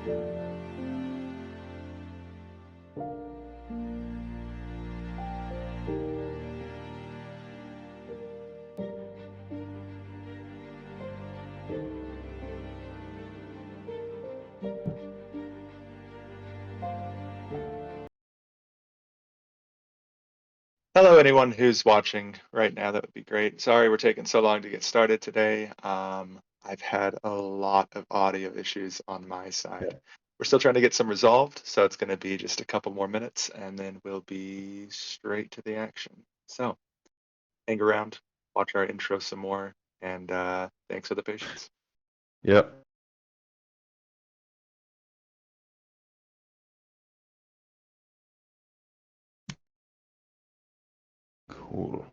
Hello, anyone who's watching right now. That would be great. Sorry we're taking so long to get started today. I've had a lot of audio issues on my side. We're still trying to get some resolved, so it's going to be just a couple more minutes and then we'll be straight to the action. So hang around, watch our intro some more, and thanks for the patience. Yep. Cool.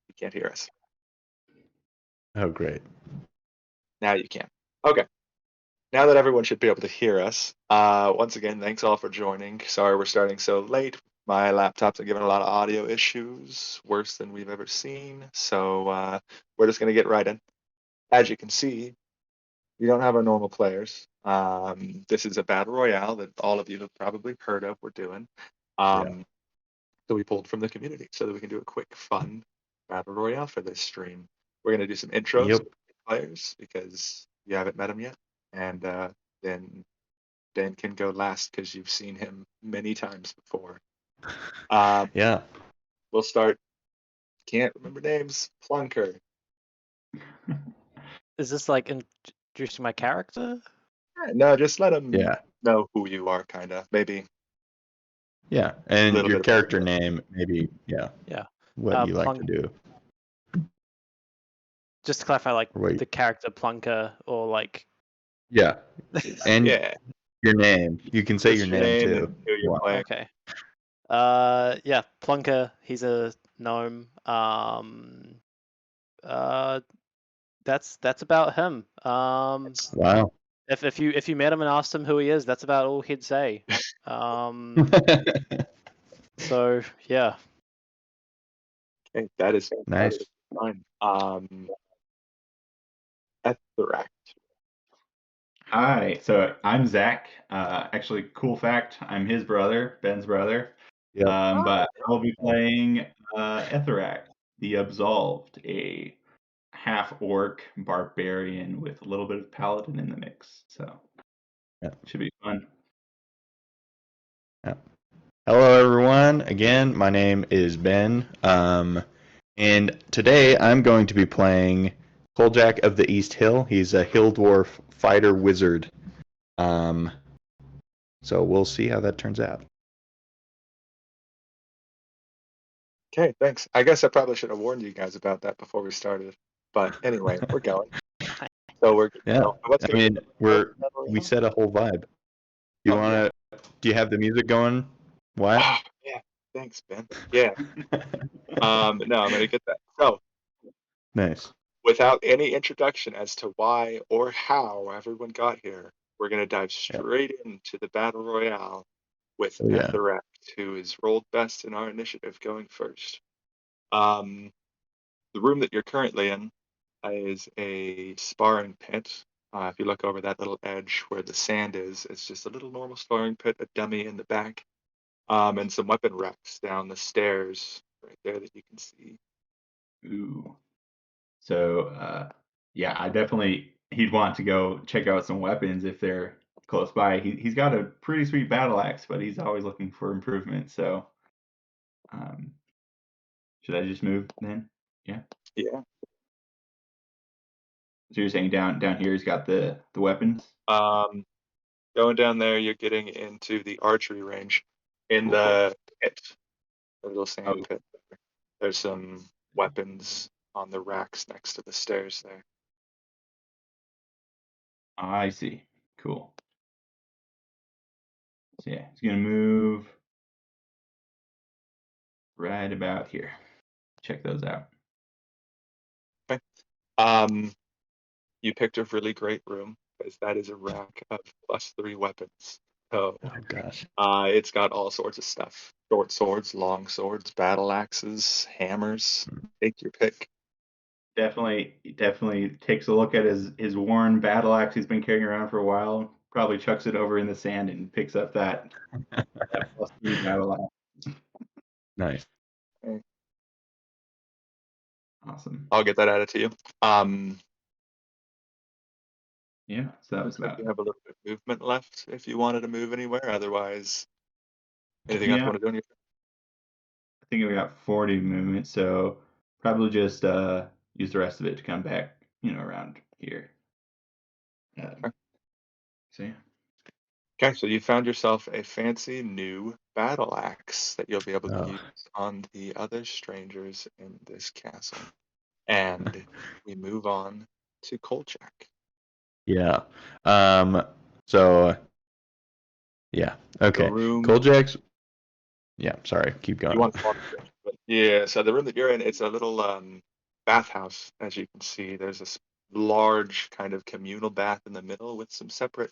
You can't hear us. Oh, great. Now you can. Okay. Now that everyone should be able to hear us, once again, thanks all for joining. Sorry we're starting so late. My laptops are giving a lot of audio issues, worse than we've ever seen. So we're just going to get right in. As you can see, we don't have our normal players. This is a battle royale that all of you have probably heard of. We're doing. Yeah. Um, so we pulled from the community so that we can do a quick, fun Battle Royale for this stream. We're gonna do some intros Yep. with the players because you haven't met them yet, and then Ben can go last because you've seen him many times before. Um, Yeah. we'll start. Can't remember names. Plunker. Is this like introducing my character? No, just let him Yeah. know who you are, kind of. Maybe Yeah. a And little your bit character about name, maybe, yeah. Yeah. What you like to Plunk. do. Just to clarify, like Wait. the character Plunker, or like. Yeah. And Yeah, your name. You can say just your your name name too. and who you're Wow. playing. Okay. Yeah, Plunker. He's a gnome. That's about him. Wow. If you met him and asked him who he is, that's about all he'd say. So yeah. Okay, that is Nice. fine. Etheract. Hi, so I'm Zach. Actually, cool fact, I'm his brother, Ben's brother. Yep. But I'll be playing Etheract, the Absolved, a half-orc barbarian with a little bit of paladin in the mix. So Yeah. should be fun. Yeah. Hello, everyone. Again, my name is Ben. And today I'm going to be playing Koljack of the East Hill. He's a hill dwarf fighter wizard. So we'll see how that turns out. Okay, thanks. I guess I probably should have warned you guys about that before we started. But anyway, we're going. So we're Yeah. what's I mean, we set. set a whole vibe. Do you have the music going? Wyatt? Oh, yeah, thanks, Ben. Yeah. No, I'm gonna get that. So, Nice. without any introduction as to why or how everyone got here, we're gonna dive straight into the battle royale with Oh, yeah. Etheract, who is rolled best in our initiative, going first. The room that you're currently in is a sparring pit. If you look over that little edge where the sand is, it's just a little normal sparring pit, a dummy in the back, and some weapon racks down the stairs right there that you can see. Ooh. So, yeah, he'd want to go check out some weapons if they're close by. He's got a pretty sweet battle axe, but he's always looking for improvement. So, should I just move then? Yeah. Yeah. So you're saying down here he's got the weapons? Going down there, you're getting into the archery range. In the pit, the little sand pit, there's some weapons on the racks next to the stairs there. I see. Cool. So yeah, he's gonna move right about here. Check those out. Okay. You picked a really great room because that is a rack of +3 weapons. So, Oh, gosh. it's got all sorts of stuff: short swords, long swords, battle axes, hammers. Take your pick. Definitely takes a look at his worn battle axe he's been carrying around for a while. Probably chucks it over in the sand and picks up that +3 battle axe. Nice. Okay. Awesome. I'll get that added to you. Yeah, so that was Looks like about. you have a little bit of movement left if you wanted to move anywhere. Otherwise, anything else you Yeah, want to do on your I think we got 40 movement, so probably just use the rest of it to come back, around here. Okay. So yeah. Okay, so you found yourself a fancy new battle axe that you'll be able to use on the other strangers in this castle. And we move on to Kolchak. Yeah. So, yeah. Okay. The room Koljak's. Yeah, sorry. Keep you going. want to walk through, but yeah, so the room that you're in, it's a little bathhouse, as you can see. There's this large kind of communal bath in the middle with some separate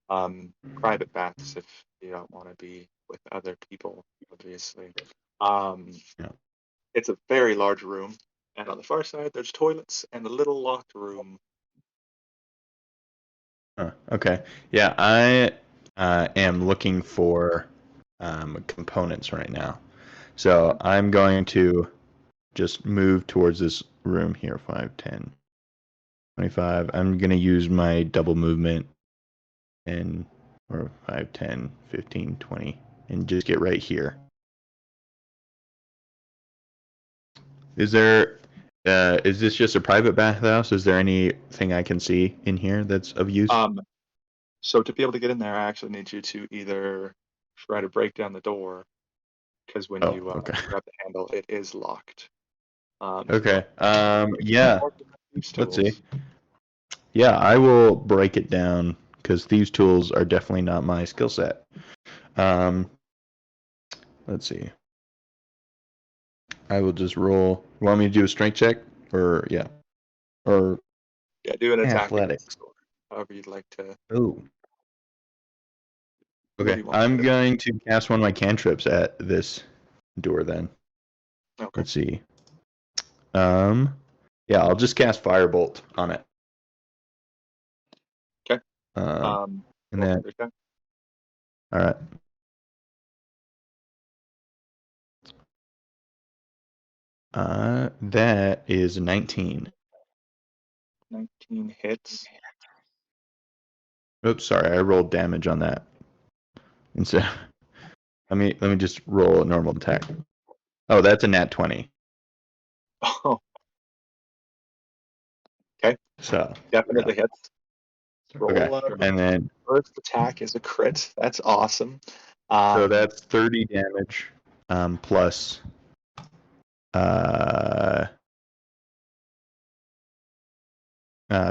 private baths if you don't want to be with other people, obviously. Yeah. It's a very large room, and on the far side there's toilets and a little locked room. Okay. Yeah, I am looking for components right now. So I'm going to just move towards this room here. 5, 10, 25. I'm gonna use my double movement and or 5, 10, 15, 20, and just get right here. Is there? Is this just a private bathhouse? Is there anything I can see in here that's of use? So to be able to get in there, I actually need you to either try to break down the door, because when you okay. grab the handle, it is locked. Okay. Yeah. These Let's see. tools. Yeah, I will break it down because these tools are definitely not my skill set. Let's see. I will just roll. You want me to do a strength check, or yeah, or Yeah, do an attack. athletics? However you'd like to. Oh. What do Okay, you want? I'm going to cast one of my cantrips at this door then. Okay. Let's see. Yeah, I'll just cast Firebolt on it. Okay. And roll then, for your attack. all right. That is 19. 19 hits. Oops, sorry, I rolled damage on that. And so, let me just roll a normal attack. Oh, that's a nat 20. Oh. Okay. So Definitely hits. Roll. okay, and then First attack is a crit. That's awesome. so that's 30 damage, plus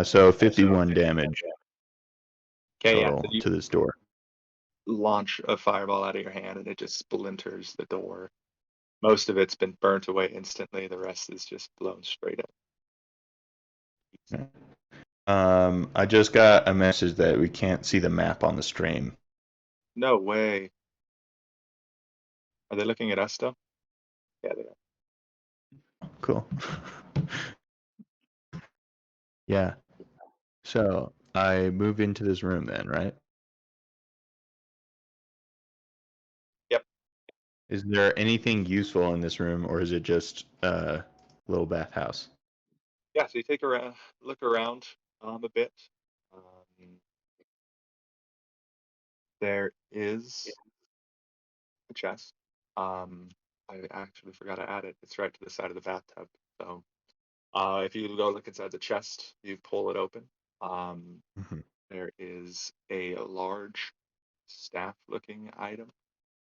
so 51 damage Okay, yeah. total So you to this door. launch a fireball out of your hand, and it just splinters the door. Most of it's been burnt away instantly. The rest is just blown straight up. I just got a message that we can't see the map on the stream. No way. Are they looking at us still? Yeah, they are. Cool. Yeah. So I move into this room then, right? Yep. Is there anything useful in this room, or is it just a little bathhouse? Yeah, so you take a look around a bit. There is a chest. I actually forgot to add it. It's right to the side of the bathtub. So if you go look inside the chest, you pull it open. Mhm. There is a large staff-looking item.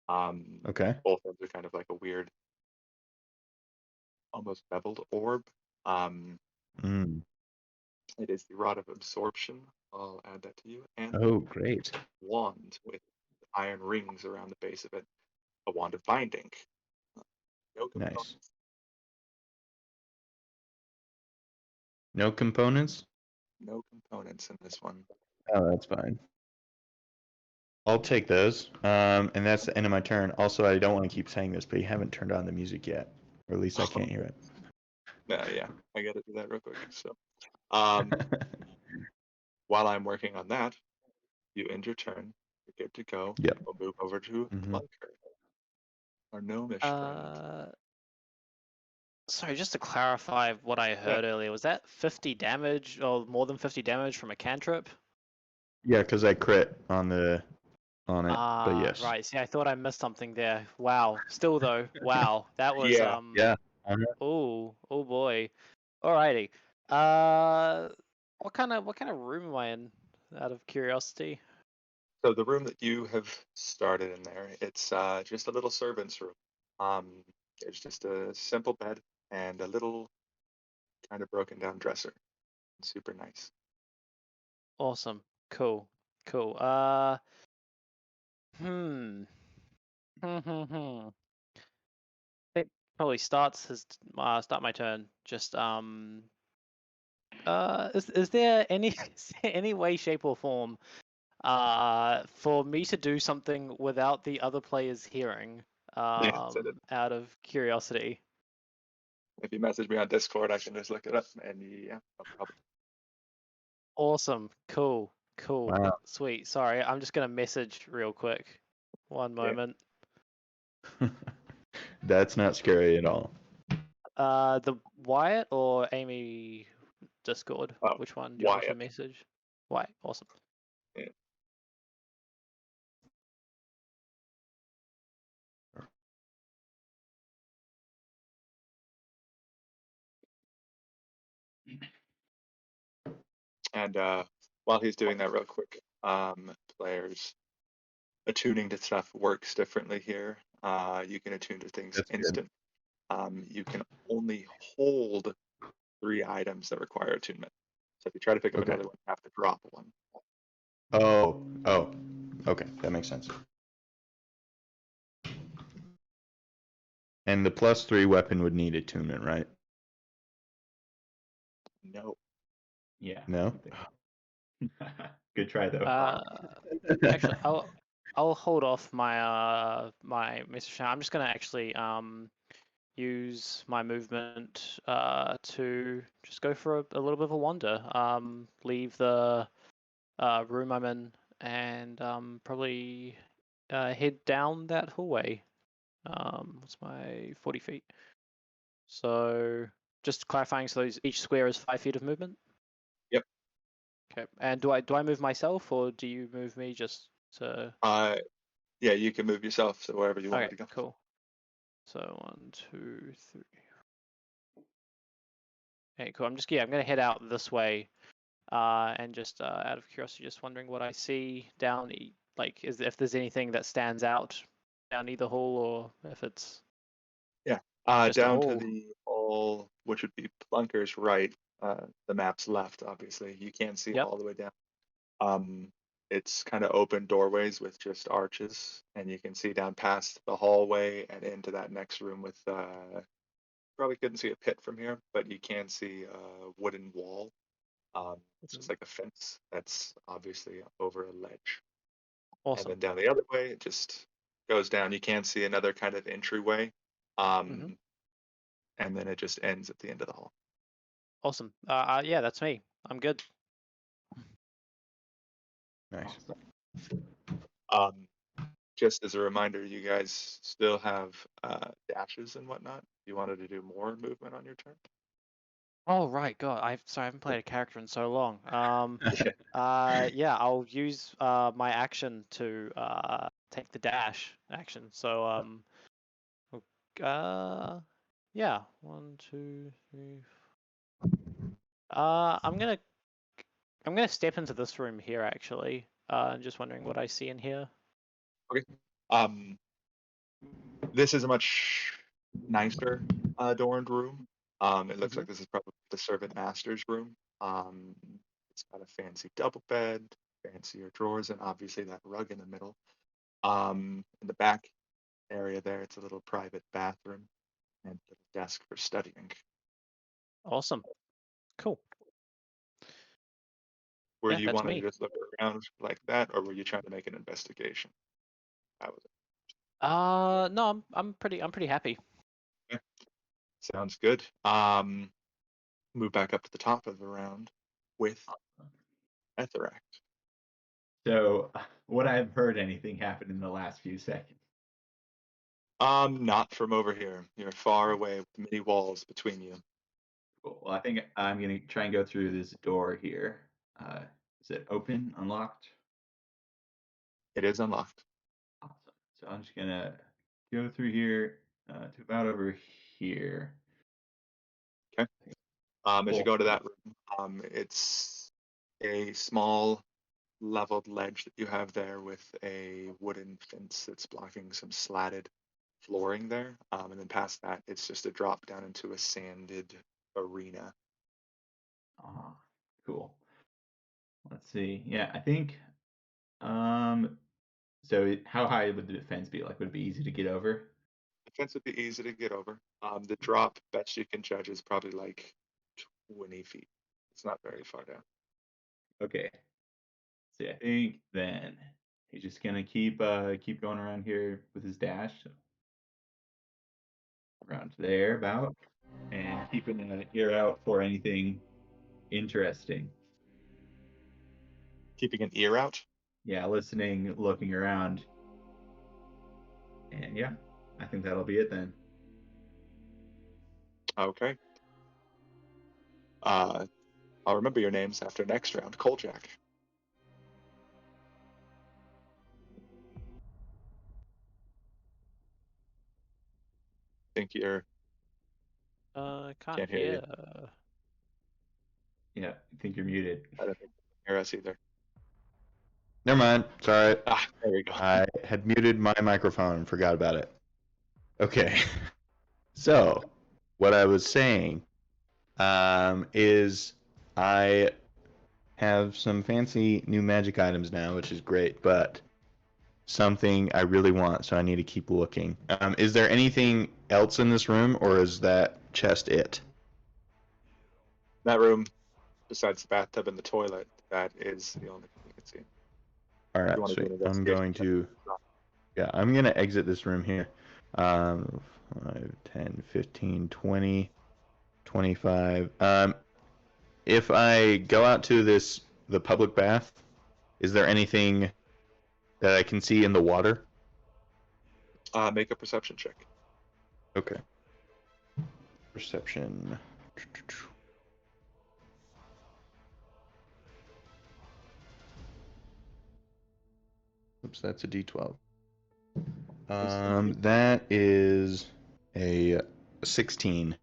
Okay. Both ends are kind of like a weird, almost beveled orb. Mm. It is the Rod of Absorption. I'll add that to you. And Oh, great. wand with iron rings around the base of it. A wand of binding. No components. Nice. No components? No components in this one. Oh, that's fine. I'll take those. And that's the end of my turn. Also, I don't want to keep saying this, but you haven't turned on the music yet. Or at least I can't hear it. Yeah, I gotta do that real quick. So, while I'm working on that, you end your turn. You're good to go. Yep. We'll move over to Clunker, our gnomish friend. Sorry, just to clarify what I heard earlier, was that 50 damage or more than 50 damage from a cantrip? Yeah, because I crit on it. But yes. Right. See, I thought I missed something there. Wow. Still though, wow. That was Yeah. Yeah. Oh boy. Alrighty. What kind of room am I in? Out of curiosity. So the room that you have started in there, it's just a little servant's room. There's just a simple bed and a little kind of broken down dresser. Super nice. Awesome. Cool. It probably start my turn. Just is there any any way, shape, or form for me to do something without the other players hearing? Out of curiosity. If you message me on Discord, I can just look it up, and yeah, no problem. Awesome. Cool. Wow. Sweet. Sorry, I'm just gonna message real quick. One moment. That's not scary at all. The Wyatt or Amy Discord? Which one do you want me to Wyatt. message? Wyatt, awesome. Yeah. And while he's doing that real quick, players attuning to stuff works differently here. You can attune to things That's good. instant. You can only hold 3 items that require attunement. So if you try to pick up Okay. another one, you have to drop one. Oh, okay, that makes sense. And the +3 weapon would need attunement, right? No. Yeah. No? Good try though. Actually, I'll hold off my my message. I'm just gonna actually use my movement to just go for a little bit of a wander. Leave the room I'm in and probably head down that hallway. What's my 40 feet? So just clarifying, so each square is 5 feet of movement? Yep. Okay. And do I move myself or do you move me just to? Yeah, you can move yourself so wherever you want Okay, to go. cool. So 1, 2, 3. Okay, cool. I'm gonna head out this way, and just out of curiosity, just wondering what I see down. Like, if there's anything that stands out down either hall, or if it's Yeah. just a Down to hall. the hall, which would be Plunker's right. The map's left, obviously. You can't see Yep. all the way down. It's kind of open doorways with just arches, and you can see down past the hallway and into that next room with probably couldn't see a pit from here, but you can see a wooden wall. It's just like a fence that's obviously over a ledge. And Awesome. then down the other way, it just goes down. You can see another kind of entryway. And then it just ends at the end of the hall. Awesome. Yeah, that's me. I'm good. Nice. Just as a reminder, you guys still have dashes and whatnot. You wanted to do more movement on your turn? Oh right, God, I haven't played a character in so long. Yeah, I'll use my action to take the dash action. So yeah, 1, 2, 3. I'm gonna step into this room here actually. I'm just wondering what I see in here. Okay. This is a much nicer adorned room. It looks like this is probably the servant master's room. It's got a fancy double bed, fancier drawers, and obviously that rug in the middle. In the back area there, it's a little private bathroom and a desk for studying. Awesome. Cool. Were Yeah, you that's wanting me. to just look around like that, or were you trying to make an investigation? How was it? No, I'm pretty happy. Yeah. Sounds good. Move back up to the top of the round with Etheract. So, would I have heard anything happen in the last few seconds? Not from over here. You're far away with many walls between you. Cool. Well, I think I'm gonna try and go through this door here. Is it open, unlocked? It is unlocked. Awesome. So I'm just gonna go through here to about over here. Okay. As you Cool. go to that room, it's a small leveled ledge that you have there with a wooden fence that's blocking some slatted flooring there. And then past that, it's just a drop down into a sanded arena. Cool. Let's see. Yeah, I think. So how high would the defense be? Like, would it be easy to get over? The fence would be easy to get over. The drop, best you can judge, is probably like 20 feet. It's not very far down. Okay. See, I think then he's just gonna keep going around here with his dash. So around there about, and keeping an ear out for anything interesting. Keeping an ear out? Yeah, listening, looking around. And yeah, I think that'll be it then. Okay. I'll remember your names after next round. Kolchak. Think you're Can't Can't hear you. hear. Yeah, I think you're muted. I don't think you can hear us either. Never mind. Sorry. There we go. I had muted my microphone and forgot about it. Okay. So, what I was saying is I have some fancy new magic items now, which is great, but something I really want, so I need to keep looking. Is there anything else in this room, or is that chest it? That room, besides the bathtub and the toilet, that is the only thing you can see. All You right, wanna do sweet. an I'm investigation going check? to, yeah, I'm going to exit this room here. 5, 10, 15, 20, 25. If I go out to the public bath, is there anything that I can see in the water? Make a perception check. Okay. Perception. Oops, that's a D12. That is a 16.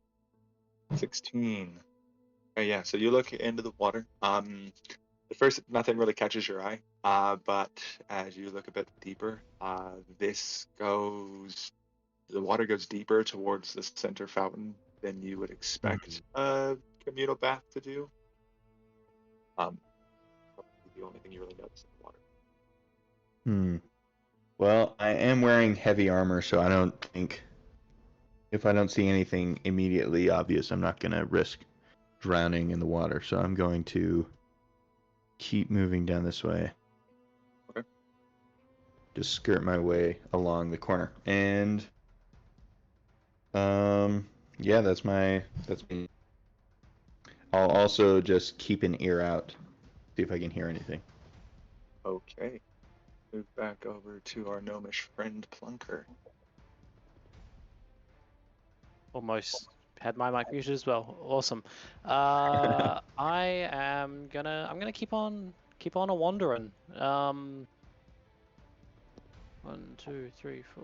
16. Okay, yeah, so you look into the water. At first, nothing really catches your eye, but as you look a bit deeper, the water goes deeper towards the center fountain than you would expect a communal bath to do. Probably the only thing you really notice in the water. Well, I am wearing heavy armor, so I don't think if I don't see anything immediately obvious, I'm not going to risk drowning in the water. So I'm going to keep moving down this way. Okay. Just skirt my way along the corner. And yeah, that's me. I'll also just keep an ear out, see if I can hear anything. Okay. Move back over to our gnomish friend Plunker. Almost had my mic muted as well. Awesome. I'm gonna keep on a wandering. 1, 2, 3, 4,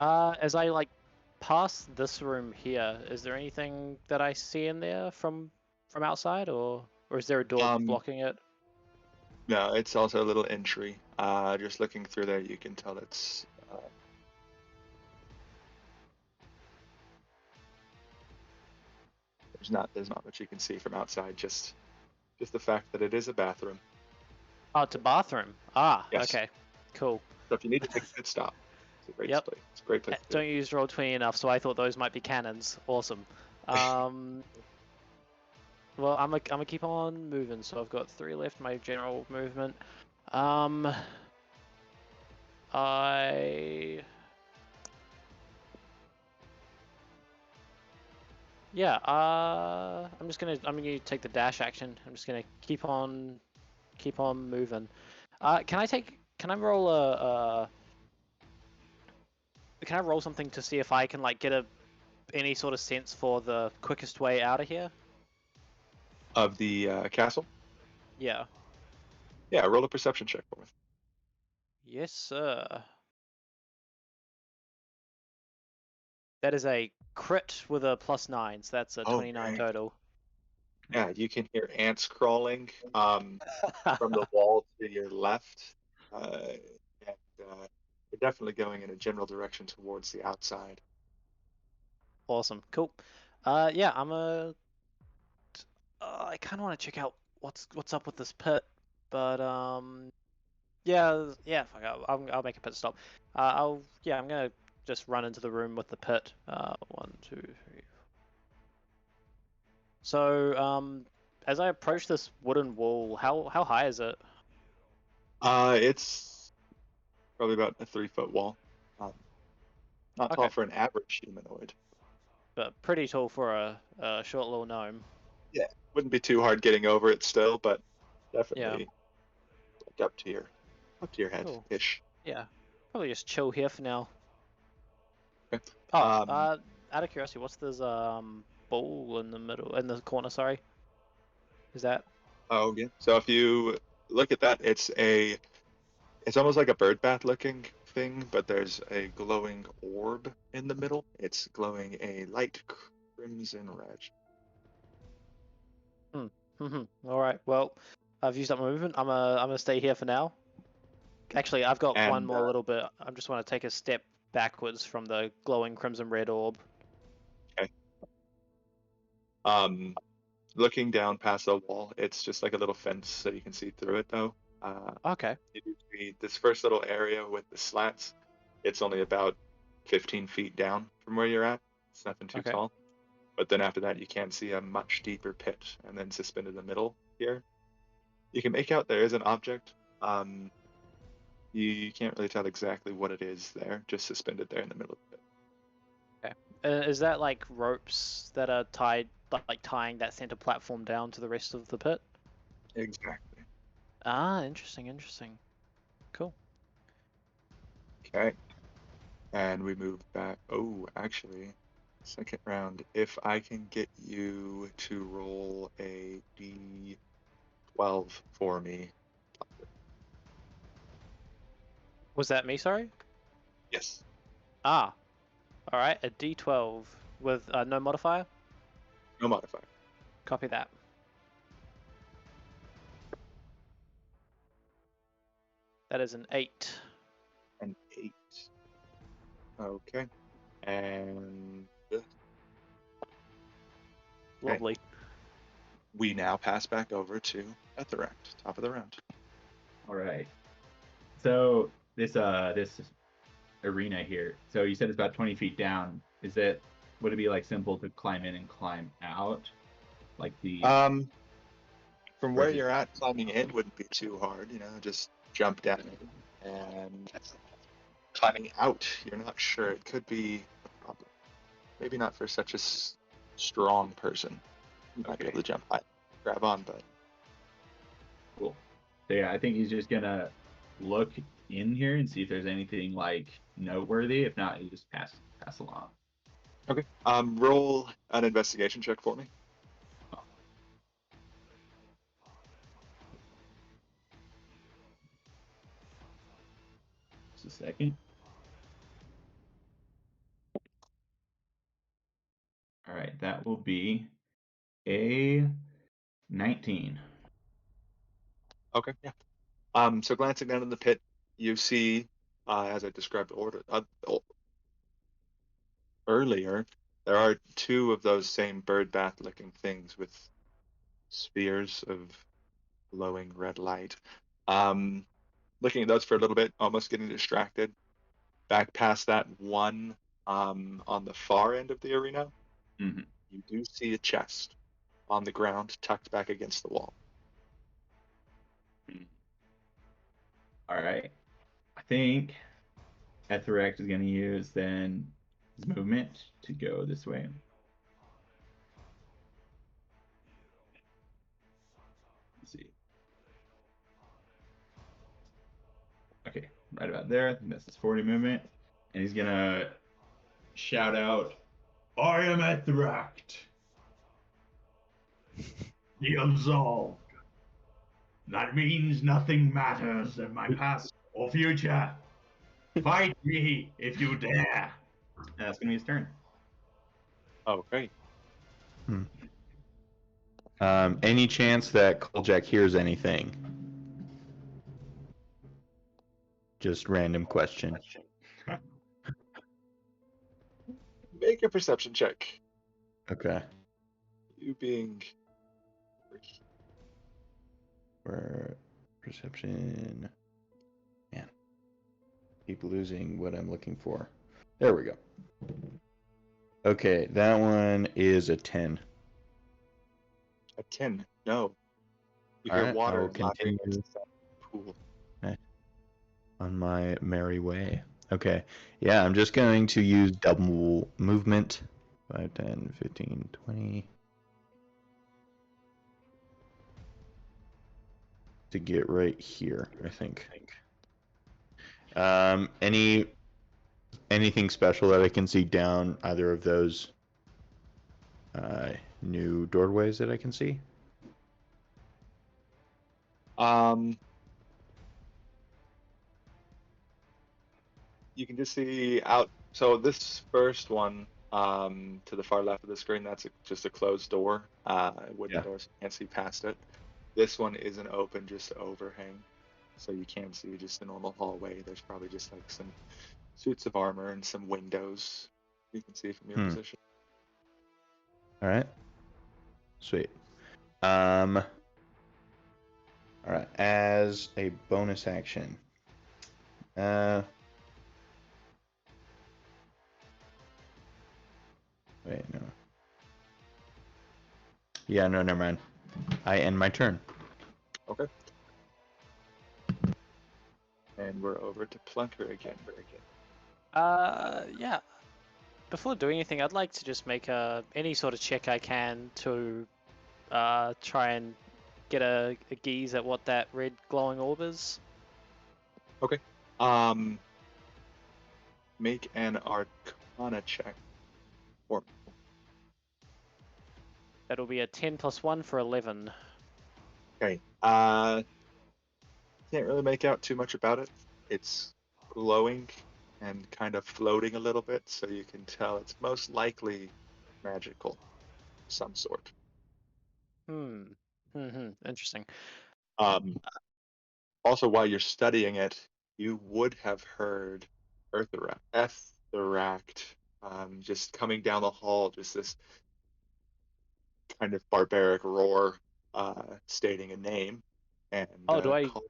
5. As I like pass this room here, is there anything that I see in there from outside, or is there a door blocking it? No, it's also a little entry. Just looking through there, you can tell it's there's not much you can see from outside. Just the fact that it is a bathroom. Oh, it's a bathroom. Ah, Yes. okay, cool. So if you need to take a pit stop, it's a great Yep. place. It's a great place. Don't use Roll20 enough, so I thought those might be cannons. Awesome. Well, I'm gonna keep on moving. So I've got 3 left. My general movement. Yeah. I'm gonna take the dash action. I'm just gonna keep on moving. Can I roll can I roll something to see if I can like get any sort of sense for the quickest way out of here? Of the castle? Yeah. Yeah, roll a perception check for me. Yes, sir. That is a crit with a +9, so that's a 29 Okay. total. Yeah, you can hear ants crawling from the wall to your left, and you're definitely going in a general direction towards the outside. Awesome, cool. Yeah, I kind of want to check out what's up with this pit, but yeah, fuck, I'll make a pit stop. I'm gonna just run into the room with the pit. 1, 2, 3. So as I approach this wooden wall, how high is it? It's probably about a 3-foot wall. Not tall Okay. for an average humanoid. But pretty tall for a short little gnome. Yeah, wouldn't be too hard getting over it still, but definitely like up to your head ish. Yeah, probably just chill here for now. Okay. Oh, out of curiosity, what's this ball in the middle, in the corner? Sorry, is that? Oh, yeah. So if you look at that, it's almost like a bird bath looking thing, but there's a glowing orb in the middle. It's glowing a light crimson red. All right. Well, I've used up my movement. I'm gonna stay here for now. Actually, I've got one And more little bit. I just want to take a step backwards from the glowing crimson red orb. looking down past the wall, it's just like a little fence so you can see through it though. Okay. You do see this first little area with the slats. It's only about 15 feet down from where you're at. It's nothing too Okay. tall. But then after that, you can see a much deeper pit, and then suspended in the middle here, you can make out there is an object. You can't really tell exactly what it is there, just suspended there in the middle of the pit. Is that like ropes that are tied, like tying that center platform down to the rest of the pit? Exactly. Ah, interesting. Cool. Okay. And we move back. Oh, actually, second round. If I can get you to roll a d12 for me. Was that me? Sorry. Yes. Ah. All right. A D12 with no modifier. No modifier. Copy that. That is an 8. An 8. Okay. And Lovely. we now pass back over to Etheract, top of the round. All right. So this arena here. So you said it's about 20 feet down. Would it be like simple to climb in and climb out? Like the From where you're at, climbing in wouldn't be too hard, just jump down. And climbing out, you're not sure. It could be a problem. Maybe not for such a strong person. You might be able to jump high, grab on, but cool. So yeah, I think he's just gonna look in here and see if there's anything like noteworthy. If not, you just pass along. okay. Roll an investigation check for me. Just a second. All right, that will be a 19. Okay, yeah. So glancing down in the pit, you see, as I described earlier, there are two of those same bird bath-looking things with spheres of glowing red light. Looking at those for a little bit, almost getting distracted. Back past that one, on the far end of the arena, Mm-hmm. you do see a chest on the ground, tucked back against the wall. All right. I think Etheract is going to use then his movement to go this way. Let's see. Okay, right about there. I think that's his 40 movement. And he's going to shout out, I am Etheract, the absolved. That means nothing matters in my past or future. Fight me if you dare. And that's going to be his turn. Okay. Any chance that Kolchak hears anything? Just random question. Make a perception check. Okay. You being Where perception. Man. Keep losing what I'm looking for. There we go. Okay, that one is a 10. a 10. No. You All hear right, I water will lapping continue against that pool. on my merry way. Okay, yeah, I'm just going to use double movement. 5, 10, 15, 20. To get right here, I think. Any Anything special that I can see down either of those new doorways that I can see? You can just see out. So this first one, to the far left of the screen, that's just a closed door, wooden Yeah. door, so you can't see past it. This one is an open, just overhang, so you can see just a normal hallway. There's probably just like some suits of armor and some windows you can see from your position. All right. Sweet. All right. As a bonus action, wait, no. Yeah, no, never mind. I end my turn. Okay. And we're over to Plunker again. Yeah. Before doing anything, I'd like to just make any sort of check I can to try and get a gaze at what that red glowing orb is. Okay. Make an Arcana check. Or That'll be a 10 plus 1 for 11. okay. Can't really make out too much about it. It's glowing and kind of floating a little bit, so you can tell it's most likely magical of some sort. Interesting. Also, while you're studying it, you would have heard Etheract just coming down the hall, just this kind of barbaric roar, stating a name and Oh, do call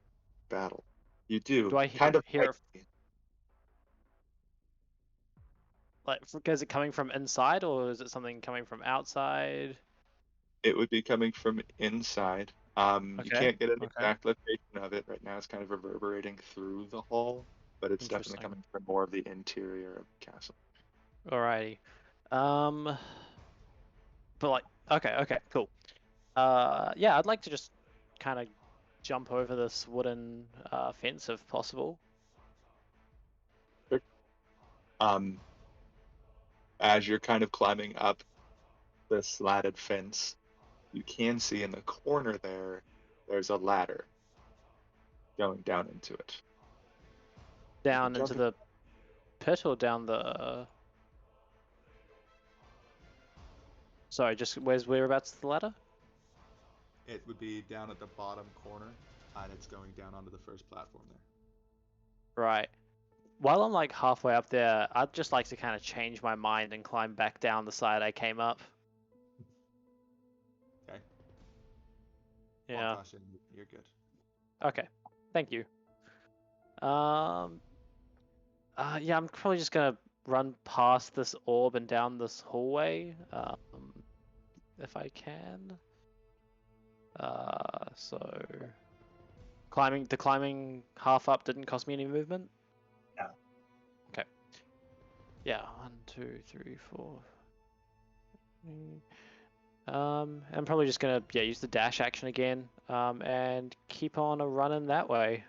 battle. You do I kind of hear it, like, is it coming from inside or is it something coming from outside? It would be coming from inside. You can't get an exact location of it right now. It's kind of reverberating through the hall, but it's definitely coming from more of the interior of the castle. Alrighty. But like, okay, cool. Yeah, I'd like to just kind of jump over this wooden fence if possible. Sure. As you're kind of climbing up the slatted fence, you can see in the corner there's a ladder going down into it. Down into the pit or down the... Sorry, just whereabouts the ladder? It would be down at the bottom corner, and it's going down onto the first platform there. Right. While I'm like halfway up there, I'd just like to kind of change my mind and climb back down the side I came up. Okay. Yeah. Caution, you're good. Okay. Thank you. Yeah, I'm probably just gonna run past this orb and down this hallway, if I can. So climbing half up didn't cost me any movement? No. Okay. Yeah, 1, 2, 3, 4. I'm probably just gonna use the dash action again, and keep on running that way.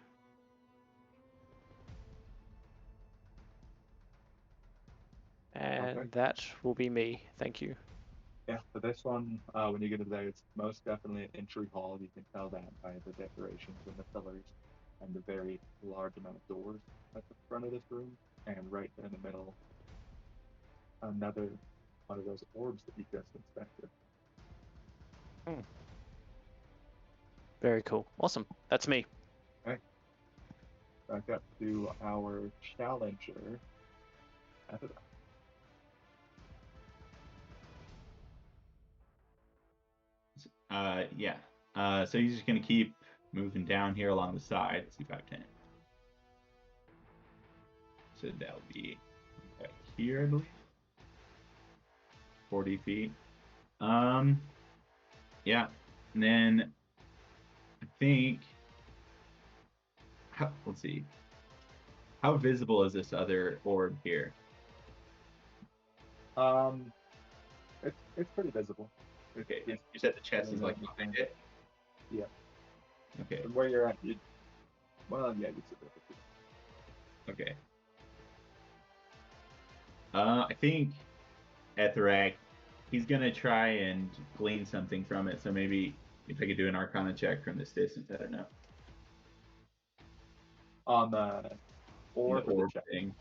And that will be me. Thank you. Yeah, for this one, when you get to there, it's most definitely an entry hall. You can tell that by the decorations and the pillars and the very large amount of doors at the front of this room. And right there in the middle, another one of those orbs that you just inspected. Very cool. Awesome. That's me. Okay. Back up to our challenger. Yeah. So he's just gonna keep moving down here along the side. 5, 10. So that'll be right here, I believe. 40 feet. Yeah. And then I think let's see. How visible is this other orb here? It's pretty visible. Okay. You said the chest is like behind it? Yeah. Okay. From where you're at, you see it. Okay. I think Etherac, he's gonna try and glean something from it. So maybe if I could do an Arcana check from this distance, I don't know. On the orb, the orb thing.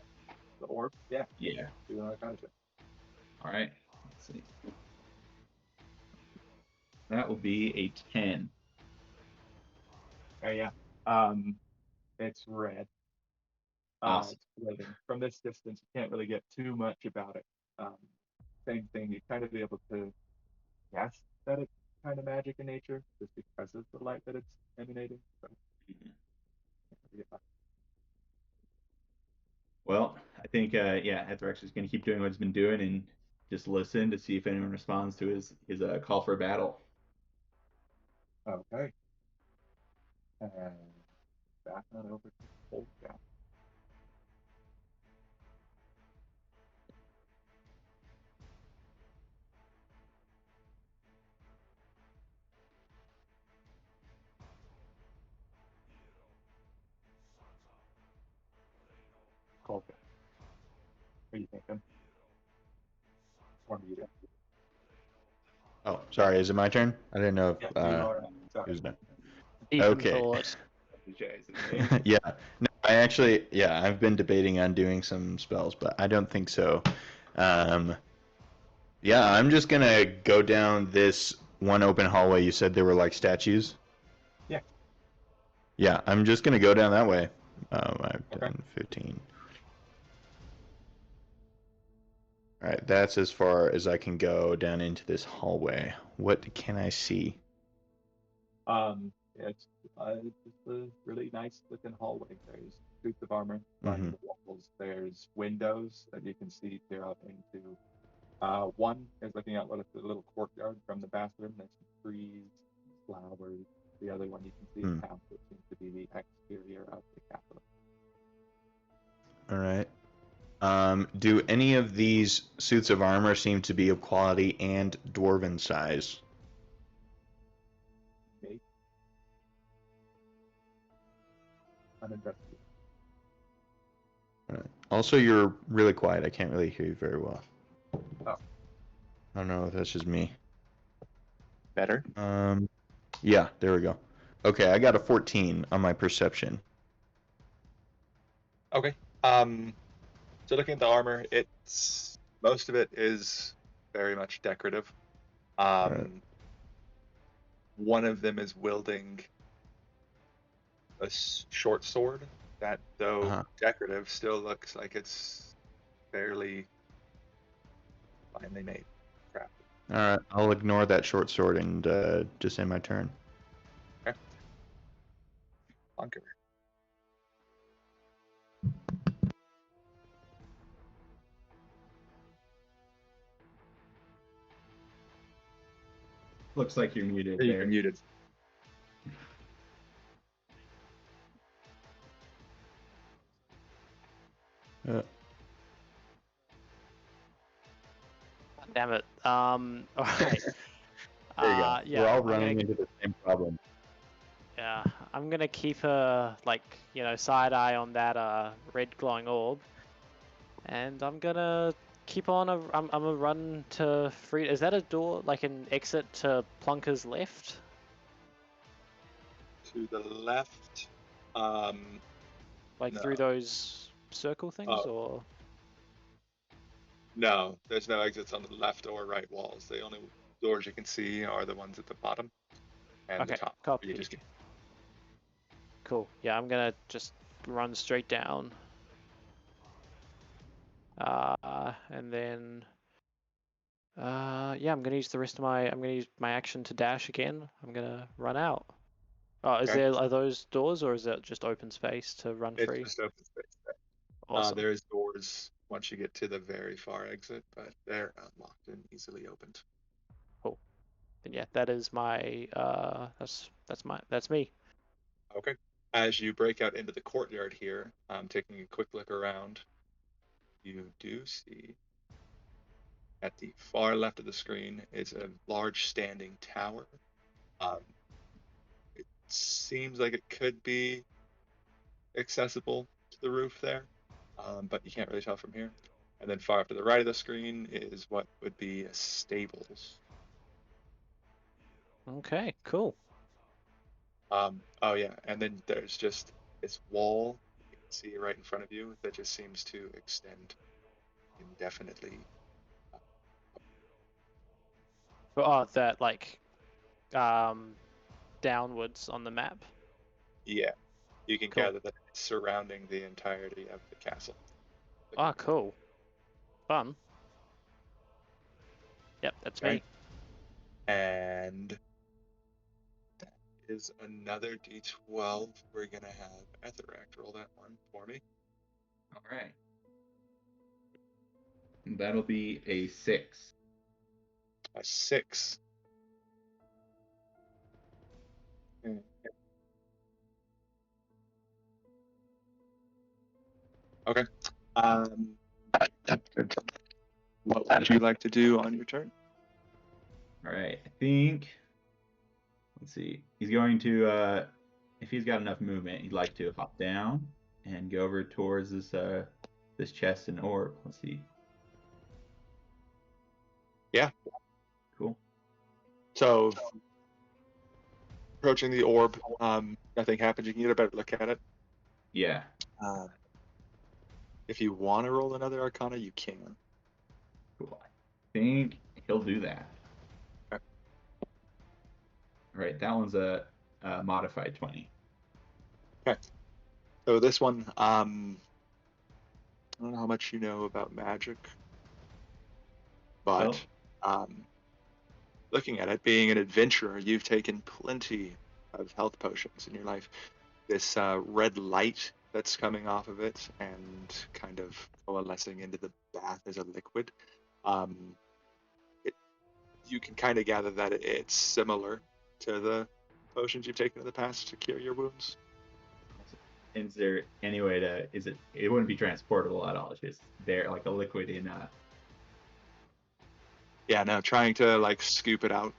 The orb? Yeah. Yeah. Do an Arcana check. All right. Let's see. That will be a 10. Oh yeah. It's red. Awesome. It's living. From this distance, you can't really get too much about it. Same thing. You kind of be able to guess that it's kind of magic in nature, just because of the light that it's emanating. So, Well, I think Etherax is going to keep doing what he's been doing and just listen to see if anyone responds to his call for battle. Okay. And back on over to Cold Jack. Cold Jack. What are you thinking? What are you doing? Oh, sorry. Is it my turn? I didn't know if Yeah, you are. Sorry. it was done. Deep in Okay. thought. Yeah. No, I've been debating on doing some spells, but I don't think so. Yeah, I'm just gonna go down this one open hallway. You said there were like statues? Yeah. Yeah, I'm just gonna go down that way. I've done 15. Alright, that's as far as I can go down into this hallway. What can I see? It's just a really nice looking hallway. There's suits of armor lining the walls. There's windows that you can see peer out into. One is looking out at the little courtyard from the bathroom. There's some trees, flowers. The other one you can see a town, which seems to be the exterior of the capital. Alright. Do any of these suits of armor seem to be of quality and dwarven size? Okay. Uninvestigated. Alright. Also, you're really quiet. I can't really hear you very well. Oh. I don't know if that's just me. Better? Yeah, there we go. Okay, I got a 14 on my perception. Okay. So looking at the armor, most of it is very much decorative. Right. One of them is wielding a short sword that, though decorative, still looks like it's fairly finely made. Crap. Alright, I'll ignore that short sword and just end my turn. Okay. Bunker. Looks like you're muted there. You're muted. Damn it. All right. There you go. Yeah, we're all running into the same problem. Yeah, I'm gonna keep a side eye on that red glowing orb, and I'm gonna keep on. I'm gonna run to free. Is that a door, like an exit to Plunker's left? To the left. Like No. through those circle things, or? No, there's no exits on the left or right walls. The only doors you can see are the ones at the bottom and the top. Copy. Cool. Yeah, I'm gonna just run straight down. And then I'm gonna use my action to dash again. I'm gonna run out. Oh, are those doors, or is it just open space to run free? It's just open space there. Awesome. There's doors once you get to the very far exit, but they're unlocked and easily opened. Cool. And yeah, that is my that's me. Okay. As you break out into the courtyard here, taking a quick look around, you do see at the far left of the screen is a large standing tower. It seems like it could be accessible to the roof there, but you can't really tell from here. And then far off to the right of the screen is what would be a stables. Okay, cool. Oh yeah, and then there's just this wall you can see right in front of you that just seems to extend indefinitely. Oh, that like downwards on the map. Yeah, you can Cool. gather that it's surrounding the entirety of the castle. Ah, cool. Fun. Yep, that's me. Right. And that is another D12. We're gonna have Etheract roll that one for me. All right. That'll be a 6. A 6. Mm. Okay. What would you like to do on your turn? All right. I think. Let's see. He's going to, if he's got enough movement, he'd like to hop down and go over towards this chest and orb. Let's see. Yeah. Cool. So approaching the orb, nothing happens. You can get a better look at it. Yeah. If you want to roll another Arcana, you can. Cool. I think he'll do that. Okay. All right. That one's a modified 20. Okay. So this one, I don't know how much you know about magic, but looking at it, being an adventurer, you've taken plenty of health potions in your life. This red light that's coming off of it and kind of coalescing into the bath as a liquid, you can kind of gather that it's similar to the potions you've taken in the past to cure your wounds. Is there any way to? It wouldn't be transportable at all. It's just there, like a liquid in. Yeah, no, trying to like scoop it out.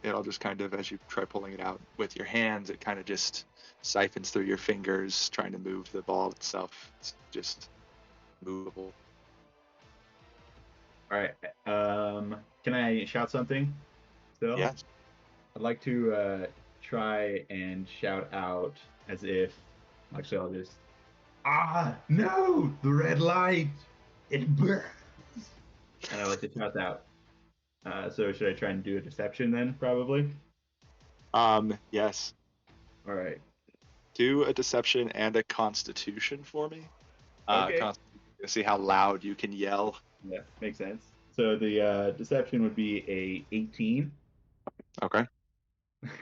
It'll just kind of, as you try pulling it out with your hands, it kind of just siphons through your fingers, trying to move the ball itself. It's just movable. All right. Can I shout something? Still? Yes. I'd like to try and shout out as if. Actually, I'll just. No! The red light! It burns! And I like to shout out. So should I try and do a deception then, probably? Yes. All right. Do a deception and a constitution for me. Okay. To see how loud you can yell. Yeah, makes sense. So the deception would be a 18. Okay.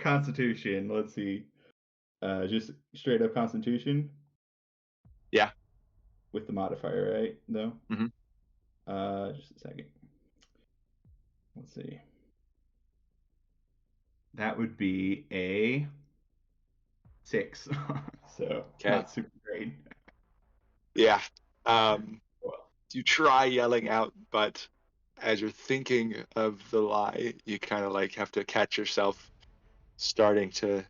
Constitution, let's see. Just straight up Constitution? Yeah. With the modifier, right? Though? Mm-hmm. Just a second. Let's see. That would be a 6. So not super great. Yeah. Well, You try yelling out, but as you're thinking of the lie, you kind of like have to catch yourself starting to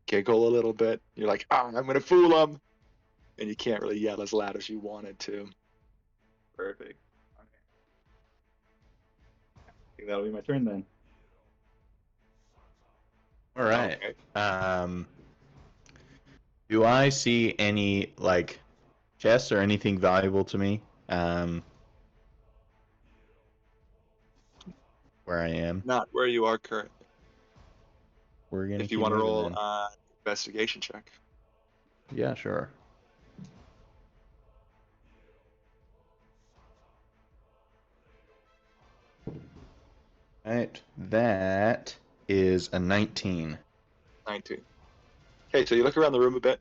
giggle a little bit. You're like, I'm gonna fool him, and you can't really yell as loud as you wanted to. perfect. Okay. I think that'll be my turn then. All right. Okay. Do I see any like chests or anything valuable to me? Where I am. Not where you are currently. We're gonna If you keep want to moving roll then. investigation check. Yeah, sure. Right, that is a 19. 19. Okay, so you look around the room a bit,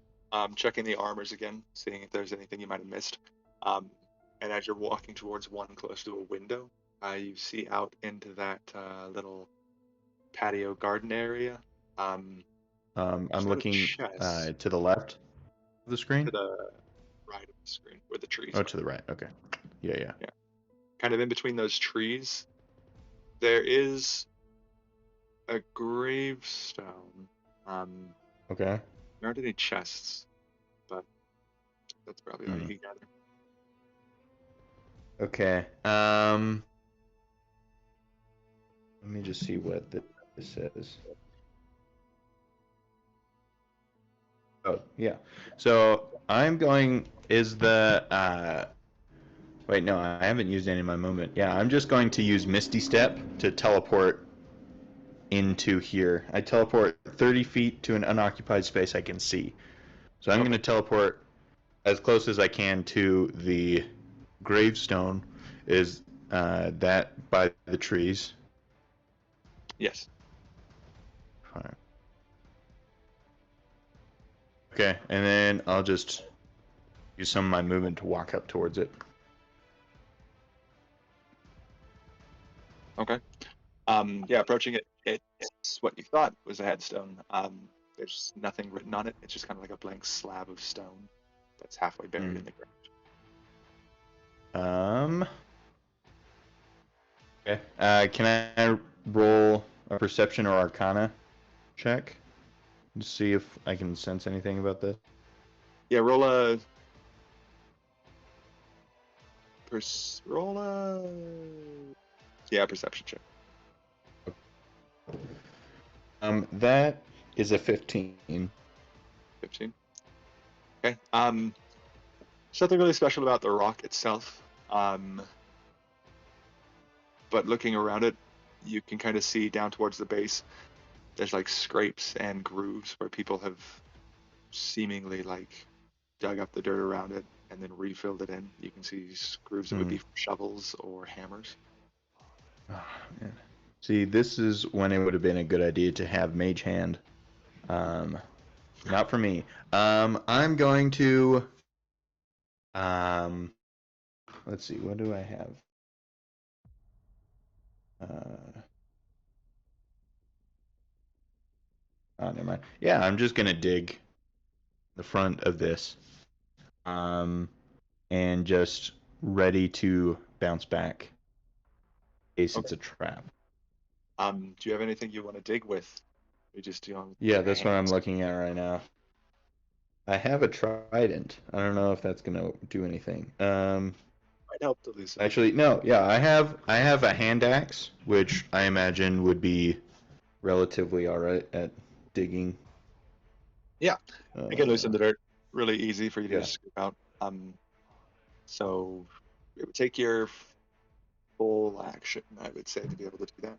checking the armors again, seeing if there's anything you might have missed. And as you're walking towards one close to a window, you see out into that little patio garden area. I'm There's no looking chest to the left of the screen. to the right of the screen where the trees Oh, are. to the right. Okay. Yeah. Kind of in between those trees, there is a gravestone. Okay. There aren't any chests, but that's probably all you can gather. Okay. Let me just see what this says. Oh, yeah. So I'm going. Is the wait, no, I haven't used any of my movement. Yeah, I'm just going to use Misty Step to teleport into here. I teleport 30 feet to an unoccupied space I can see. So I'm going to teleport as close as I can to the gravestone. Is that by the trees? Yes. Fine. Okay, and then I'll just use some of my movement to walk up towards it. Okay. Yeah, approaching it, it's what you thought was a headstone. There's nothing written on it. It's just kind of like a blank slab of stone that's halfway buried in the ground. Okay. Can I roll a perception or arcana check to see if I can sense anything about this? Yeah, roll a perception check. That is a 15. 15. Okay. There's nothing really special about the rock itself. But looking around it, you can kind of see down towards the base. There's like scrapes and grooves where people have seemingly like dug up the dirt around it and then refilled it in. You can see grooves that would be from shovels or hammers. Oh, man. See, this is when it would have been a good idea to have Mage Hand. Not for me. I'm going to. Let's see. What do I have? Oh, never mind. Yeah, I'm just gonna dig the front of this. And just ready to bounce back in case it's a trap. Do you have anything you want to dig with? You just do. Yeah, that's what I'm looking at right now. I have a trident. I don't know if that's gonna do anything. Might help to lose. Actually, no. Yeah, I have a hand axe, which I imagine would be relatively alright at digging. Yeah, I can loosen the dirt really easy for you to yeah. just scoop out. So it would take your full action, I would say, to be able to do that.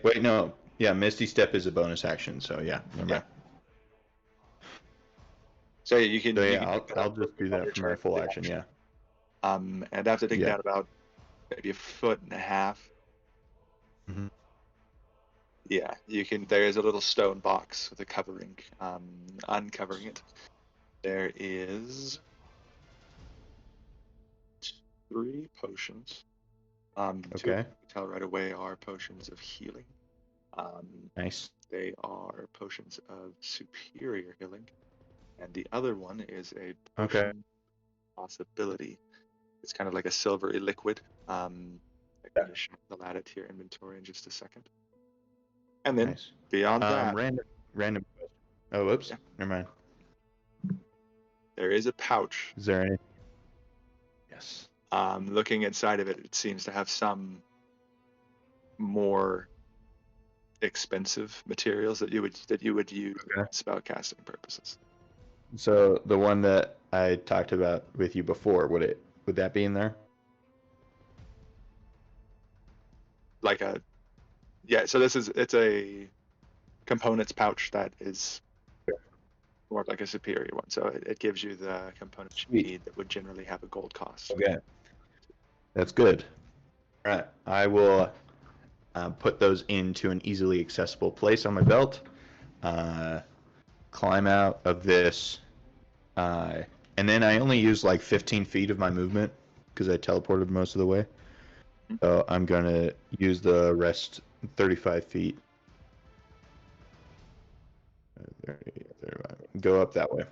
Wait, no. Yeah, Misty Step is a bonus action, so yeah, never mind. So you can. So you yeah, can I'll just do that for my full action. Yeah. And after digging down about maybe 1.5 feet. Mm-hmm. Yeah, you can. There is a little stone box with a covering. Uncovering it, there is 3 potions. 2 Okay. you can tell right away are potions of healing. Nice. They are potions of superior healing, and the other one is a potion possibility. It's kind of like a silvery liquid. I'm going to we'll add it to your inventory in just a second. And then beyond that, random question. Oh, whoops. Yeah. Never mind. There is a pouch. Is there any? Yes. Looking inside of it, it seems to have some more expensive materials that you would use for spellcasting purposes. So the one that I talked about with you before, would that be in there? So it's a components pouch that is more like a superior one. So it gives you the components you need that would generally have a gold cost. Okay. That's good. All right. I will put those into an easily accessible place on my belt. Climb out of this. And then I only use like 15 feet of my movement because I teleported most of the way. So I'm going to use the rest 35 feet. 35. Go up that way.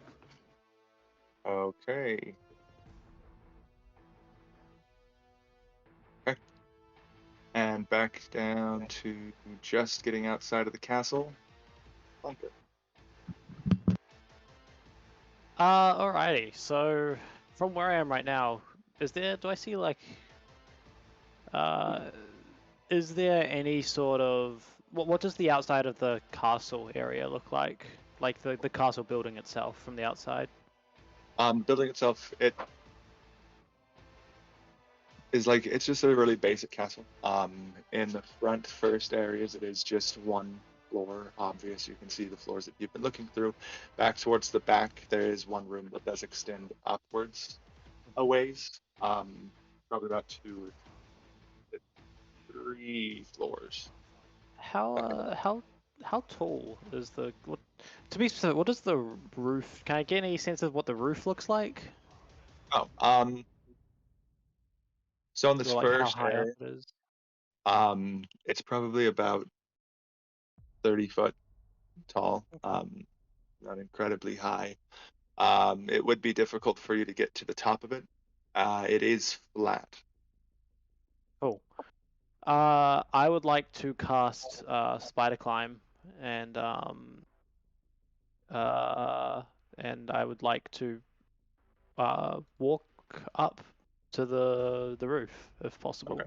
Okay. And back down to just getting outside of the castle. Bunker. Alrighty. So from where I am right now, is there? Do I see like? Is there any sort of what does the outside of the castle area look like? Like the castle building itself from the outside? Building itself, it is like it's just a really basic castle. In the front first areas, it is just one floor. Obvious, you can see the floors that you've been looking through. Back towards the back, there is one room that does extend upwards a ways. Probably about 2 or 3 floors. How tall is the to be specific? What is the roof? Can I get any sense of what the roof looks like? Oh, so in this Or like how first high up area, it is? it's probably about 30 foot tall. Not incredibly high. It would be difficult for you to get to the top of it. It is flat. Cool. I would like to cast Spider Climb, and I would like to walk up to the roof if possible. Okay.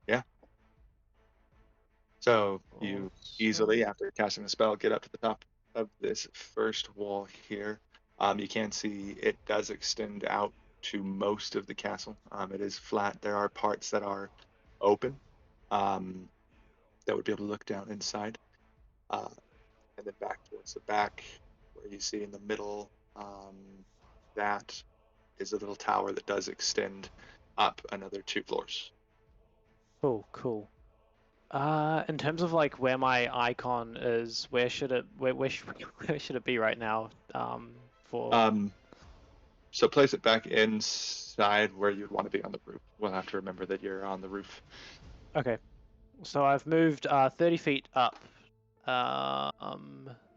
Yeah. So you easily, after casting the spell, get up to the top of this first wall here. You can see it does extend out to most of the castle. It is flat. There are parts that are open that would be able to look down inside. And then back towards the back, where you see in the middle, that is a little tower that does extend up another 2 floors. Cool. In terms of like where my icon is, where should it be right now? So place it back inside where you'd want to be on the roof. We'll have to remember that you're on the roof. Okay. So I've moved 30 feet up.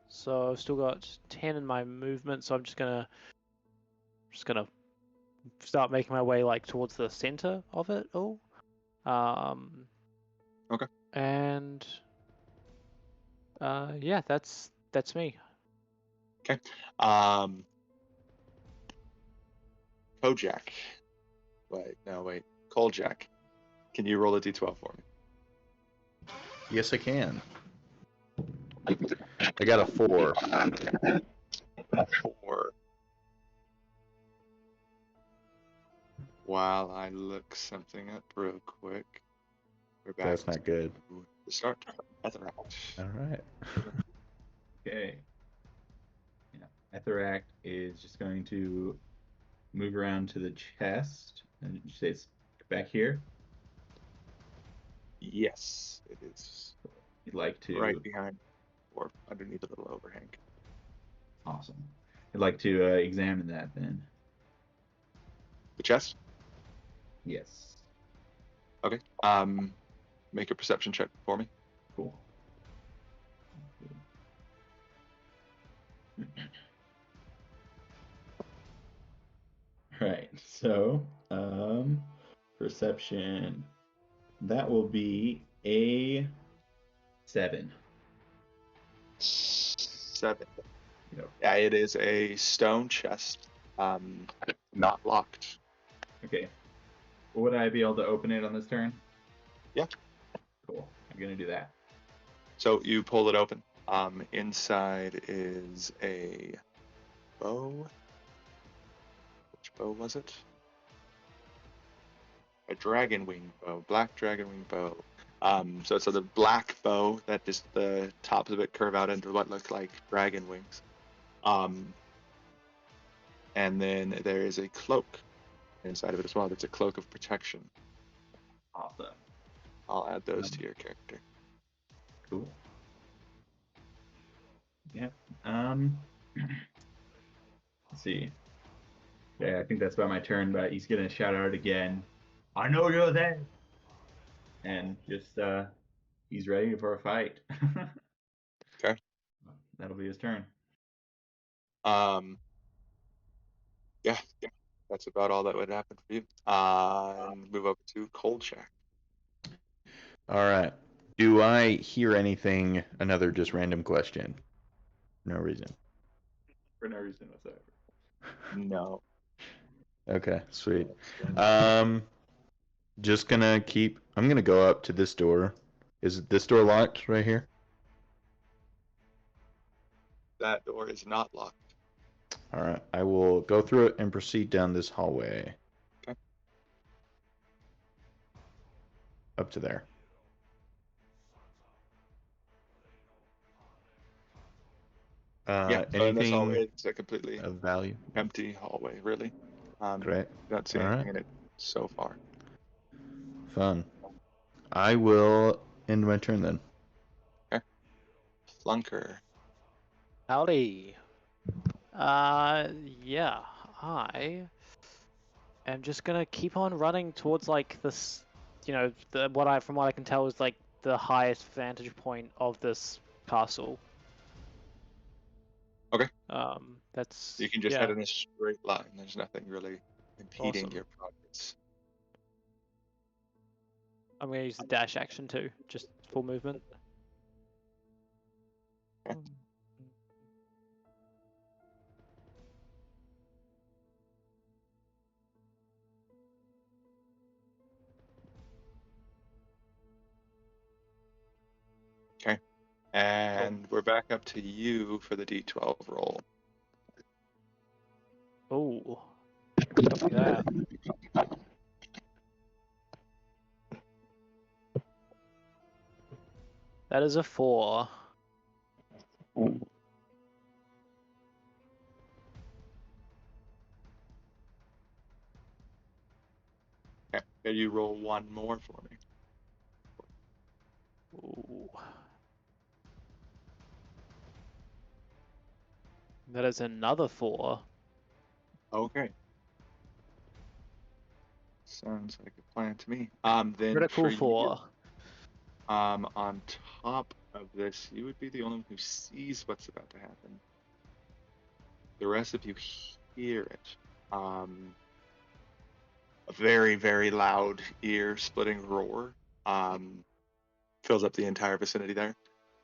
So I've still got 10 in my movement, so I'm just gonna start making my way like towards the center of it all. Okay. And yeah, that's me. Okay. Kojak. Wait. Koljak. Can you roll a d12 for me? Yes, I can. I got a 4. 4. While I look something up real quick. We're back. That's not good. To the start. Etheract. All right. Okay. Yeah. Etheract is just going to move around to the chest. And you say it's back here? Yes, it is. You'd like to... Right behind or underneath a little overhang. Awesome. I'd like to examine that then. The chest? Yes. Okay. Make a perception check for me. Cool. Right. So, perception. That will be a 7. 7. Yep. Yeah, it is a stone chest. Not locked. Okay. Would I be able to open it on this turn? Yeah. Cool. I'm gonna do that. So you pull it open. Inside is a bow. Which bow was it? A dragon wing bow, black dragon wing bow. So it's the black bow that just the tops of it curve out into what look like dragon wings. And then there is a cloak inside of it as well. It's a cloak of protection. Awesome. I'll add those to your character. Cool. Yeah. Let's see. Yeah, I think that's about my turn, but he's gonna shout out again. I know you're there. And just he's ready for a fight. Okay. That'll be his turn. Yeah, that's about all that would happen for you. Move over to Cold Shack. All right. Do I hear anything? Another just random question. No reason. For no reason whatsoever. No. Okay, sweet. Just gonna keep. I'm gonna go up to this door. Is this door locked right here? That door is not locked. All right. I will go through it and proceed down this hallway. Okay. Up to there. Yeah, so in this hallway, Anything it's a completely of value? empty hallway, really. Great. Don't see All anything right. in it so far. Fun. I will end my turn then. Flunker. Howdy. Yeah, I am just gonna keep on running towards like this, from what I can tell is like the highest vantage point of this castle. Okay. That's You can just head in a straight line. There's nothing really impeding Awesome. your progress. I'm gonna use the dash action too, just full movement. Okay. Okay. And we're back up to you for the D12 roll. Oh, copy that. That is a 4. Okay. Can you roll one more for me? Ooh. That is another 4. Okay. Sounds like a plan to me. Then Critical for 4. you, on top of this, you would be the only one who sees what's about to happen. The rest of you hear it. A very, very loud, ear-splitting roar fills up the entire vicinity there.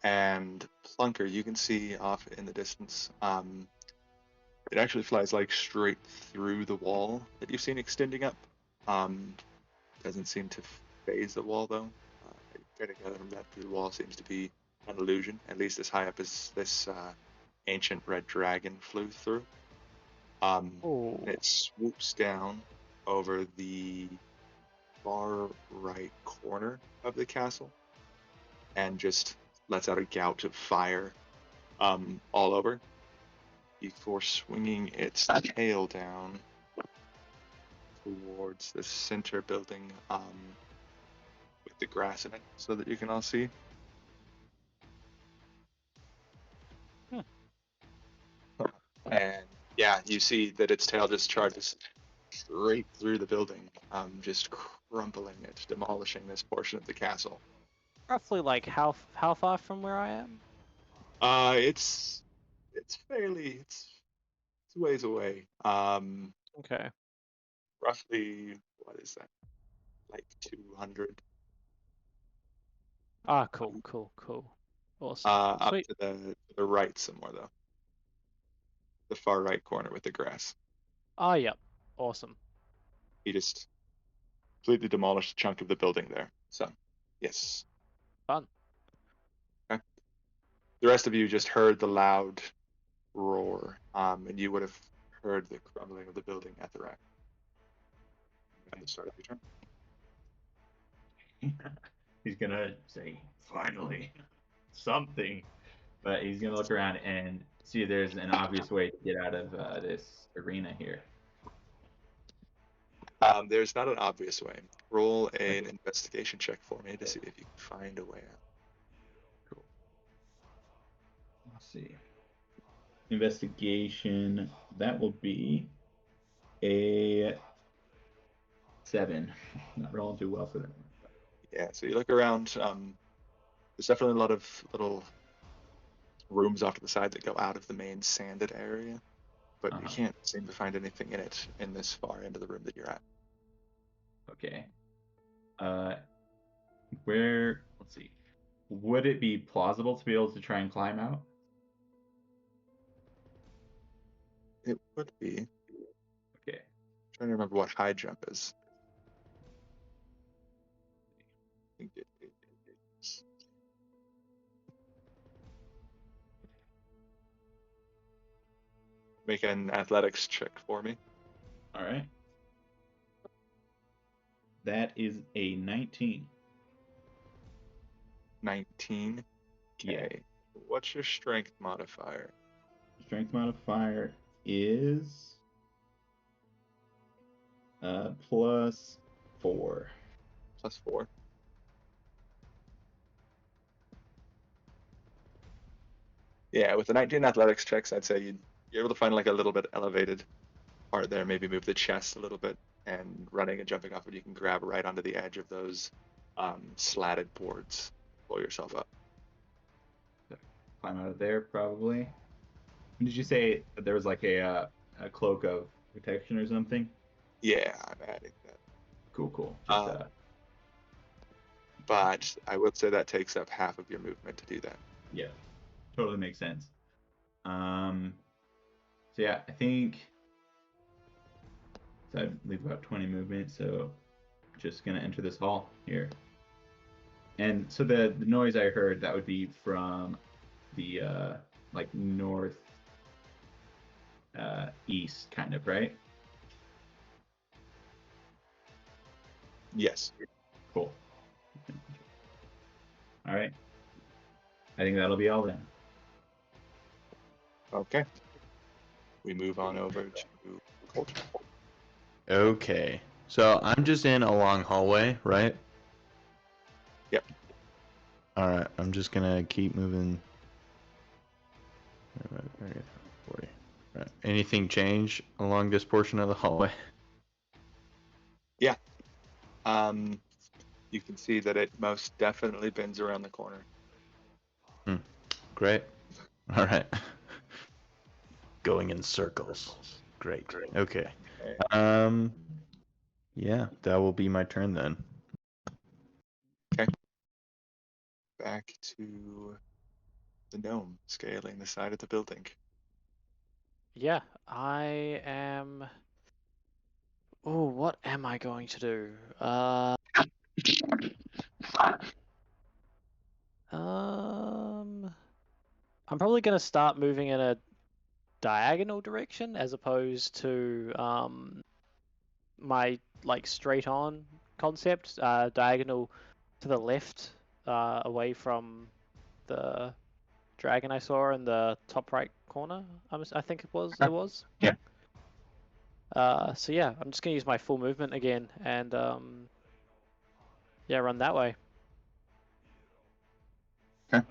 And Plunker, you can see off in the distance. It actually flies like straight through the wall that you've seen extending up. Doesn't seem to phase the wall though. Getting gather from that through the wall seems to be an illusion, at least as high up as this ancient red dragon flew through. And it swoops down over the far right corner of the castle and just lets out a gout of fire all over before swinging its tail down towards the center building with the grass in it so that you can all see. And yeah, you see that its tail just charges straight through the building, just crumpling it, demolishing this portion of the castle. Roughly like how far from where I am? It's fairly it's ways away. Okay. Roughly, what is that? Like 200. Cool. Awesome. Up Sweet. to the right somewhere though. The far right corner with the grass. Yep. Awesome. He just completely demolished a chunk of the building there. So, yes. Fun. Okay. The rest of you just heard the loud roar, and you would have heard the crumbling of the building at the rack. At the start of your turn. He's gonna say, finally, something. But he's gonna look around and see if there's an obvious way to get out of this arena here. There's not an obvious way. Roll an investigation check for me to see if you can find a way out. Cool. Let's see. Investigation. That will be a 7. Not rolling too well for that. Yeah, so you look around. There's definitely a lot of little rooms off to the side that go out of the main sanded area, but you can't seem to find anything in it in this far into the room that you're at. Okay. Let's see. Would it be plausible to be able to try and climb out? It would be. Okay. trying to remember what high jump is. I think it's make an athletics check for me. All right. That is a 19. 19. Okay. What's your strength modifier? Strength modifier is +4. +4. Yeah, with the 19 athletics checks, I'd say you're able to find like a little bit elevated part there, maybe move the chest a little bit, and running and jumping off it, you can grab right onto the edge of those slatted boards, pull yourself up. Climb out of there, probably. Did you say that there was like a cloak of protection or something? Yeah, I'm adding that. Cool. But I would say that takes up half of your movement to do that. Yeah, totally makes sense. So yeah, I think so I leave about 20 movement, so just gonna enter this hall here. And so the noise I heard, that would be from the like north east kind of, right? Yes. Cool. All right. I think that'll be all then. Okay. We move on over to culture. Okay. So I'm just in a long hallway, right? Yep. All right. I'm just gonna keep moving. Right. Anything change along this portion of the hallway? Yeah. You can see that it most definitely bends around the corner. Great. All right. Going in circles. Great. Okay. Yeah, that will be my turn then. Okay. Back to the gnome scaling the side of the building. Yeah, I am. Oh, what am I going to do? I'm probably going to start moving in a diagonal direction as opposed to my like straight on concept. Diagonal to the left, away from the dragon I saw in the top right corner. I think it was. It was. Yeah. So yeah, I'm just gonna use my full movement again and yeah, run that way. Okay.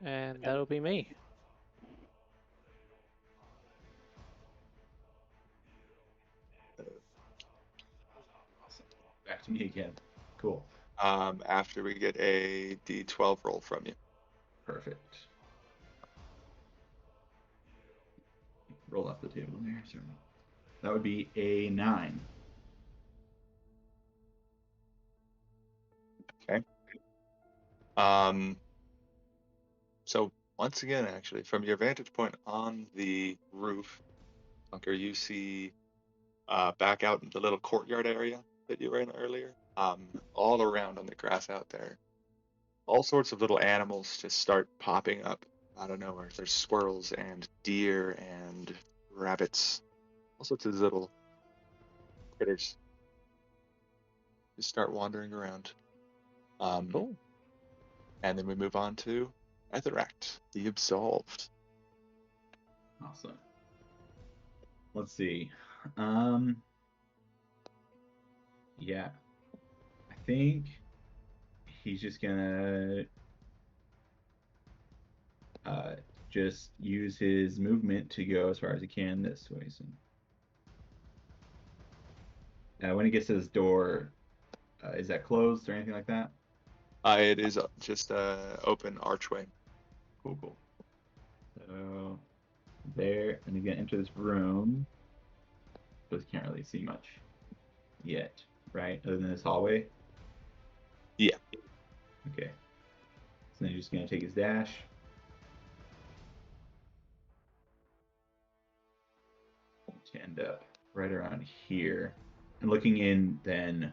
And that'll be me. Awesome. Back to me again. Cool. After we get a D12 roll from you. Perfect. Roll off the table there, sorry. That would be a 9. Okay. So once again, actually, from your vantage point on the roof, Bunker, you see back out in the little courtyard area that you were in earlier. All around on the grass out there, all sorts of little animals just start popping up out of nowhere. There's squirrels and deer and rabbits, all sorts of little critters just start wandering around. Cool. And then we move on to Etheract, the Absolved. Awesome. Let's see. Yeah. I think he's just gonna just use his movement to go as far as he can this way. So when he gets to this door, is that closed or anything like that? It is just an open archway. Cool. So there, and he's gonna enter this room, but he can't really see much yet, right? Other than this hallway. Yeah. Okay. So then he's just gonna take his dash. up right around here, and looking in then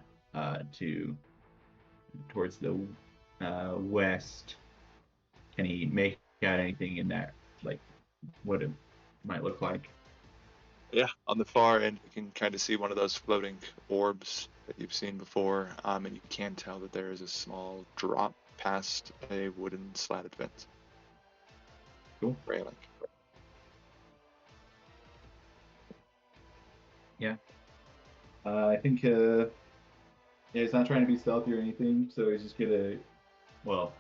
towards the west. Can he make out anything in that, like what it might look like? Yeah, on the far end, you can kind of see one of those floating orbs that you've seen before, and you can tell that there is a small drop past a wooden slatted fence. Cool. Railing. Yeah. I think yeah, he's not trying to be stealthy or anything, so he's just gonna. Well,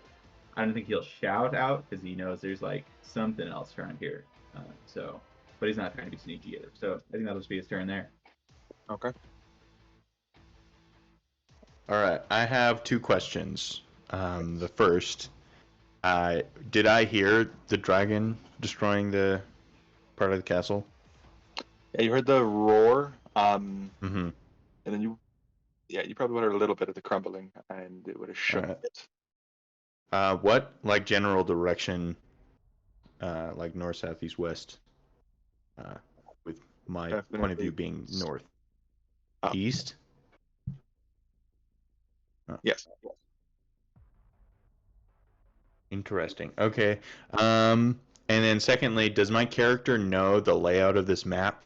I don't think he'll shout out because he knows there's like something else around here. But he's not trying to be sneaky either. So I think that'll just be his turn there. Okay. All right, I have two questions. The first, did I hear the dragon destroying the part of the castle? Yeah, you heard the roar, Mm-hmm. and then you probably heard a little bit of the crumbling, and it would have shook Alright. it. What, like, general direction, like north, south, east, west, with my point of view being north? Up. East? Oh. Yes. Interesting. Okay. And then secondly, does my character know the layout of this map?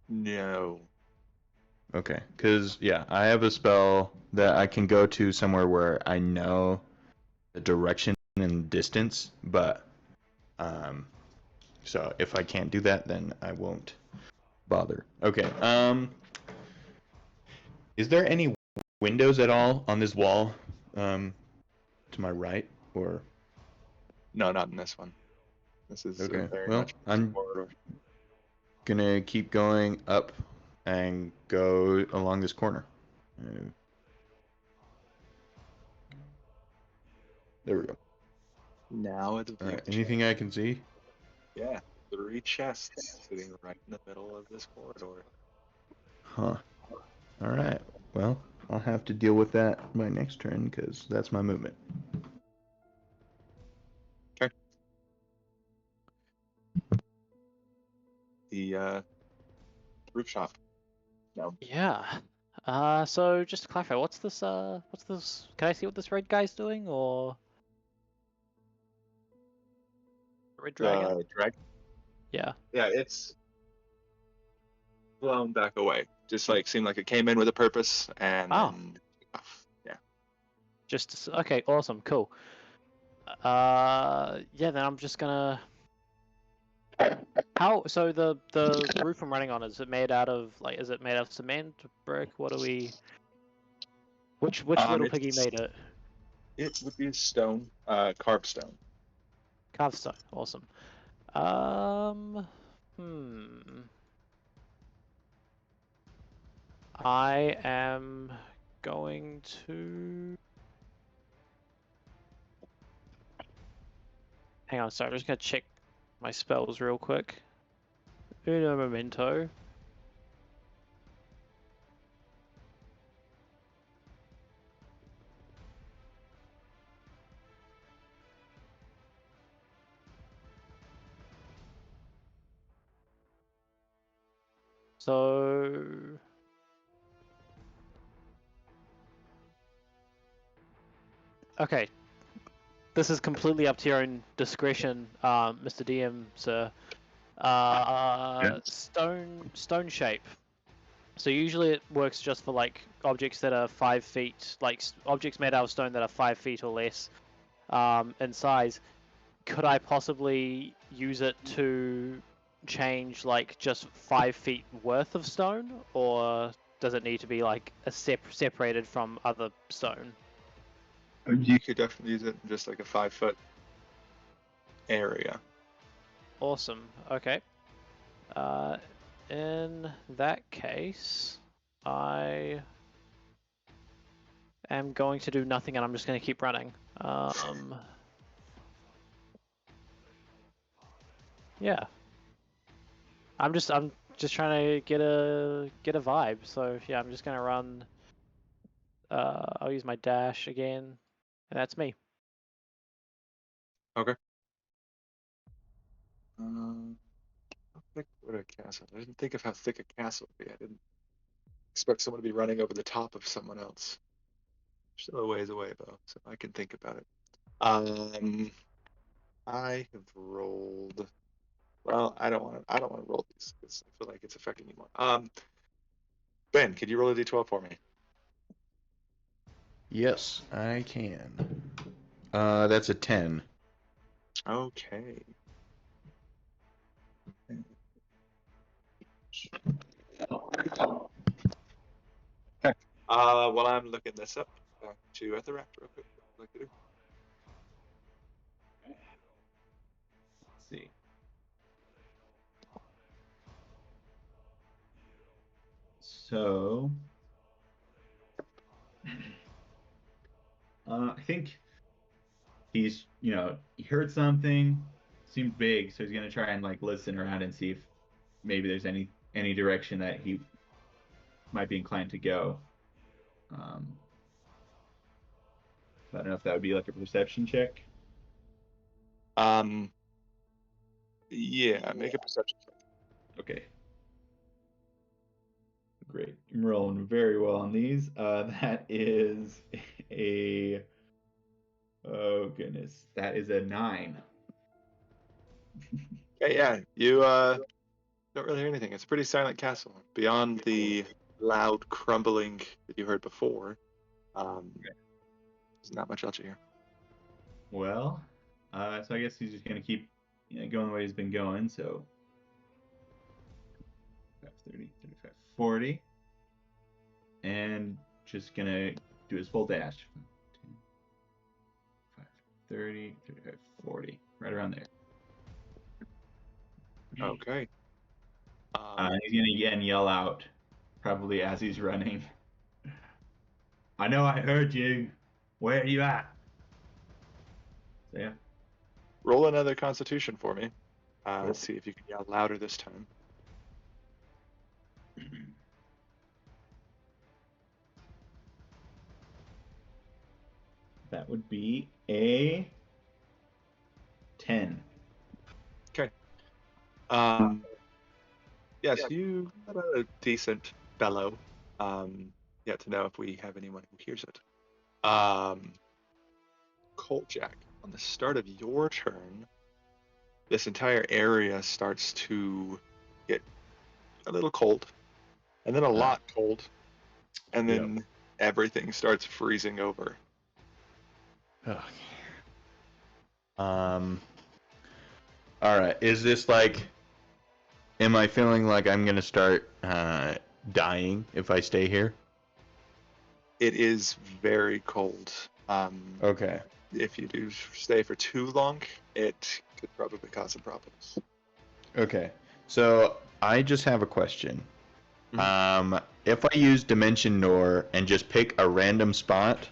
No. Okay, because, yeah, I have a spell that I can go to somewhere where I know the direction and distance, but, so if I can't do that, then I won't bother. Okay, is there any windows at all on this wall, to my right, or? No, not in this one. This is Okay, very well, much I'm corridor. gonna keep going up and go along this corner. There we go. Now it's All right, anything I can see? Yeah, 3 chests sitting right in the middle of this corridor. Huh. All right. Well, I'll have to deal with that my next turn because that's my movement. Okay. The roof shop. No. Yeah. So just to clarify, what's this? Can I see what this red guy's doing, or red dragon? The dragon. Yeah. Yeah, it's blown back away. Just like seemed like it came in with a purpose, and Oh. then yeah. Just okay. Awesome. Cool. Yeah. Then I'm just gonna. How? So the roof I'm running on, is it made out of Is it made out of cement, brick? What do we? Which little piggy made it? It would be a stone, carved stone. Carved stone. Awesome. I am going to. Hang on, sorry, I'm just gonna check my spells real quick. Uno momento. So. Okay. This is completely up to your own discretion, Mr. DM, sir. Stone shape. So usually it works just for like objects that are 5 feet, like objects made out of stone that are 5 feet or less in size. Could I possibly use it to change like just 5 feet worth of stone, or does it need to be like separated from other stone? You could definitely use it in just like a 5-foot area. Awesome. Okay. In that case, I am going to do nothing, and I'm just going to keep running. Yeah. I'm just trying to get a vibe. So yeah, I'm just gonna run. I'll use my dash again, and that's me. Okay. How thick would a castle? I didn't think of how thick a castle would be. I didn't expect someone to be running over the top of someone else. Still a ways away, though, so I can think about it. I have rolled. Well, I don't want to. I don't want to roll these because I feel like it's affecting you more. Ben, could you roll a d12 for me? Yes, I can. That's a 10. Okay. Okay. While I'm looking this up, back to Etherract real quick. What would you like to do? Let's see. So, I think he's, he heard something, seemed big, so he's gonna try and like listen around and see if maybe there's any direction that he might be inclined to go. I don't know if that would be like a perception check. Yeah, make a perception check. Okay. Great. I'm rolling very well on these. That is a oh goodness. That is a 9. Okay, yeah, you don't really hear anything. It's a pretty silent castle. Beyond the loud crumbling that you heard before, there's not much else you hear. Well, so I guess he's just gonna keep going the way he's been going. So 30, 35, 40. And just gonna do his full dash. 10, 5, 30, 35, 40. Right around there. Okay. He's gonna again yell out, probably as he's running. I know I heard you. Where are you at? So yeah. Roll another Constitution for me. Let's see if you can yell louder this time. That would be a 10. Okay. Yes, you got a decent bellow. Yet to know if we have anyone who hears it. Coltjack, on the start of your turn, this entire area starts to get a little cold, and then a lot cold, and then everything starts freezing over. Okay. All right. Is this like? Am I feeling like I'm gonna start dying if I stay here? It is very cold. Okay. If you do stay for too long, it could probably cause some problems. Okay. So I just have a question. Mhm. If I use Dimension Door and just pick a random spot,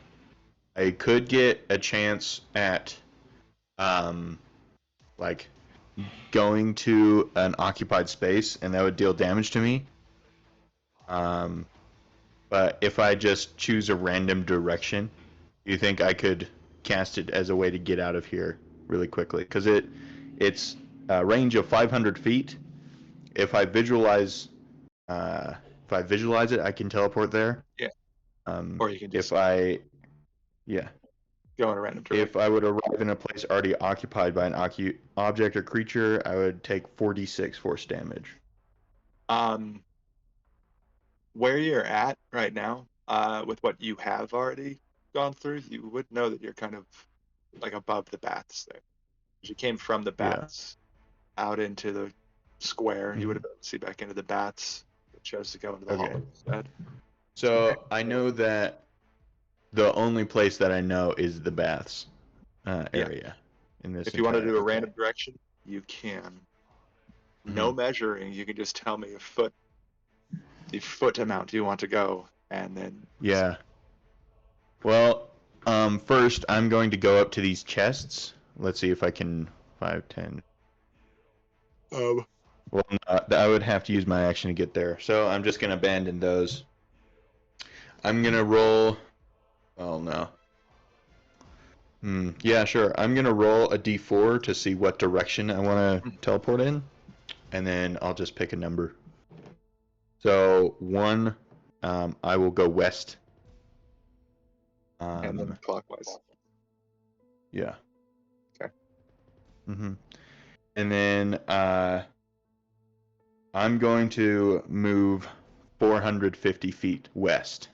I could get a chance at like going to an occupied space, and that would deal damage to me. But if I just choose a random direction, do you think I could cast it as a way to get out of here really quickly? Because it's a range of 500 feet. If I visualize it, I can teleport there. Yeah. Or you can just go in a random direction. If I would arrive in a place already occupied by an object or creature, I would take 46 force damage. Where you're at right now, with what you have already gone through, you would know that you're kind of like above the baths there. If you came from the baths out into the square, you would have been able to see back into the baths. But chose to go into the hall instead. So I know that the only place that I know is the baths area. In this, if you want to do a random direction, you can. No measuring. You can just tell me the foot amount you want to go, and then. Yeah. Well, first I'm going to go up to these chests. Let's see if I can 5, 10. Well, I would have to use my action to get there, so I'm just gonna abandon those. I'm gonna roll. Oh no. Yeah, sure. I'm gonna roll a d4 to see what direction I want to teleport in, and then I'll just pick a number. So 1, I will go west. And then clockwise. Yeah. Okay. And then I'm going to move 450 feet west,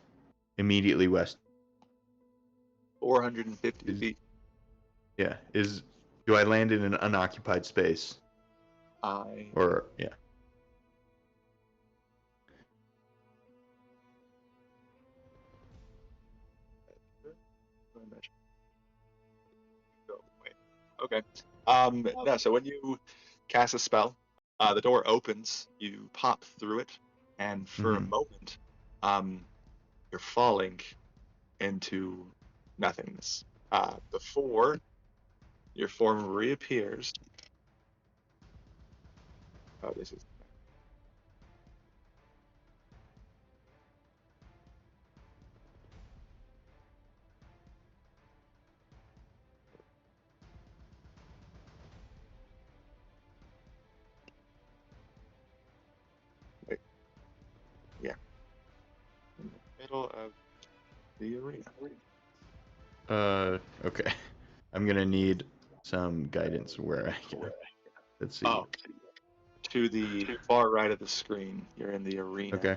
immediately west. 450 feet. Yeah. Do I land in an unoccupied space? Or yeah. Okay. No, so when you cast a spell, the door opens, you pop through it, and for a moment, you're falling into nothingness. Before your form reappears. Oh, this is. Wait. Yeah. In the middle of the arena. Okay. I'm gonna need some guidance where I can. Let's see. Oh, to the far right of the screen, you're in the arena. Okay.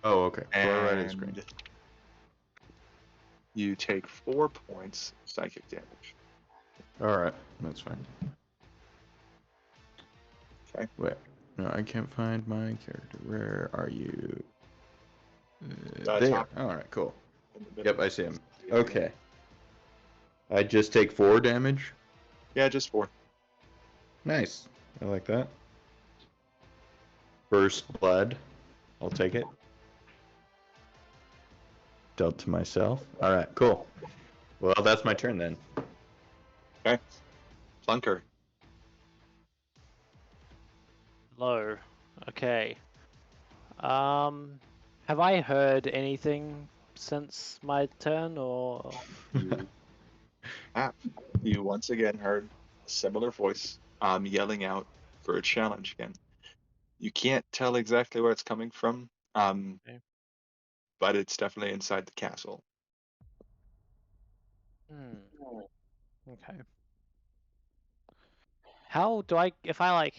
Oh, okay. Far right of the And screen. you take 4 points of psychic damage. All right, that's fine. Okay. Wait, no, I can't find my character. Where are you? There. Top. All right, cool. In the middle. Yep, I see him. Okay. I just take 4 damage. Yeah, just 4. Nice. I like that. First blood. I'll take it. Dealt to myself. All right, cool. Well, that's my turn then. Okay. Plunker. Hello. Okay. Have I heard anything since my turn, or? You once again heard a similar voice yelling out for a challenge again. You can't tell exactly where it's coming from, Okay. but it's definitely inside the castle. Okay. How do I, if I like,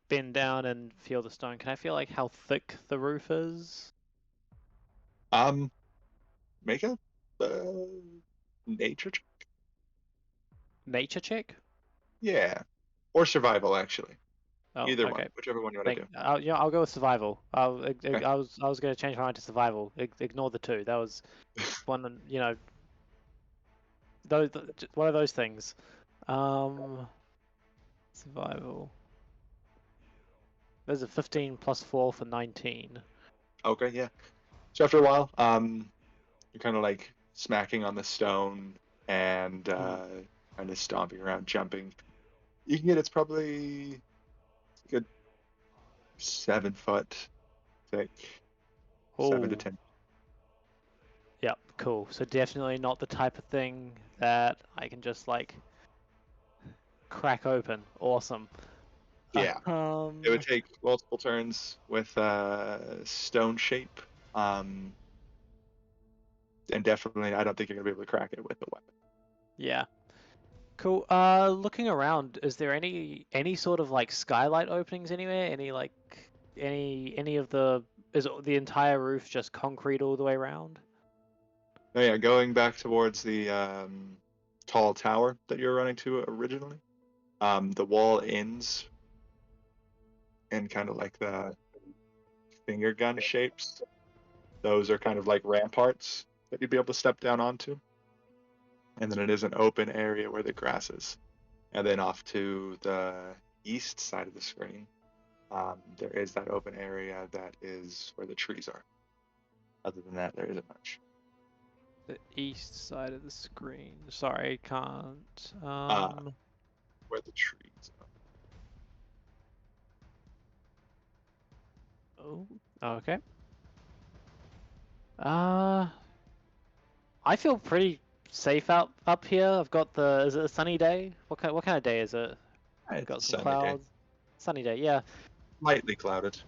bend down and feel the stone, can I feel like how thick the roof is? Make a nature check. Nature check? Yeah, or survival actually. Oh, Either okay. one, whichever one you want to do. I'll go with survival. I Okay. was going to change my mind to survival. Ignore the 2. That was one, one of those things. Survival. There's a 15 plus 4 for 19. Okay, yeah. So after a while, you're kind of like smacking on the stone and kind of stomping around, jumping. You can get it's probably a good 7 foot thick, 7 to Oh. 10. Yep, cool. So definitely not the type of thing that I can just like crack open. Awesome. Yeah. It would take multiple turns with stone shape. And definitely, I don't think you're gonna be able to crack it with a weapon. Yeah. Cool. Looking around, is there any sort of like skylight openings anywhere? Any like any of the is the entire roof just concrete all the way around? Oh yeah, going back towards the tall tower that you were running to originally. The wall ends in kind of like the finger gun shapes. Those are kind of like ramparts that you'd be able to step down onto. And then it is an open area where the grass is. And then off to the east side of the screen, there is that open area that is where the trees are. Other than that, there isn't much. The east side of the screen. Sorry, can't. Where the trees are. Oh, okay. I feel pretty safe up here. I've got the. Is it a sunny day? What kind of day is it? I've It's got a some sunny day. clouds. Sunny day, yeah. Lightly clouded.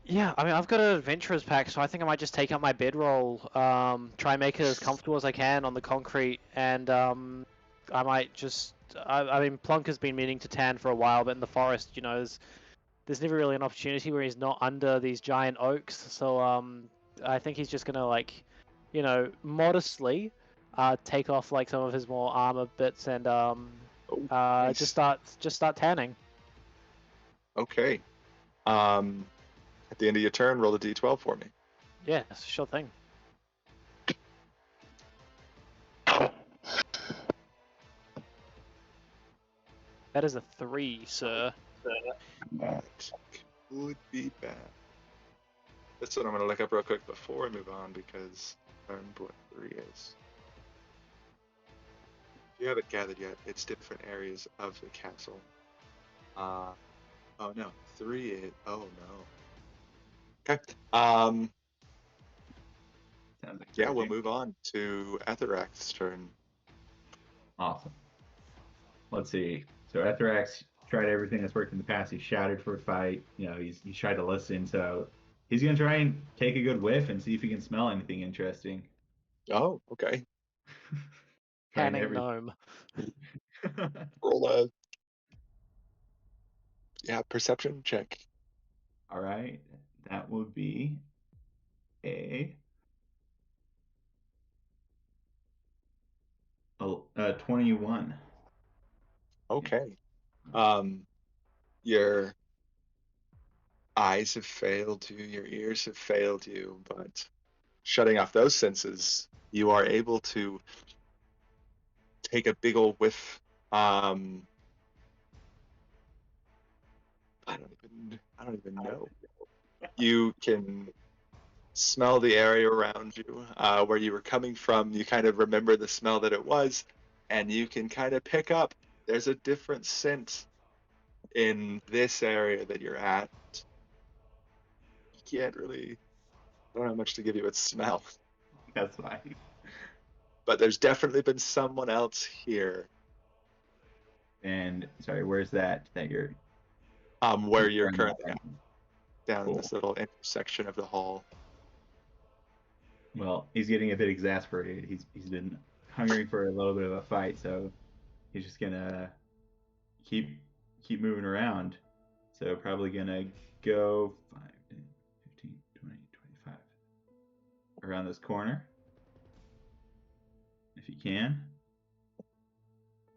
Yeah, I mean, I've got an adventurer's pack, so I think I might just take out my bedroll, try and make it as comfortable as I can on the concrete, and I might just. I mean, Plunk has been meaning to tan for a while, but in the forest, you know, there's never really an opportunity where he's not under these giant oaks. So I think he's just gonna like, you know, modestly, take off like some of his more armor bits and Nice. just start tanning. Okay. At the end of your turn, roll a d12 for me. Yeah, sure thing. That is a 3, sir. That could be bad. That's what I'm going to look up real quick before we move on, because I remember what 3 is. If you haven't gathered yet, it's different areas of the castle. Oh no, 3 is. Oh no. Okay. Sounds Yeah, we'll encouraging. move on to Etherac's turn. Awesome. Let's see. So Ethrax tried everything that's worked in the past. He shouted for a fight. You know, he's tried to listen. So he's gonna try and take a good whiff and see if he can smell anything interesting. Oh, okay. Trying Tanning everything. gnome. Roll a perception check. All right, that would be a 21. Okay. Your eyes have failed you, your ears have failed you, but shutting off those senses, you are able to take a big old whiff. I don't even know. You can smell the area around you, where you were coming from. You kind of remember the smell that it was, and you can kind of pick up there's a different scent in this area that you're at. You can't really, I don't have much to give you its smell, That's fine. but there's definitely been someone else here. And sorry, where's that? That you're Where you're running currently at? at, down in Cool. this little intersection of the hall. Well, he's getting a bit exasperated. He's been hungering for a little bit of a fight, so he's just gonna keep moving around. So probably gonna go 5, 10, 15, 20, 25 around this corner if he can.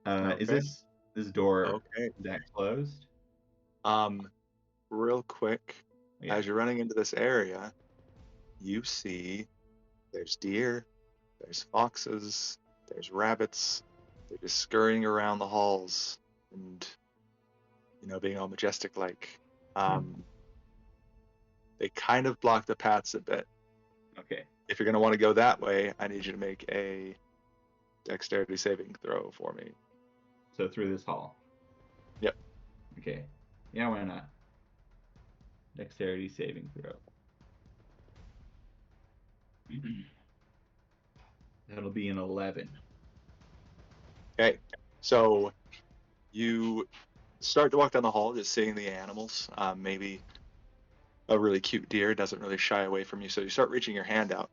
Is Okay. this door Okay. is that closed? Real quick, Yeah. as you're running into this area, you see there's deer, there's foxes, there's rabbits. They're just scurrying around the halls and, being all majestic like. They kind of block the paths a bit. Okay. If you're going to want to go that way, I need you to make a dexterity saving throw for me. So through this hall. Yep. Okay. Yeah, why not? Dexterity saving throw. That'll be an 11. Okay, so you start to walk down the hall, just seeing the animals. Maybe a really cute deer doesn't really shy away from you, so you start reaching your hand out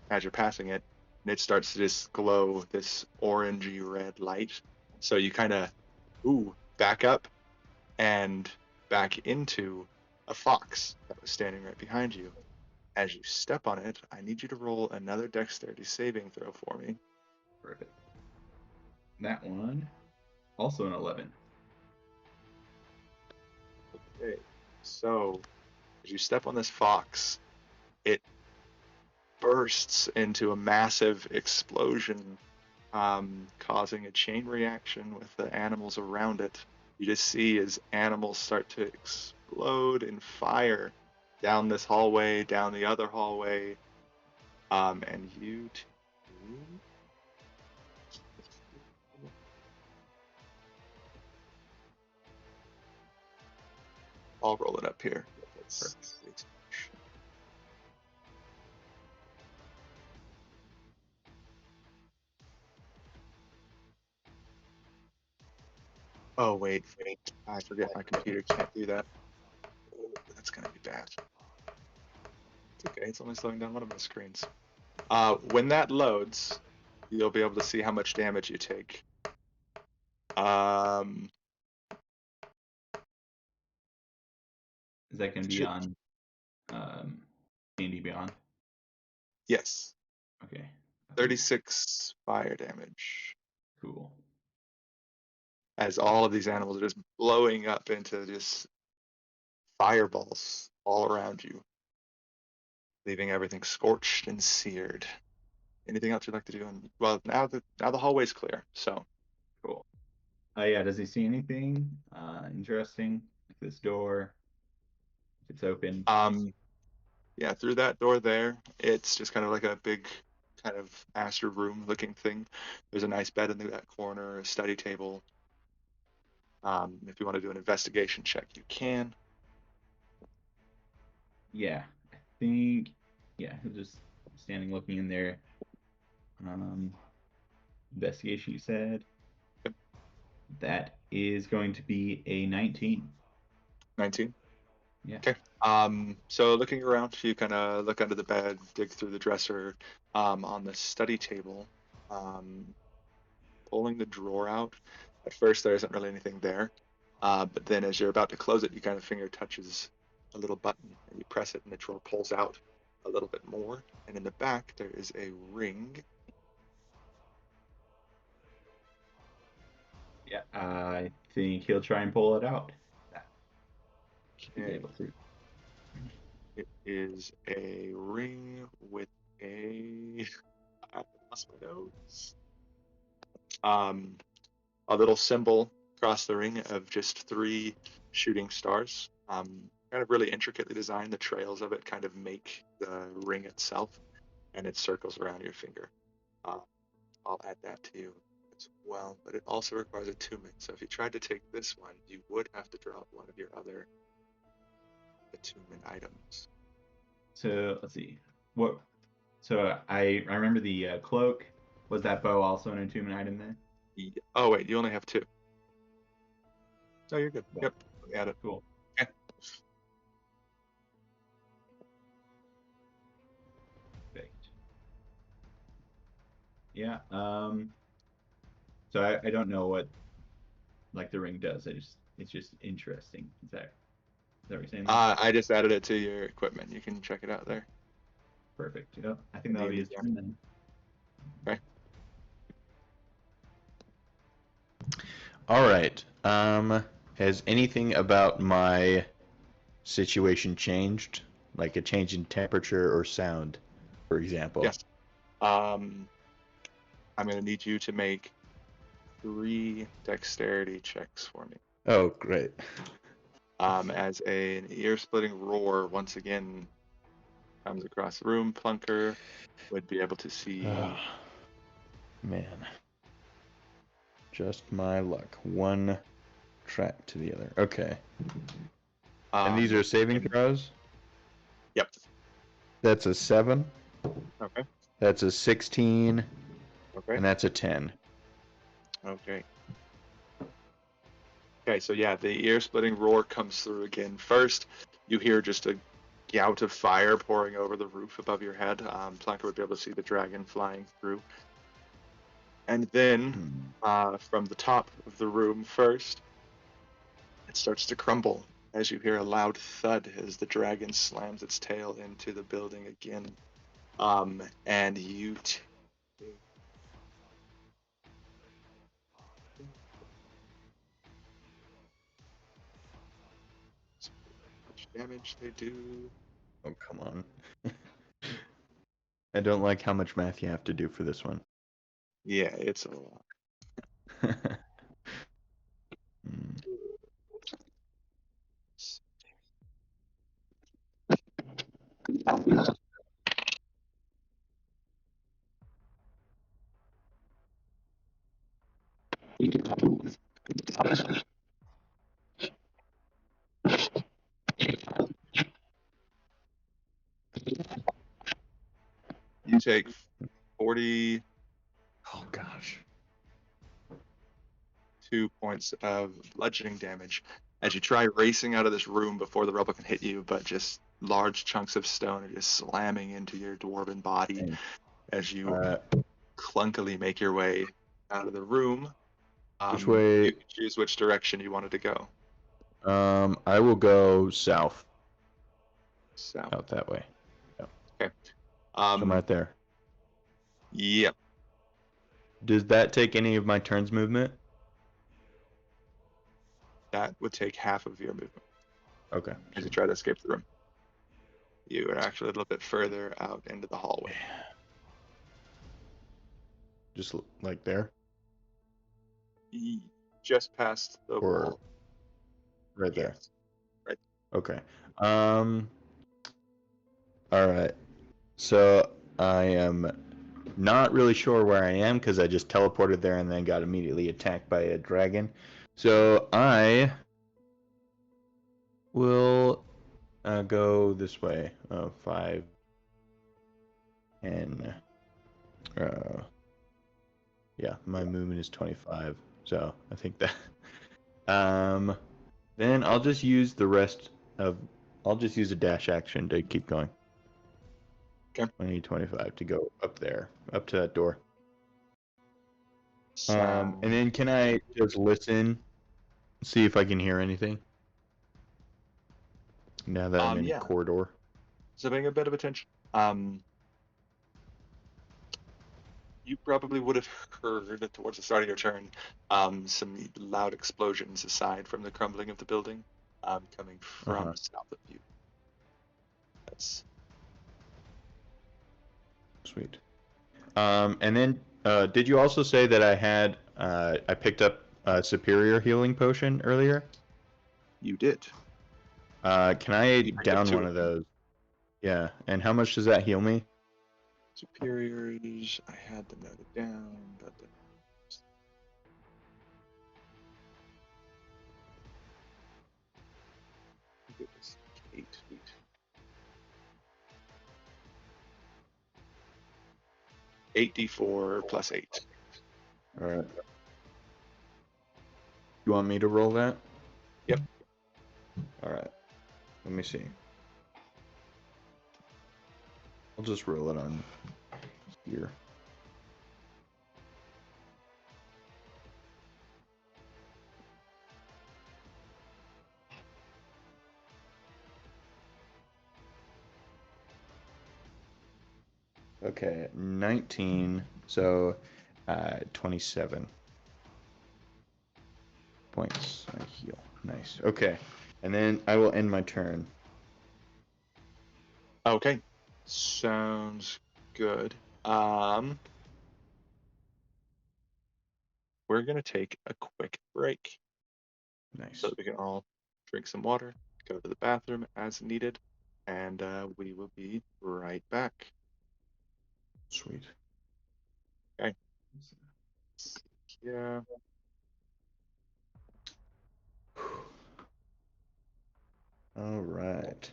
as you're passing it, and it starts to just glow this orangey red light. So you kind of back up and back into a fox that was standing right behind you. As you step on it, I need you to roll another dexterity saving throw for me. Perfect. That one, also an 11. Okay, so as you step on this fox, it bursts into a massive explosion, causing a chain reaction with the animals around it. You just see as animals start to explode in fire down this hallway, down the other hallway, and you two... I'll roll it up here. Oh, wait. I forget my computer can't do that. Oh, that's going to be bad. It's okay. It's only slowing down one of my screens. When that loads, you'll be able to see how much damage you take. Is that going to be on D&D Beyond? Yes. Okay. 36 fire damage. Cool. As all of these animals are just blowing up into just fireballs all around you, leaving everything scorched and seared. Anything else you'd like to do? Well, now the hallway's clear, so. Cool. Yeah, does he see anything interesting? Like this door, if it's open? Yeah, through that door there, it's just kind of like a big kind of master room looking thing. There's a nice bed in that corner, a study table. If you want to do an investigation check, you can. Yeah, I think, yeah, he's just standing looking in there. Investigation, you said? Yep. That is going to be a 19. 19? Yeah. Okay. So looking around, you kind of look under the bed, dig through the dresser, on the study table, pulling the drawer out. At first, there isn't really anything there, but then as you're about to close it, you kind of finger touches a little button, and you press it, and the drawer pulls out a little bit more. And in the back, there is a ring. Yeah, I think he'll try and pull it out. He's Okay. able to. It is a ring with a. I lost my notes. A little symbol across the ring of just 3 shooting stars. Kind of really intricately designed. The trails of it kind of make the ring itself, and it circles around your finger. I'll add that to you as well, but it also requires attunement. So if you tried to take this one, you would have to drop one of your other attunement items. So let's see. What? So I remember the cloak. Was that bow also an attunement item then? Oh wait, you only have 2. Oh, you're good. Yeah. Yep, add it. Cool. Okay. Perfect. Yeah. So I don't know what like the ring does. It's just interesting. Is that what you're saying? I just added it to your equipment. You can check it out there. Perfect. Yep. I think that'll be his turn then. Okay. All right. Has anything about my situation changed? Like a change in temperature or sound, for example? Yes. I'm going to need you to make 3 dexterity checks for me. Oh, great. As an ear-splitting roar once again comes across the room, Plunker would be able to see. Oh, man. Just my luck. One track to the other. Okay. And these are saving throws? Yep. That's a 7. Okay. That's a 16. Okay. And that's a 10. Okay. Okay, so yeah, the ear-splitting roar comes through again. First, you hear just a gout of fire pouring over the roof above your head. Plunker would be able to see the dragon flying through. And then, from the top of the room first, it starts to crumble as you hear a loud thud as the dragon slams its tail into the building again. And you much damage they do. Oh, come on. I don't like how much math you have to do for this one. Yeah, it's a lot. You take 42 Oh, gosh. 2 points of bludgeoning damage as you try racing out of this room before the rubble can hit you, but just large chunks of stone are just slamming into your dwarven body Dang. as you Alright. clunkily make your way out of the room. Which way? You can choose which direction you wanted to go. I will go south. So, Out that way. So um, I'm right there. yep. Does that take any of my turn's movement? That would take half of your movement Okay. as you try to escape the room. You are actually a little bit further out into the hallway. Just like there? Just past the Or wall. right there? Yes. Right. Okay. Alright. So I am not really sure where I am because I just teleported there and then got immediately attacked by a dragon. So I will go this way. 5, 10. Yeah, my movement is 25. So I think that. Then I'll just use the rest of. I'll just use a dash action to keep going. Okay. 20, 25 to go up there, up to that door. So, And then can I just listen, see if I can hear anything? Now that I'm in yeah. corridor. So paying a bit of attention. You probably would have heard towards the start of your turn some loud explosions aside from the crumbling of the building coming from south of you. That's Sweet. And then did you also say that I had I picked up a superior healing potion earlier? you did. Can I You picked up down 2 one of those? Yeah. And how much does that heal me? superiors. I had them noted down, but I think it was 8 feet. 8d4 plus 8. All right. You want me to roll that? Yep. All right. Let me see. I'll just roll it on here. Okay, 19. So, 27 points. I heal. Nice. Okay, and then I will end my turn. Okay. Sounds good. We're gonna take a quick break Nice. so that we can all drink some water, go to the bathroom as needed, and we will be right back. Sweet. Okay. Yeah. All right.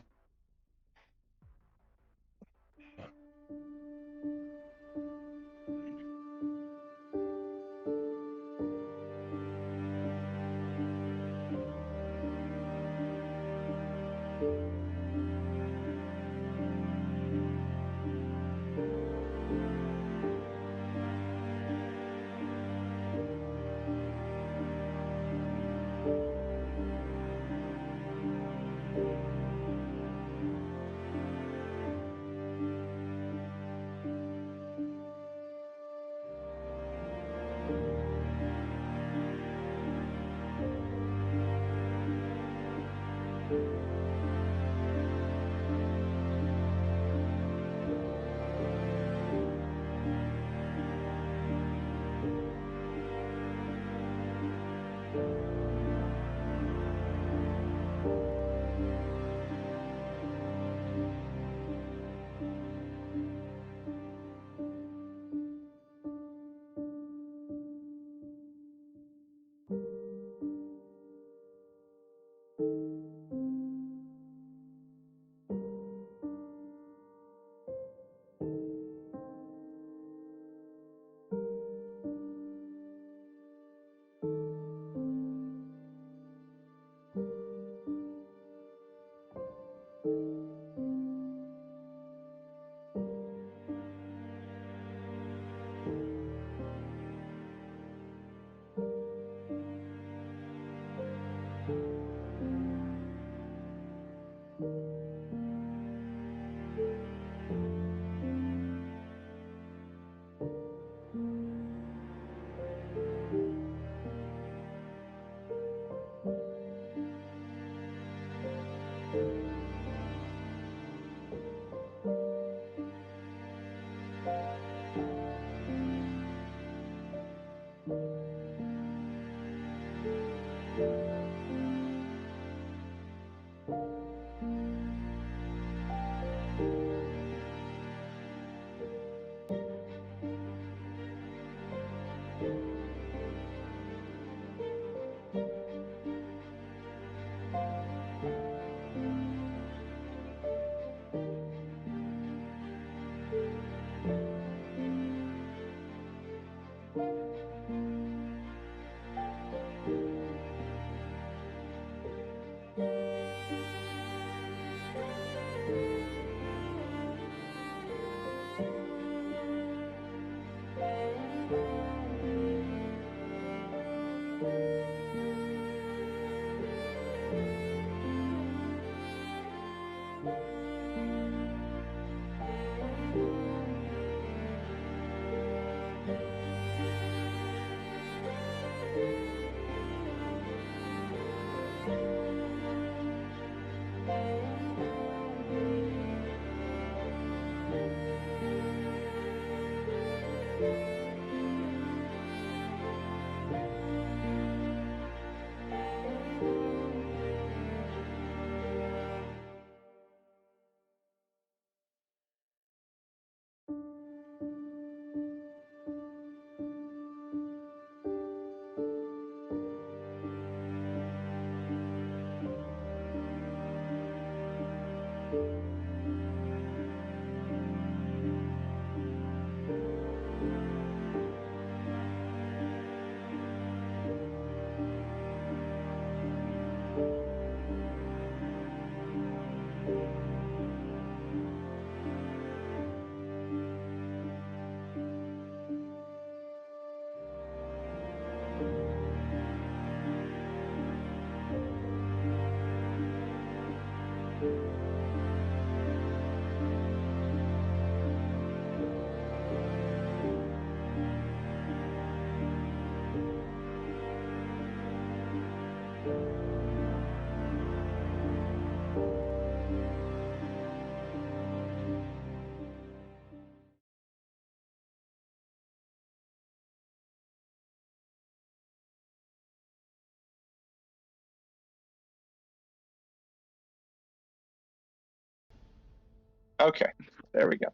Okay, there we go.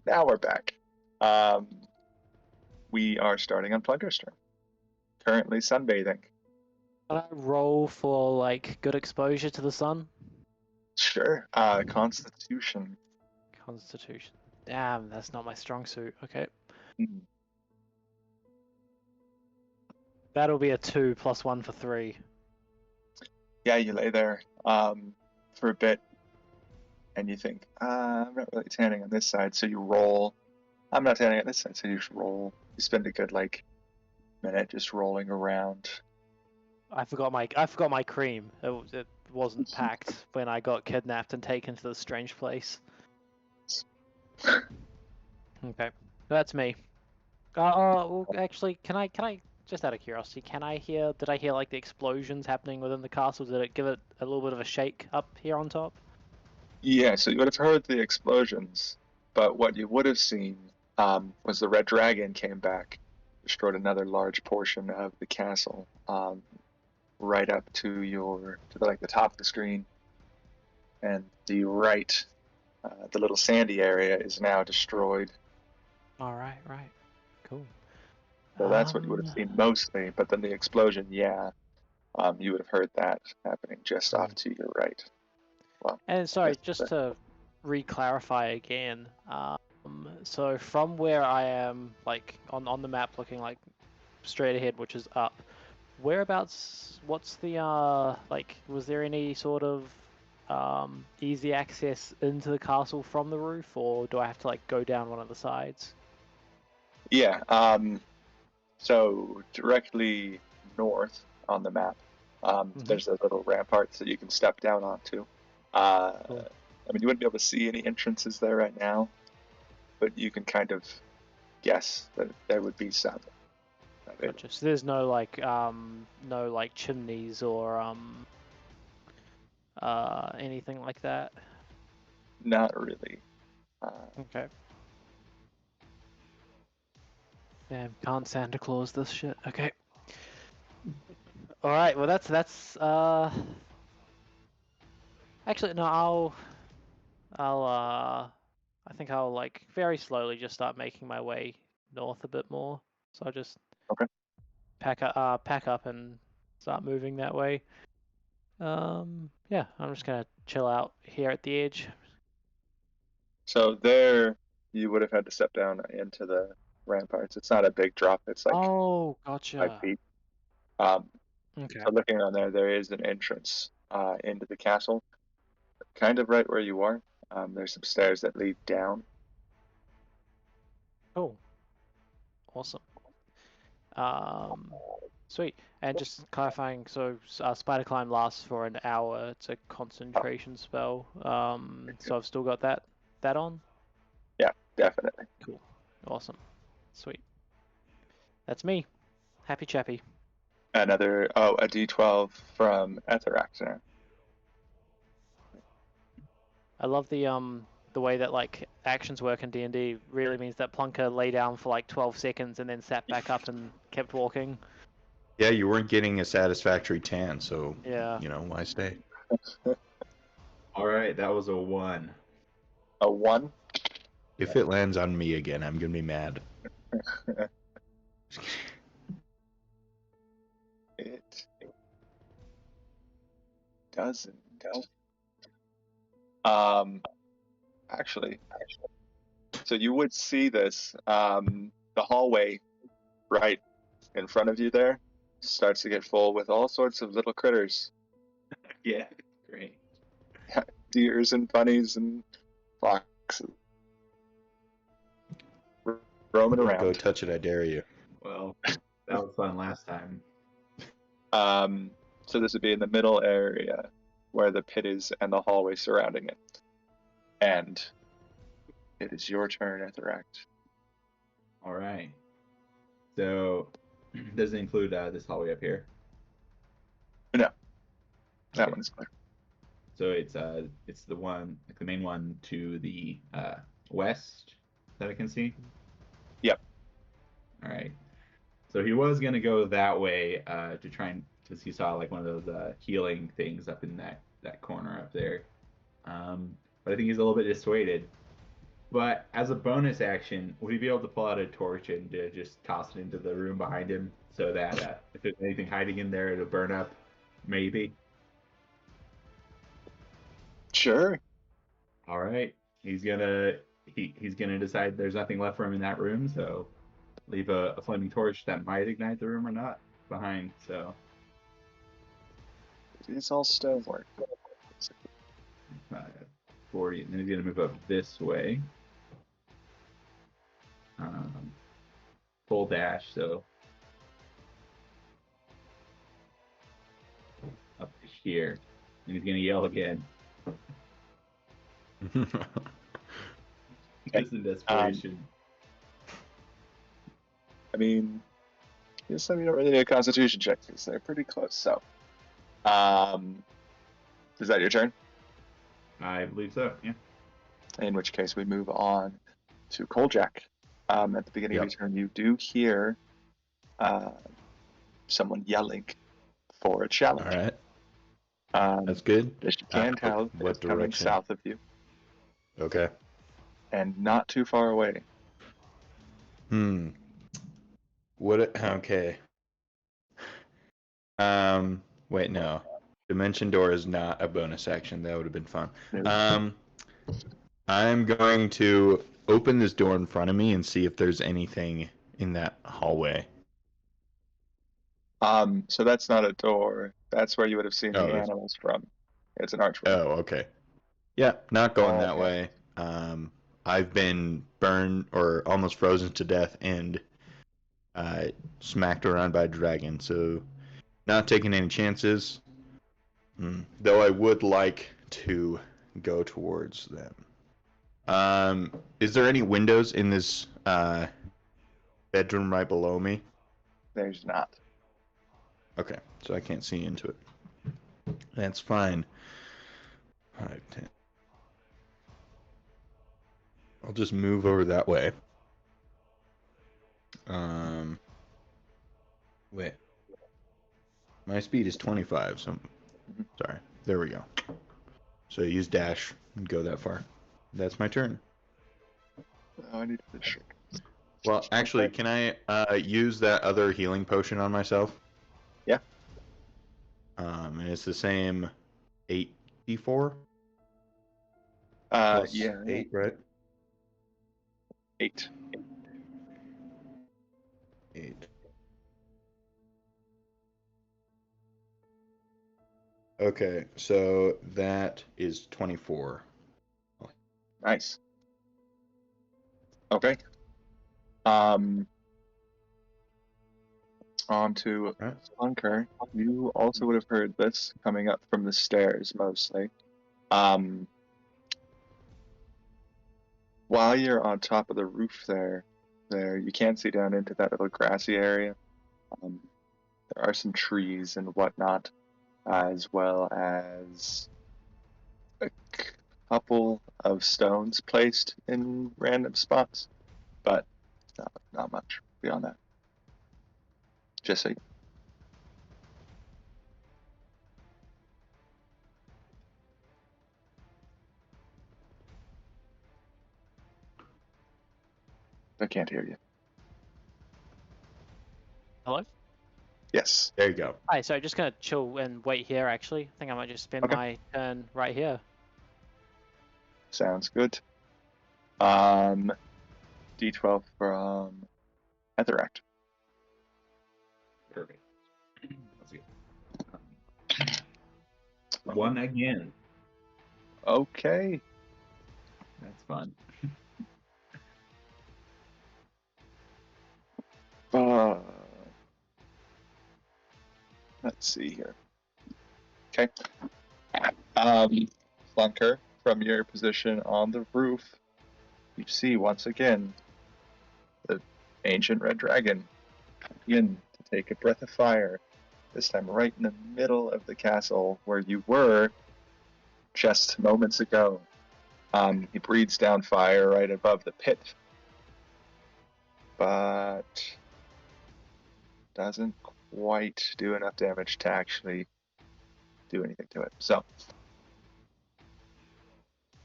Now we're back. We are starting on Plunder's turn. Currently sunbathing. Can I roll for like good exposure to the sun? Sure. Constitution. Constitution. Damn, that's not my strong suit. Okay. Hmm. That'll be a 2 plus 1 for 3. Yeah, you lay there for a bit, and you think, I'm not really tanning on this side, so you roll. I'm not tanning on this side, so you just roll. You spend a good minute just rolling around. I forgot my cream. It wasn't packed when I got kidnapped and taken to this strange place. Okay, that's me. Well, actually, can I just out of curiosity, did I hear like the explosions happening within the castle? Did it give it a little bit of a shake up here on top? Yeah, so you would have heard the explosions, but what you would have seen was the red dragon came back, destroyed another large portion of the castle, right up to the top of the screen, and the right, the little sandy area is now destroyed. All right, cool. So that's what you would have seen mostly, but then the explosion, yeah, you would have heard that happening just off to your right. Well, And sorry, yes, just to re-clarify again, so from where I am, like on the map, looking like straight ahead, which is up, whereabouts? What's the like? Was there any sort of easy access into the castle from the roof, or do I have to like go down one of the sides? yeah. So directly north on the map, there's those little ramparts that you can step down onto. Cool. I mean, you wouldn't be able to see any entrances there right now, but you can kind of guess that there would be some. Gotcha. So there's no like chimneys or anything like that. Not really. Okay. Damn, can't Santa Claus this shit. Okay. All right. Well, that's Actually, no. I think I'll like very slowly just start making my way north a bit more. So I'll just Okay. pack up and start moving that way. Yeah, I'm just gonna chill out here at the edge. So there, you would have had to step down into the ramparts. It's not a big drop. It's like Oh, 5 gotcha. feet. Okay. So looking around there is an entrance into the castle, kind of right where you are. There's some stairs that lead down. Cool. Awesome. Sweet. And just clarifying, so Spider Climb lasts for an hour. It's a concentration spell. So I've still got that on? Yeah, definitely. Cool. Awesome. Sweet. That's me. Happy chappy. A D12 from Etherax now. I love the the way that like actions work in D&D really means that Plunker lay down for like 12 seconds and then sat back up and kept walking. Yeah, you weren't getting a satisfactory tan, so Yeah. why stay? All right, that was a 1. A 1? If it lands on me again, I'm gonna be mad. It doesn't. Actually, so you would see this. The hallway right in front of you there starts to get full with all sorts of little critters. Yeah, great. Deers and bunnies and foxes roaming Go around. touch it, I dare you. Well, that was fun last time. So this would be in the middle area where the pit is and the hallway surrounding it. And it is your turn, Etheract. All right. So, does it include this hallway up here? No. That Okay. one is clear. So it's the one, like the main one to the west that I can see. Yep. All right. So he was gonna go that way to try and because he saw like one of those healing things up in that corner up there. But I think he's a little bit dissuaded. But as a bonus action, would he be able to pull out a torch and just toss it into the room behind him so that if there's anything hiding in there, it'll burn up? Maybe. Sure. All right. He's gonna decide there's nothing left for him in that room, so leave a flaming torch that might ignite the room or not behind. So It's all stonework. 40, and then he's gonna move up this way. Full dash, so up to here, and he's gonna yell again. Just in desperation. I mean, this time you don't really need a constitution check because they're pretty close. So, is that your turn? I believe so. Yeah. In which case, we move on to Koljack. At the beginning of your turn, you do hear someone yelling for a challenge. All right. That's good. As you can tell, what it's coming direction? south of you Okay. and not too far away. Okay. Wait, no. Dimension door is not a bonus action. That would have been fun. No. I'm going to open this door in front of me and see if there's anything in that hallway. So that's not a door. That's where you would have seen the Oh, that's- animals from. It's an archway. Oh, okay. Yeah, not going that Okay. way. I've been burned or almost frozen to death and smacked around by a dragon, so not taking any chances. Though I would like to go towards them. Is there any windows in this bedroom right below me? There's not. Okay, so I can't see into it. That's fine. 5, 10. I'll just move over that way. Wait. My speed is 25, so sorry. There we go. So use dash and go that far. That's my turn. Oh, I need to shrink. Well, actually, can I use that other healing potion on myself? Yeah. And it's the same 8d4? Yeah. 8, right? 8. 8. Okay, so that is 24. Nice. Okay. On to Right. Plunker. You also would have heard this coming up from the stairs mostly. While you're on top of the roof there you can see down into that little grassy area. There are some trees and whatnot, as well as couple of stones placed in random spots, but not much beyond that. Just so I can't hear you. Hello? Yes, there you go. Hi, so just gonna chill and wait here actually. I think I might just spend Okay. my turn right here. Sounds good. D12 from Etheract. Perfect. Let's see. 1 again. Okay. That's fun. Let's see here. Okay. Flunker, from your position on the roof, you see once again the ancient red dragon begin to take a breath of fire. This time right in the middle of the castle where you were just moments ago. He breathes down fire right above the pit, but doesn't quite do enough damage to actually do anything to it. So,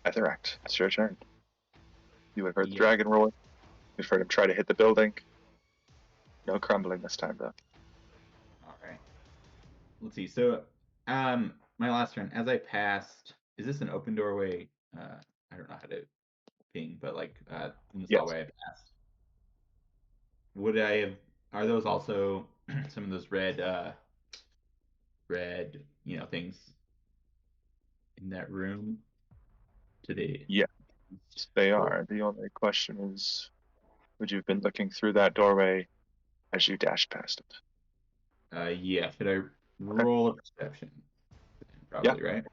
Etheract, it's your turn. You have heard the dragon roar. You've heard him try to hit the building. No crumbling this time, though. All right. Let's see. So, my last turn, as I passed, is this an open doorway? I don't know how to ping, but like in this Yes. hallway I passed. Would I have? Are those also some of those red, things in that room today? Yes, they are. The only question is, would you have been looking through that doorway as you dashed past it? Yeah. Should I roll a perception? Probably, right?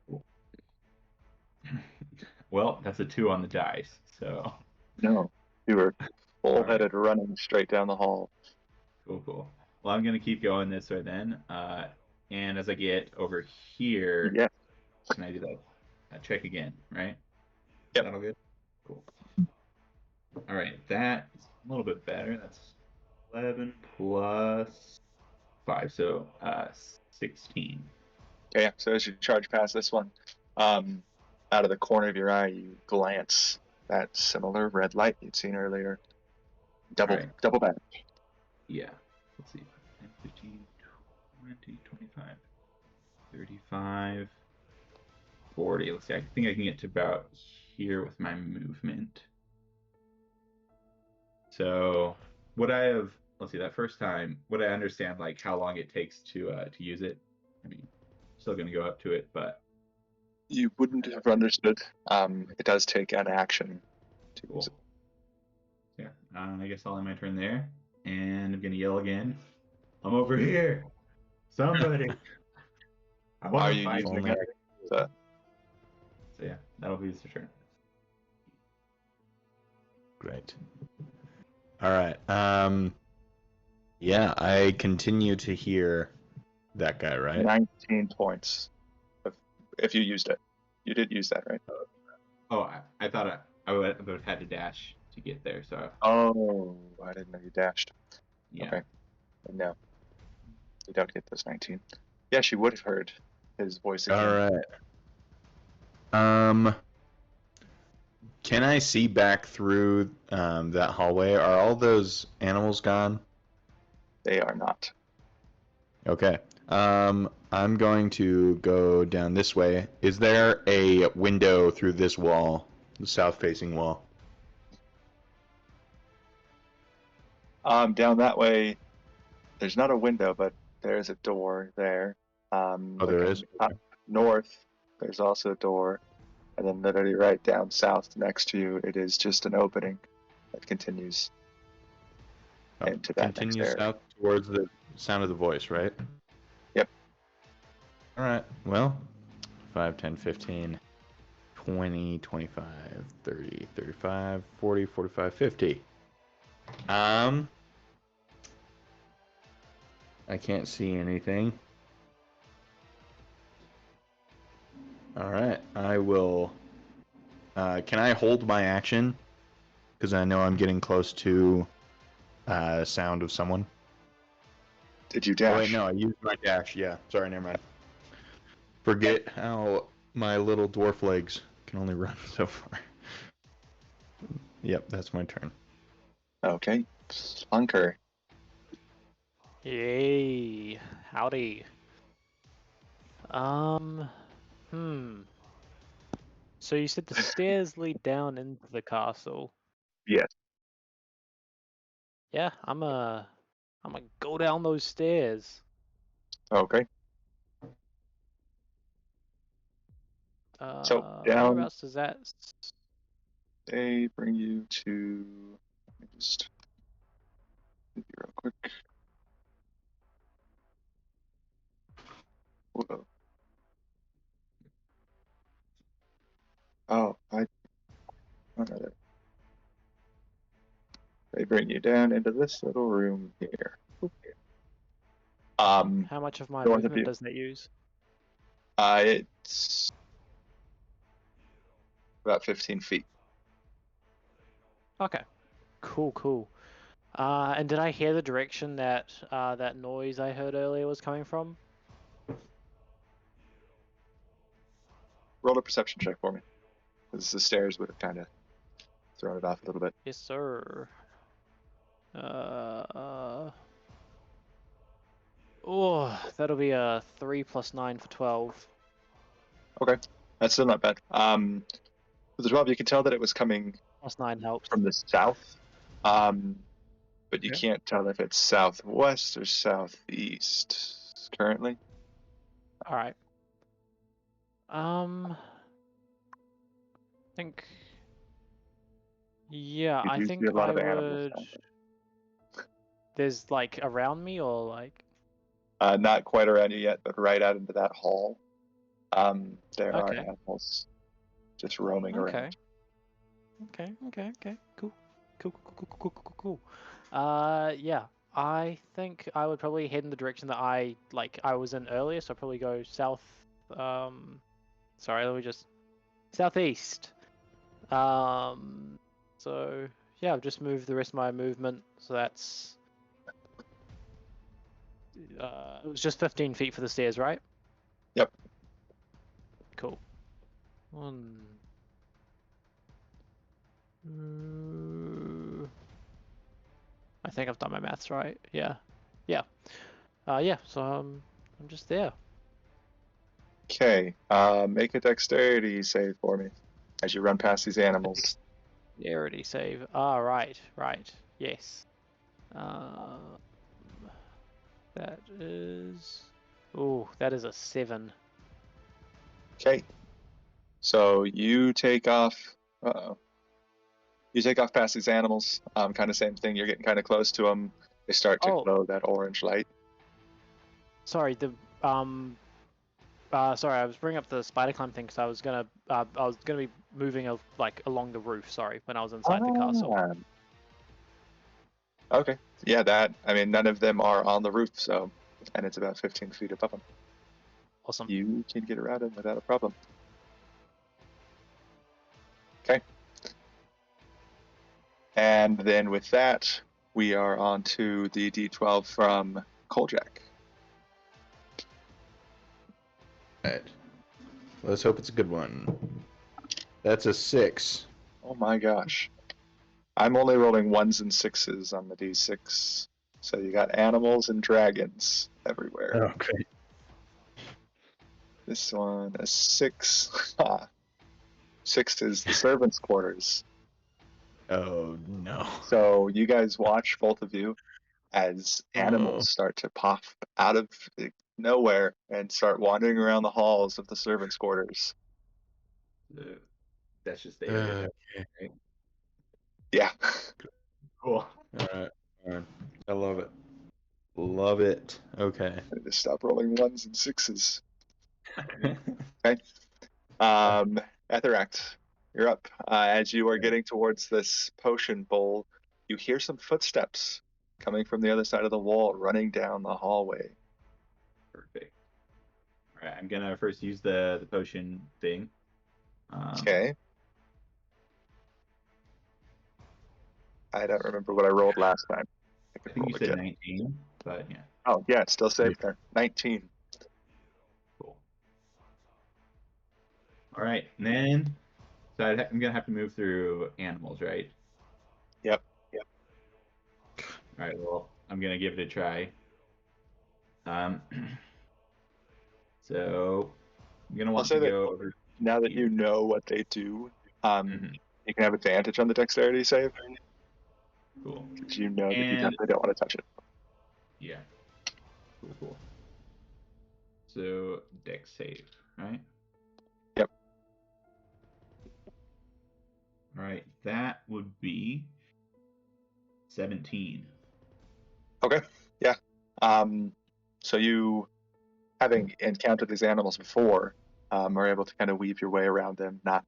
Cool. Well, that's a 2 on the dice, so. No, you were full-headed running straight down the hall. Cool. Well, I'm gonna keep going this way then. And as I get over here, Yeah. can I do that check again, right? Yep. Is that all good? Cool. All right, that's a little bit better. That's 11 plus 5, so 16. Okay, yeah. So as you charge past this one, out of the corner of your eye, you glance that similar red light you'd seen earlier. Double back. Yeah. Let's see. 10, 15, 20, 25, 35, 40. Let's see. I think I can get to about here with my movement. So would I have? Let's see. That first time, would I understand like how long it takes to use it? I mean, still gonna go up to it, but You wouldn't have understood. It does take an action to use it. Yeah. I guess I'll end my turn there, and I'm gonna yell again. I'm over here. Somebody. I want Are to you fight. using it? So yeah, that'll be his turn. Great. All right. Yeah, I continue to hear that guy, right? 19 points. If you used it, you did use that, right? Oh, I thought I would have had to dash to get there. So. Oh, I didn't know you dashed. Yeah. Okay. No, you don't get those 19. Yeah, she would have heard his voice again. All right. Can I see back through that hallway? Are all those animals gone? They are not. Okay. I'm going to go down this way. Is there a window through this wall, the south-facing wall? Down that way, there's not a window, but there's a door there. Oh, there is? Up north, there's also a door. And then literally right down south next to you, it is just an opening that continues into that Continues next area. south towards the sound of the voice, right? Yep. All right. Well, 5, 10, 15, 20, 25, 30, 35, 40, 45, 50. I can't see anything. All right. I will Can I hold my action? Because I know I'm getting close to sound of someone. Did you Oh, dash? wait, no, I used my dash. Yeah, sorry, never mind. Forget how my little dwarf legs can only run so far. Yep, that's my turn. Okay. Slunker. Yay. Howdy. So you said the stairs lead down into the castle. Yes. Yeah, I'm gonna go down those stairs. Okay. So down, Whereabouts does that? they bring you to. Let me just do it real quick. Whoa. Oh, another. They bring you down into this little room here. How much of my North of movement you. does that use? It's about 15 feet. Okay. Cool. And did I hear the direction that that noise I heard earlier was coming from? Roll a perception check for me, because the stairs would have kind of thrown it off a little bit. Yes, sir. Oh, that'll be a 3 + 9 for 12. Okay, that's still not bad. With the 12, you can tell that it was coming +9 helps. from the south, but you Okay. can't tell if it's southwest or southeast currently. All right. I think. Yeah, You I do think see a lot I of animals would. down There's like around me or like. there. Not quite around you yet, but right out into that hall. There are Okay. animals just roaming around. Okay. Cool. Yeah. I think I would probably head in the direction that I was in earlier, so I'll probably go south. Sorry, let me just southeast. So yeah, I've just moved the rest of my movement, so that's it was just 15 feet for the stairs, right? Yep. Cool. 1, 2. I think I've done my maths right. Yeah. So I'm just there. Okay, make a dexterity save for me as you run past these animals. Dexterity save. Right. Yes. That is. Oh, that is a 7. Okay, so you take off. You take off past these animals. Kind of same thing. You're getting kind of close to them. They start to Oh. glow that orange light. Sorry. Sorry, I was bringing up the spider climb thing because I was gonna be moving along the roof. Sorry, when I was inside the castle. Okay. Yeah, none of them are on the roof, so, and it's about 15 feet above them. Awesome. You can get around them without a problem. Okay. And then with that, we are on to the D12 from Koljack. Alright. Let's hope it's a good one. That's a 6. Oh my gosh. I'm only rolling 1s and 6s on the D6. So you got animals and dragons everywhere. Okay. This one, a 6. 6 is the servants' quarters. Oh no. So you guys watch, both of you, as animals start to pop out of nowhere and start wandering around the halls of the servants' quarters. That's just the area. Okay. Yeah. Cool. Alright. I love it. Love it. Okay. Just stop rolling 1s and 6s. Okay. Etheract, you're up. As you are getting towards this potion bowl, you hear some footsteps coming from the other side of the wall, running down the hallway. Perfect. All right, I'm gonna first use the potion thing. Okay. I don't remember what I rolled last time. I think you said 19, but yeah. Oh, yeah, it's still safe there. 19. Cool. All right, and then so I'm gonna have to move through animals, right? Yep. All right. Well, I'm gonna give it a try. So I'm gonna I'll want say to that go over. now that here. you know what they do, Mhm. you can have advantage on the dexterity save. Cool. Because you know that you And definitely don't want to touch it. yeah. Cool. So dex save, right? Yep. All right. That would be 17. Okay. Yeah. So you, having encountered these animals before, are able to kind of weave your way around them, not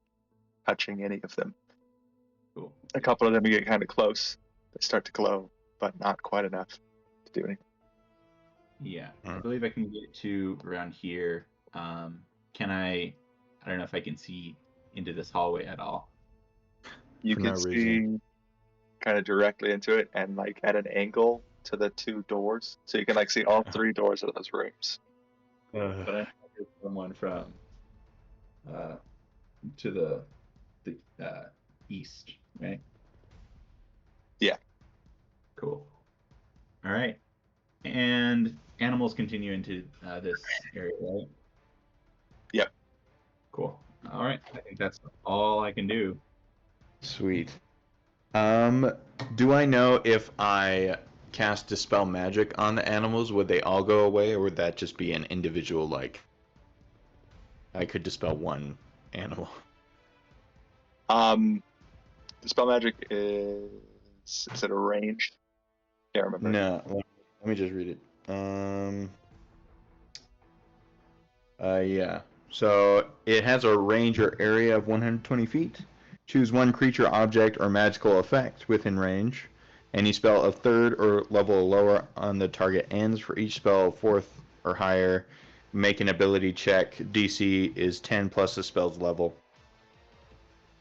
touching any of them. Cool. A couple of them you get kind of close. They start to glow, but not quite enough to do anything. Yeah. I believe I can get to around here. Can I don't know if I can see into this hallway at all. You For can no see reason. kind of directly into it and like at an angle to the two doors. So you can like see all three doors of those rooms. But I heard someone from to the east, right? Yeah. Cool. All right. And animals continue into this area, right? Yep. Cool. All right. I think that's all I can do. Sweet. Do I know if I cast Dispel Magic on the animals, would they all go away, or would that just be an individual, like, I could dispel one animal? The spell magic is it a range? Can't remember. No, let me just read it. Yeah. So it has a range or area of 120 feet. Choose one creature, object, or magical effect within range. Any spell of third or level lower on the target ends. For each spell of fourth or higher, make an ability check. DC is 10 plus the spell's level.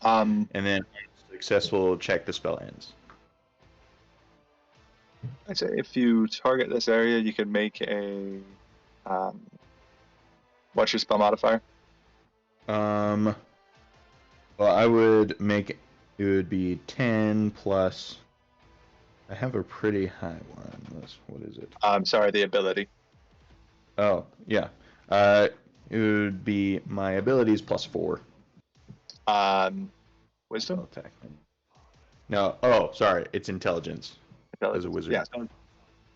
And then successful check, the spell ends. I'd say if you target this area, you can make a what's your spell modifier? Well, I would make it would be 10 plus. I have a pretty high one. What is it? Sorry, the ability. Oh, yeah. It would be my abilities plus 4. Wisdom? Attack. No, oh, sorry. It's intelligence. Intelligence. As a wizard. Yeah, so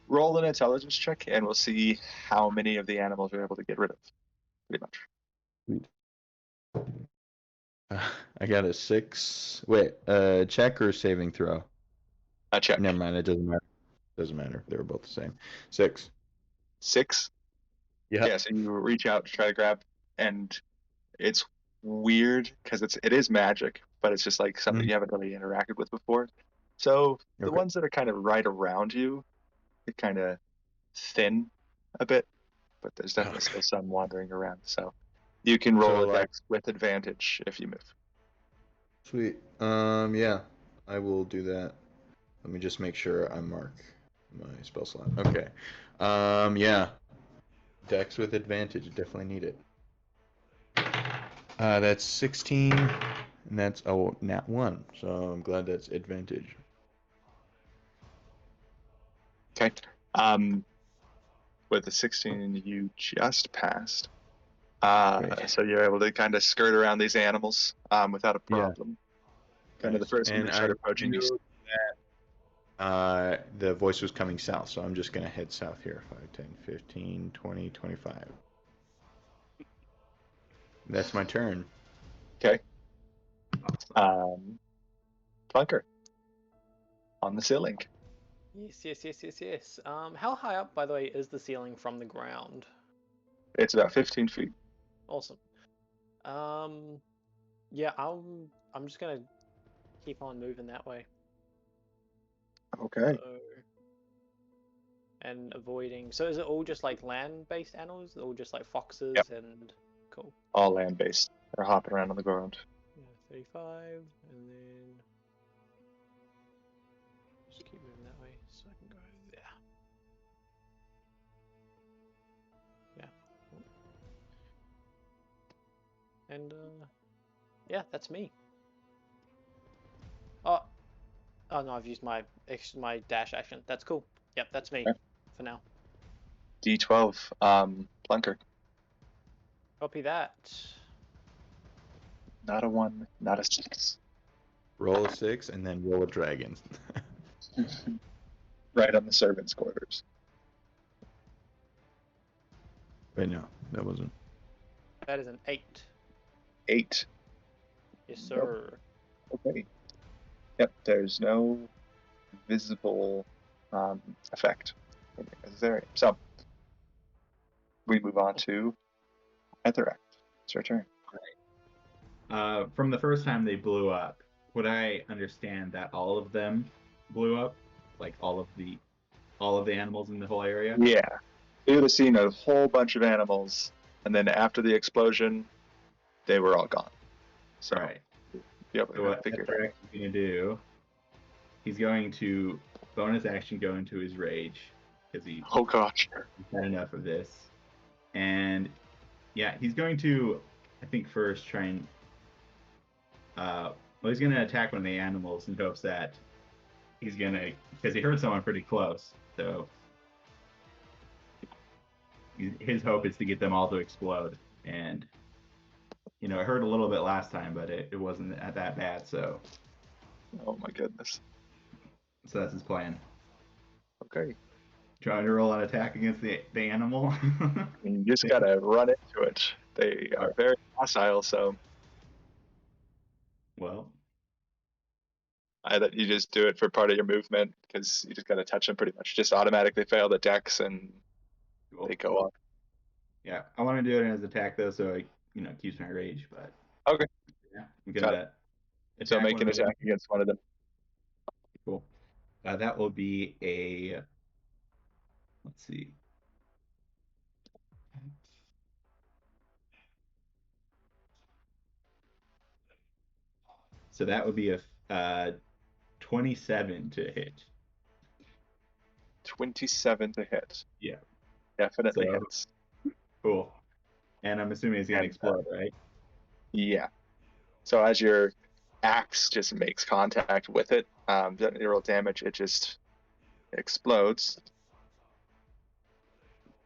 roll an intelligence check and we'll see how many of the animals you're able to get rid of. Pretty much. Sweet. I got a 6. Wait, check or saving throw? A check. Never mind, it doesn't matter. Doesn't matter. They were both the same. 6. 6? Yeah. Yeah, so you reach out to try to grab, and it's weird because it is magic, but it's just like something you haven't really interacted with before. So the Okay. ones that are kind of right around you, it kind of thin a bit, but there's definitely still some wandering around. So you can roll So, a like- dex with advantage if you move. Sweet. Yeah, I will do that. Let me just make sure I mark my spell slot. Okay. Yeah. Dex with advantage, definitely need it. That's 16, and that's nat 1. So I'm glad that's advantage. Okay. With the 16, you just passed. Great. So you're able to kind of skirt around these animals without a Yeah. problem. Kind of the Nice. first one And they start I approaching you. knew that the voice was coming south, so I'm just gonna head south here. 5, 10, 15, 20, 25. That's my turn. Okay. Clunker. On the ceiling. Yes. How high up, by the way, is the ceiling from the ground? It's about 15 feet. Awesome. Yeah, I'm just gonna keep on moving that way. Okay. And avoiding. So is it all just like land-based animals? All just like foxes and cool. All land-based. They're hopping around on the ground. Yeah, 35, and then way so I can go there. Yeah. And yeah, that's me. Oh no, I've used my dash action. That's cool. Yep, that's me Okay. for now. D12, Plunker. Copy that. Not a 1, not a 6. Roll a 6 and then roll a dragon. Right on the servants' quarters. Wait, no, that wasn't. That is an 8. 8. Yes, sir. Okay. Yep, there's no visible effect in this area. So, we move on to Etheract. It's your turn. From the first time they blew up, would I understand that all of them blew up? Like all of the animals in the whole area? Yeah. You would have seen a whole bunch of animals, and then after the explosion, they were all gone. So, Right. yep, So what figured Etheract is going to do, he's going to bonus action go into his rage, because he's Oh gosh. had enough of this. And yeah, he's going to, I think, first try and he's going to attack one of the animals in hopes that he's going to, because he hurt someone pretty close. So his hope is to get them all to explode. And, it hurt a little bit last time, but it wasn't that bad. So Oh my goodness. that's his plan. Okay. Trying to roll an attack against the animal. You just gotta run into it. They are very docile, so Well, either you just do it for part of your movement, because you just gotta touch them pretty much. Just automatically fail the dex and cool. they go up. Yeah, I want to do it as attack though, so it keeps my rage. But Okay. yeah, I'm gonna So make an one of them. attack against one of them. Cool. That will be a. Let's see. So that would be a 27 to hit. 27 to hit. Yeah. Definitely So- hits. Cool. And I'm assuming it's gonna And, explode, right? Yeah. So as your axe just makes contact with it, you roll damage, it just explodes.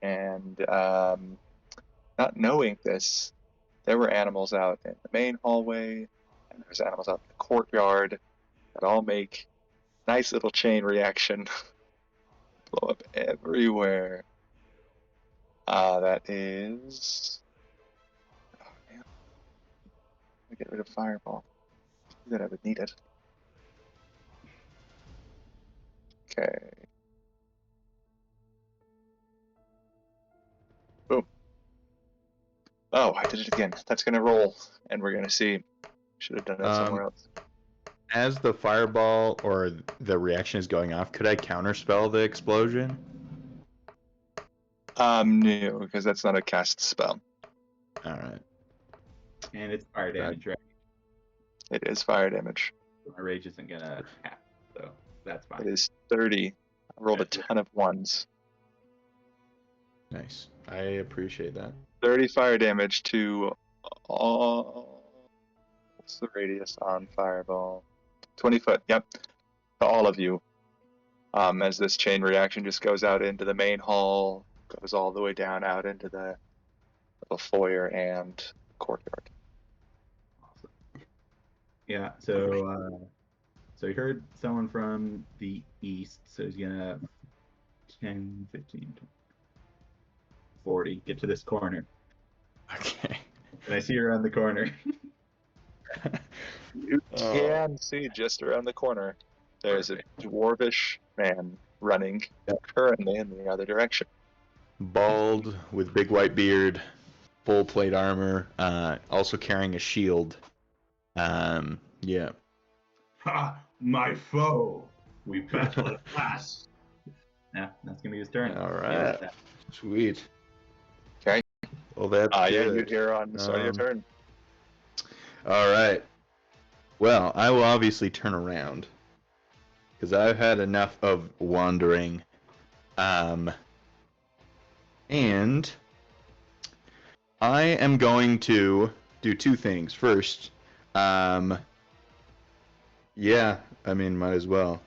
And not knowing this, there were animals out in the main hallway, and there's animals out in the courtyard that all make nice little chain reaction. Blow up everywhere. That is. Oh man. I get rid of fireball. That I would need it. Okay. Boom. Oh, I did it again. That's gonna roll, and we're gonna see. Should have done it somewhere else. As the fireball or the reaction is going off, could I counterspell the explosion? No, because that's not a cast spell. All right. And it's fire damage, right? It is fire damage. My rage isn't gonna happen, so that's fine. It is 30. I rolled a ton of ones. Nice. I appreciate that. 30 fire damage to all. What's the radius on fireball? 20 foot. Yep. To all of you. As this chain reaction just goes out into the main hall, goes all the way down out into the foyer and courtyard. Yeah. So he heard someone from the east, so he's gonna 10, 15, 20, 40 get to this corner. Okay. And I see her around the corner. You Oh. can see just around the corner. There's a dwarvish man running currently in the other direction. Bald with big white beard, full plate armor, also carrying a shield. Yeah. Ha! My foe! We battle at last! Yeah, that's gonna be his turn. All right. Sweet. Okay. Well, that's Yeah, good. you're here on the start of your turn. All right. Well, I will obviously turn around. because I've had enough of wandering. And I am going to do two things. First, yeah, I mean, might as well.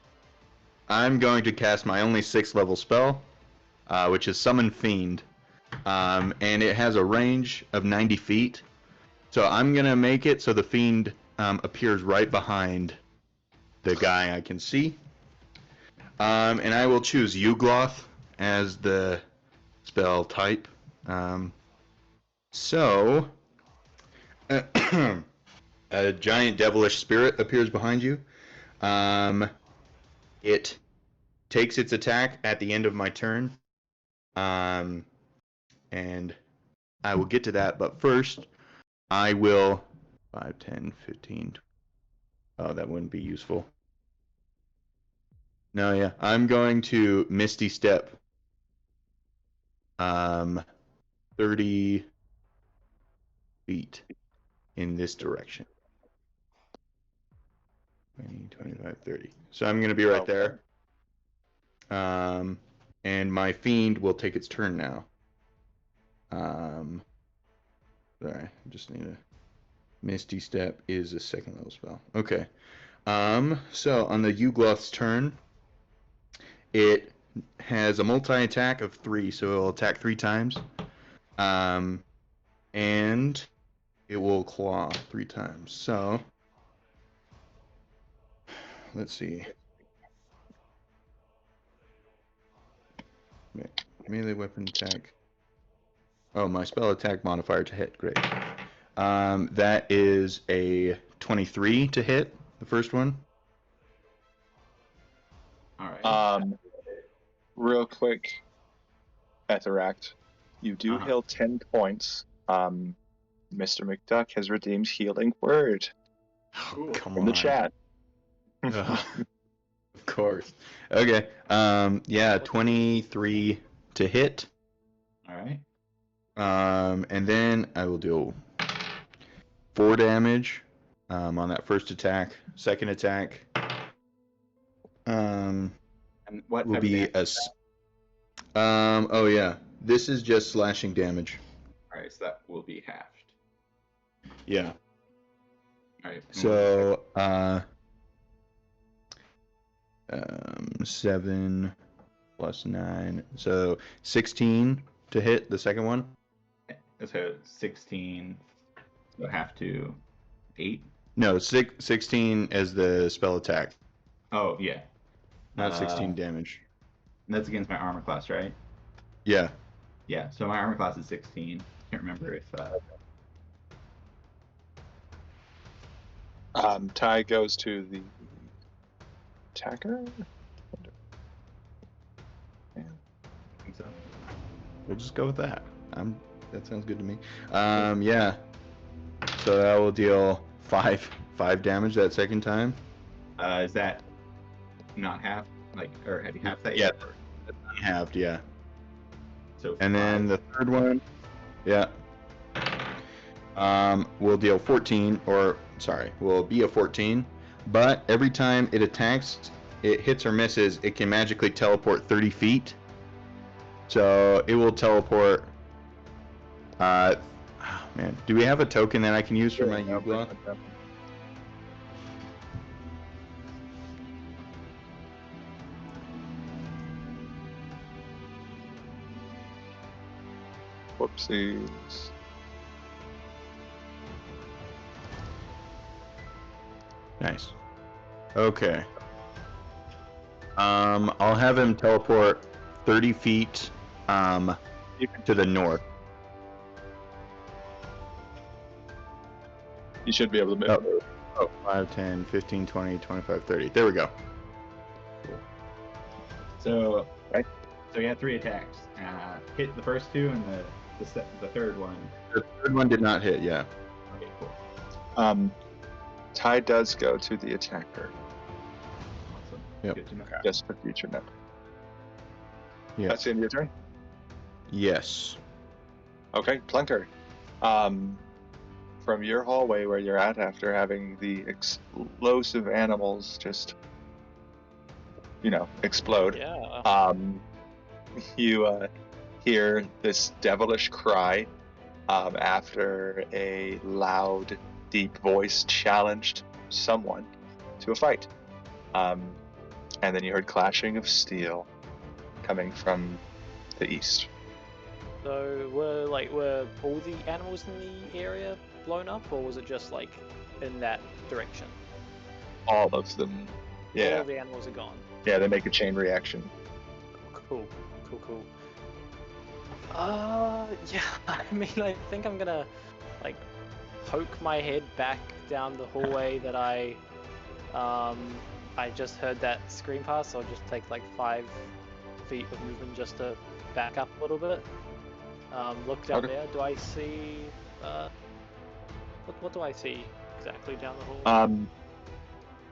I'm going to cast my only 6th level spell, which is Summon Fiend. And it has a range of 90 feet. So I'm going to make it so the Fiend appears right behind the guy I can see. And I will choose Ugloth as the spell type. So, a giant devilish spirit appears behind you. It takes its attack at the end of my turn. And I will get to that, but first, I will 5, 10, 15. Oh, that wouldn't be useful. No, yeah. I'm going to Misty Step. 30 feet in this direction. 20, 25, 30. So I'm going to be right there. And my Fiend will take its turn now. Sorry, I just need a... Misty Step is a 2nd level spell. Okay. So on the Ugloth's turn, it has a multi-attack of 3, so it will attack 3 times. And it will claw 3 times. So let's see. Melee weapon attack. Oh, my spell attack modifier to hit. Great. That is a 23 to hit, the first one. All right. Real quick, Etheract, you do heal 10 points. Mr. McDuck has redeemed Healing Word Come from the chat. Of course. Okay. Yeah, 23 to hit. All right. And then I will do 4 damage on that first attack. Second attack And what will type of be damage? oh yeah, this is just slashing damage. All right, so that will be halved. Yeah. All right. So 7 plus 9, so 16 to hit the second one. So 16, so half to 8. No, 16 as the spell attack, Oh yeah, not 16 damage. that's against my armor class, right? Yeah. Yeah. So my armor class is 16. Can't remember if. Ty goes to the attacker. I think so. We'll just go with that. That sounds good to me. Yeah. So that will deal 5 damage that second time. Is that not half? Like, or have you half that Yeah. yet? Halved, yeah. So And then 5. the third one, yeah. Will deal 14, will be a 14. But every time it attacks, it hits or misses, it can magically teleport 30 feet. So it will teleport. Man, do we have a token that I can use for my Ugloth? Whoopsies. Nice. Okay. I'll have him teleport 30 feet to the north. You should be able to move. Oh, 5, 10, 15, 20, 25, 30. There we go. So, right. So you had 3 attacks. Hit the first 2 and the third one. The third one did not hit, yeah. Okay, cool. Ty does go to the attacker. Awesome. Yep. Good to know. Just for future note. Yeah. That's the end of your turn? Yes. Okay, Plunker. From your hallway where you're at after having the explosive animals just explode. Yeah. You hear this devilish cry after a loud, deep voice challenged someone to a fight. And then you heard clashing of steel coming from the east. So were all the animals in the area blown up, or was it just like in that direction? All of them. Yeah. All the animals are gone. Yeah, they make a chain reaction. Cool. Yeah. I mean, I think I'm gonna like poke my head back down the hallway that I just heard that scream past. So I'll just take like 5 feet of movement just to back up a little bit. Look down Okay. there. Do I see? What do I see exactly down the hall?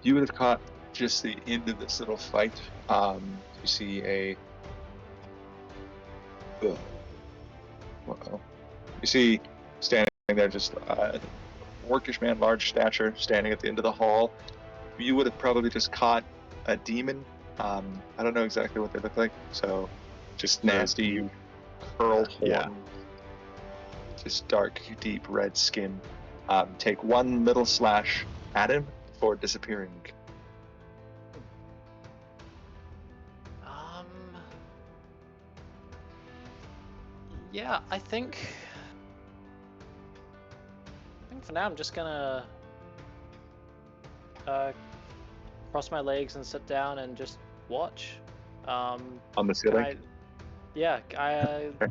You would have caught just the end of this little fight. You see you see standing there just workish man, large stature, standing at the end of the hall. You would have probably just caught a demon. I don't know exactly what they look like, so just nasty curled horn, Yeah. just dark, deep red skin. Take 1 middle slash at him for disappearing. Yeah, I think for now I'm just gonna cross my legs and sit down and just watch. On the ceiling? Can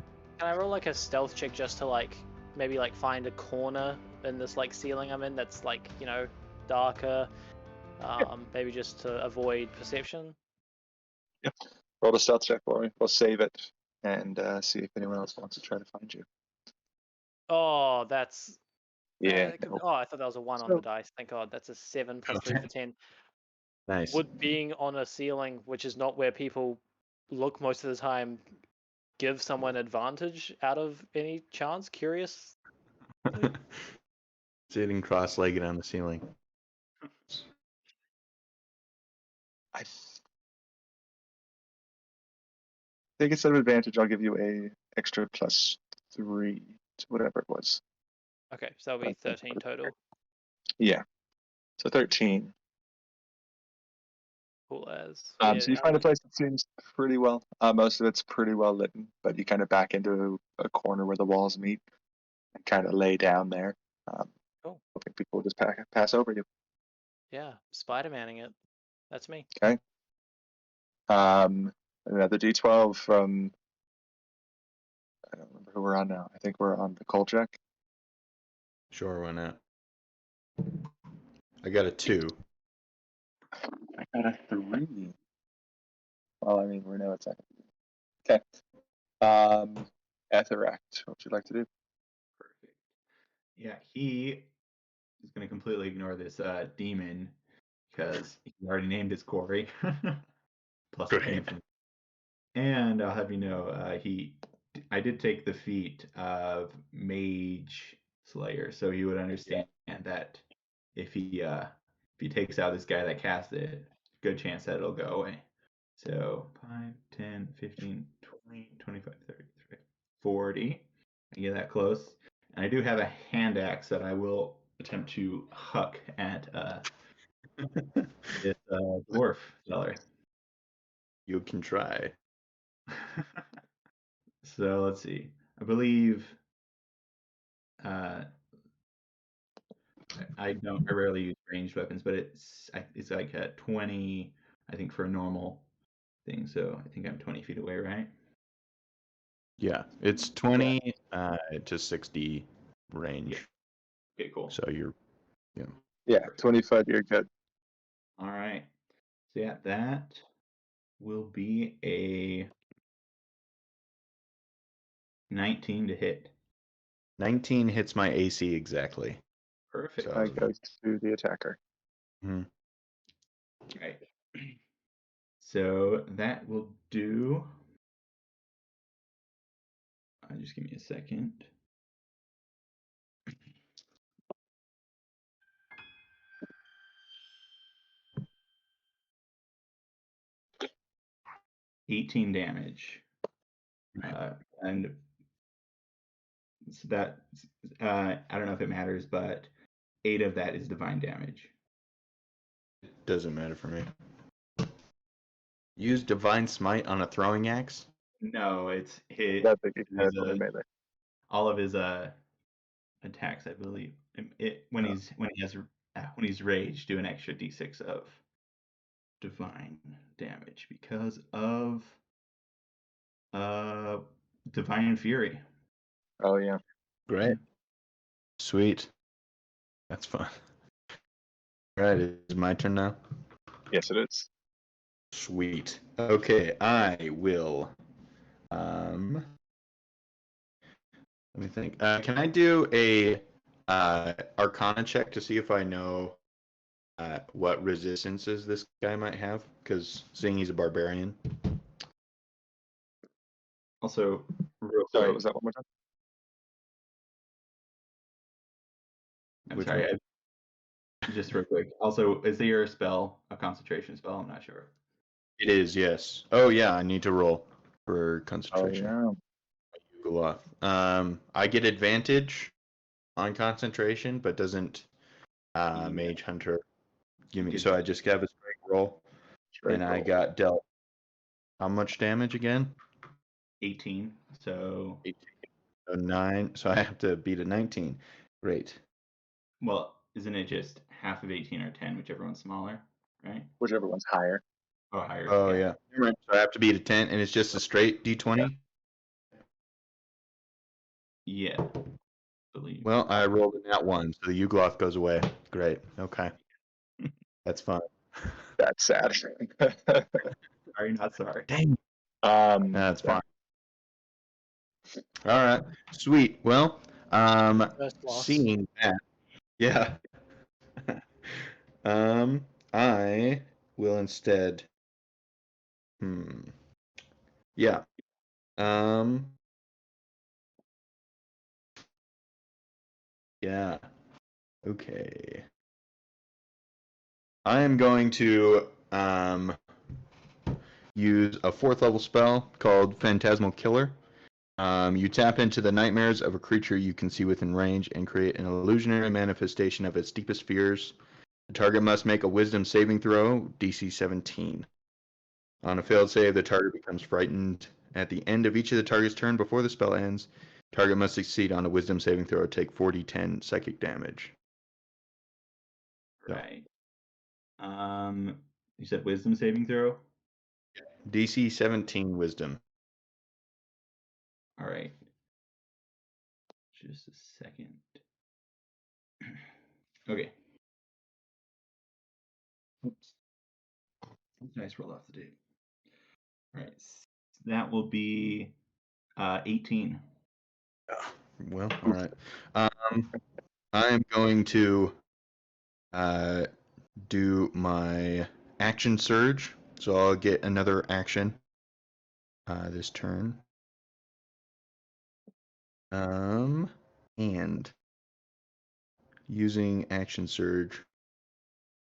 I roll like a stealth check just to like maybe like find a corner in this like ceiling I'm in that's like, darker, maybe just to avoid perception? Yep. Roll a stealth check for me. We'll save it and see if anyone else wants to try to find you. Oh, that's Yeah. oh, I thought that was a 1 on the dice. Thank God. That's a 7 plus 3 for 10. Nice. Would being on a ceiling, which is not where people look most of the time, give someone advantage out of any chance? Curious. Sitting cross-legged on the ceiling. I think instead of advantage, I'll give you a extra +3 to whatever it was. Okay, so that'll be 13 total. Yeah. So 13. Cool as. So you find a place that seems pretty well. Most of it's pretty well lit, but you kind of back into a corner where the walls meet and kind of lay down there. Cool. Hoping people will just pass over you. Yeah, Spider-Manning it. That's me. Okay. Another D12 from. I don't remember who we're on now. I think we're on the cold jack. Sure, why not? I got a 2. I got a 3. Well, I mean, we're now at second. Okay. Etheract, what would you like to do? Perfect. Yeah, he is going to completely ignore this demon because he already named his quarry. Plus Great. the infamy. And I'll have you know, I did take the feat of Mage Slayer, so he would understand that if he takes out this guy that cast it, good chance that it'll go away. So 5, 10, 15, 20, 25, 30, 40. I get that close. And I do have a hand axe that I will attempt to huck at this dwarf feller. You can try. So let's see. I believe I rarely use ranged weapons, but it's like a 20, I think, for a normal thing. So I think I'm 20 feet away, right? Yeah, it's 20 to 60 range. Okay, cool. So you're, Yeah, 25, you're good. All right. So yeah, that will be a 19 to hit. 19 hits my AC exactly. Perfect. I goes to the attacker. Mhm. Right. So that will do. Just give me a second. 18 damage. And so that I don't know if it matters, but 8 of that is divine damage. Doesn't matter for me. Use Divine Smite on a throwing axe? No, it's hit. That's a terrible melee. All of his attacks, I believe. When he's raged, do an extra d6 of divine damage because of divine fury. Oh yeah. Great. Sweet. That's fun. All right, it's my turn now. Yes, it is. Sweet. Okay, I will. Let me think. Can I do a Arcana check to see if I know what resistances this guy might have? Because seeing he's a barbarian. Also, real Sorry, quick, what was that one more time? I'm Which sorry. one? Just real quick. Also, is your spell a concentration spell? I'm not sure. It is, yes. Oh yeah, I need to roll for concentration. Oh Go off. I get advantage on concentration, but doesn't Yeah. Mage Hunter give me? Gives So you- I just have a straight roll, and I got dealt how much damage again? 18. So 18. So 9. So I have to beat a 19. Great. well, isn't it just half of 18 or 10, whichever one's smaller, right? Whichever one's higher. Oh, higher. Oh yeah. So I have to beat a 10, and it's just a straight D20. Yeah. Believe. Well, I rolled in that one, so the Ugloth goes away. Great. Okay. That's fun. That's sad. Sorry, not sorry. Dang. That's fine. All right. Sweet. Well, First loss. seeing that, yeah. I will instead. Yeah. Yeah. Okay. I am going to use a 4th level spell called Phantasmal Killer. You tap into the nightmares of a creature you can see within range and create an illusionary manifestation of its deepest fears. The target must make a Wisdom saving throw, DC 17. On a failed save, the target becomes frightened. At the end of each of the target's turn before the spell ends, target must succeed on a Wisdom saving throw, take 4d10 psychic damage. Right. You said Wisdom saving throw? DC 17 Wisdom. All right. Just a second. Okay. Oops. Nice roll off the tape. All right. That will be 18. Well, all right. I am going to do my action surge, so I'll get another action this turn. And using action surge,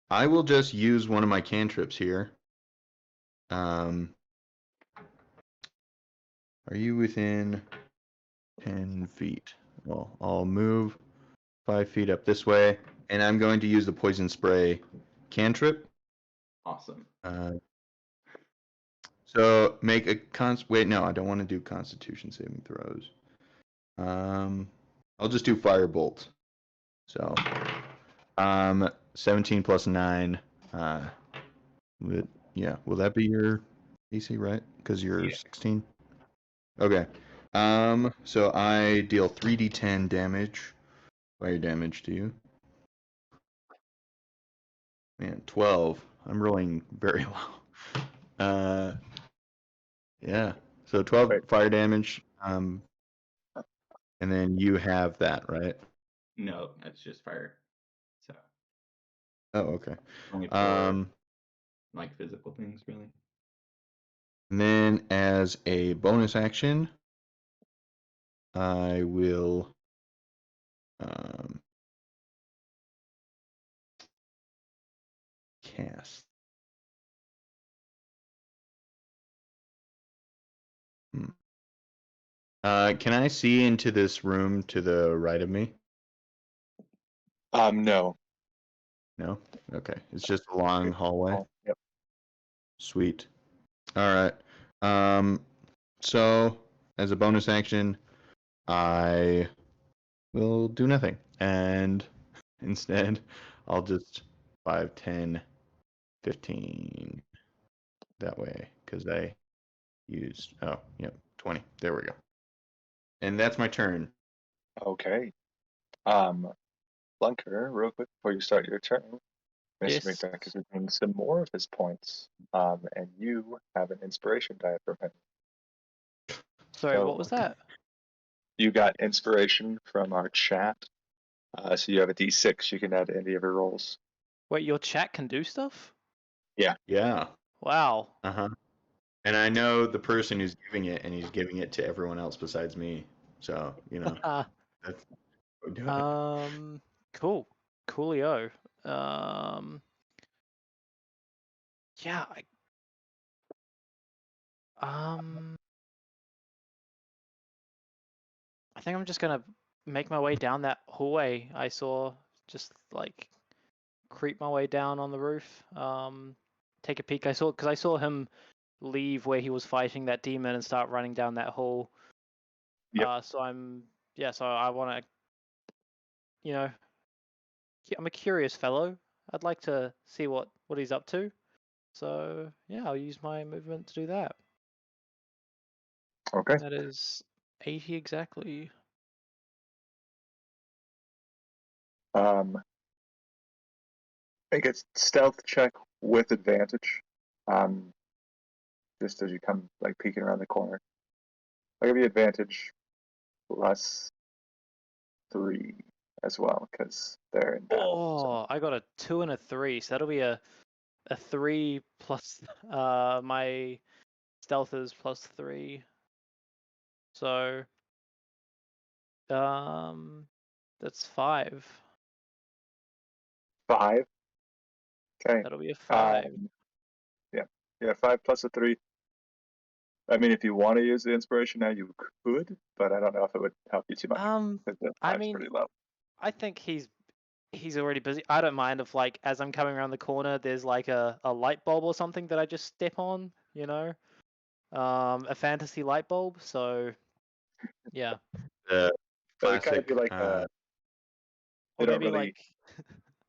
I will just use one of my cantrips here. Are you within 10 feet? Well, I'll move 5 feet up this way, and I'm going to use the poison spray cantrip. Awesome. So make a wait, no, I don't want to do Constitution saving throws. I'll just do Firebolt. So, 17 plus 9. Will that be your AC, right? Because you're 16. Okay. So I deal 3d10 damage. Fire damage to you. Man, 12. I'm rolling very low. Yeah. So 12 fire damage. And then you have that, right? No, that's just fire. So. Oh, okay. Only for like physical things, really. And then as a bonus action, I will cast. Can I see into this room to the right of me? No. No? Okay. It's just a long hallway. Yep. Sweet. All right. So as a bonus action, I will do nothing. And instead, I'll just 5, 10, 15 that way because I used, 20. There we go. And that's my turn. Okay. Blunker, real quick before you start your turn, Mr. Yes. McDuck is redeeming some more of his points, and you have an inspiration die from him. Sorry, So- what was that? You got inspiration from our chat, so you have a D6 you can add to any of your rolls. Wait, your chat can do stuff? Yeah. Wow. Uh-huh. And I know the person who's giving it, and he's giving it to everyone else besides me. So, that's we're doing it. Cool. Coolio. Yeah. I think I'm just gonna make my way down that hallway I saw. Just like creep my way down on the roof. Take a peek. I saw him leave where he was fighting that demon and start running down that hall. Yep. So I want to, I'm a curious fellow. I'd like to see what he's up to. So yeah, I'll use my movement to do that. Okay. That is 80 exactly. Make a stealth check with advantage. Just as you come like peeking around the corner. I'll give you advantage plus 3 as well because they're in battle. So. Oh, I got a 2 and a 3, so that'll be a 3 plus my stealth is plus 3. So that's 5. 5. Okay. That'll be a 5. Yeah, 5 plus a 3. I mean, if you want to use the inspiration now, you could, but I don't know if it would help you too much. Because the I 5's mean, pretty low. I think he's already busy. I don't mind if like as I'm coming around the corner there's like a light bulb or something that I just step on, a fantasy light bulb, so yeah. The But it kind classic. of be like Or they don't maybe really like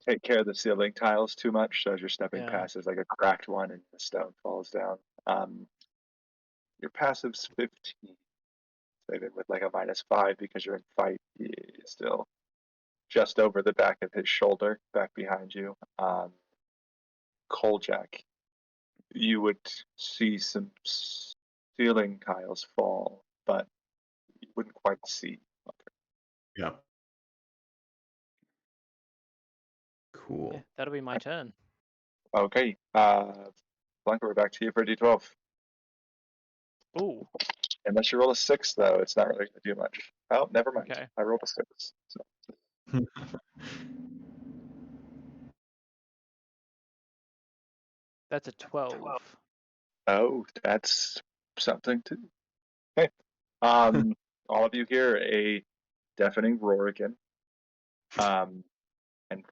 take care of the ceiling tiles too much, so as you're stepping Yeah. past, there's like a cracked one and the stone falls down. Your passive's 15. So even with like a -5 because you're in fight, you're still just over the back of his shoulder, back behind you. Kolchak, you would see some ceiling tiles fall, but you wouldn't quite see. Yeah. Cool. yeah, that'll be my turn. Okay, Blanca, we're back to you for D12. Ooh, Unless you roll a 6, though, it's not really going to do much. Oh, never mind. okay. I rolled a 6. So. That's a 12. Oh, that's something too. Okay. All of you hear a deafening roar again. And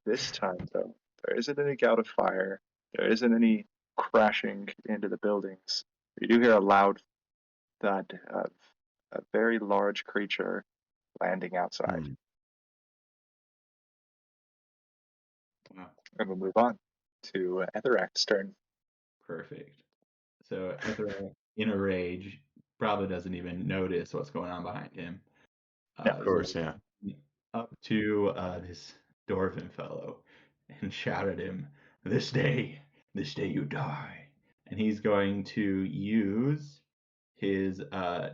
this time, though, there isn't any gout of fire. There isn't any crashing into the buildings. You do hear a loud thud of a very large creature landing outside. Wow. And we'll move on to Etheract's turn. Perfect. So Ethra, in a rage, probably doesn't even notice what's going on behind him. Yeah, Of course, yeah. Up to this dwarven fellow and shout at him, this day you die. And he's going to use his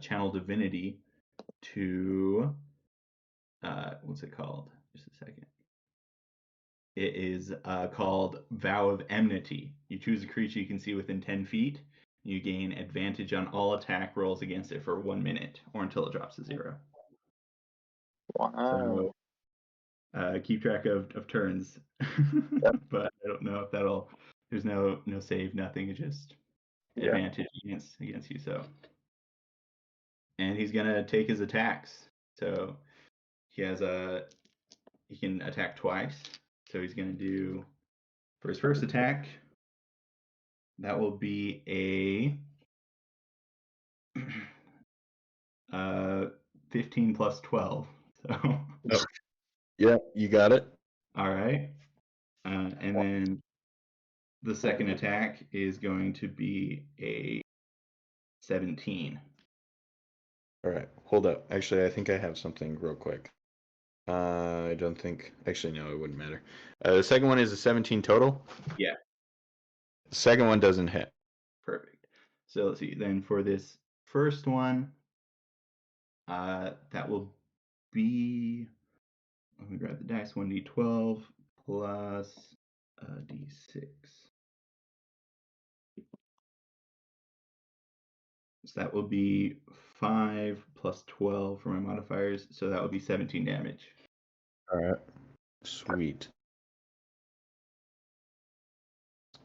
channel divinity to what's it called? Just a second. It is called Vow of Enmity. You choose a creature you can see within 10 feet. You gain advantage on all attack rolls against it for 1 minute or until it drops to 0. Wow. So keep track of turns. Yep. But I don't know if that'll. There's no save, nothing. It's just Yeah. advantage against you. So and he's gonna take his attacks. So he can attack twice. So he's gonna do for his first attack. That will be a 15 plus 12. So Yeah, you got it. all right, and then the second attack is going to be a 17. All right, hold up. Actually, I think I have something real quick. I don't think. Actually, no, it wouldn't matter. The second one is a 17 total. Yeah. The second one doesn't hit. Perfect. So let's see. Then for this first one, that will be. Let me grab the dice. 1d12 plus d6. So that will be 5 plus 12 for my modifiers. So that would be 17 damage. All right. Sweet.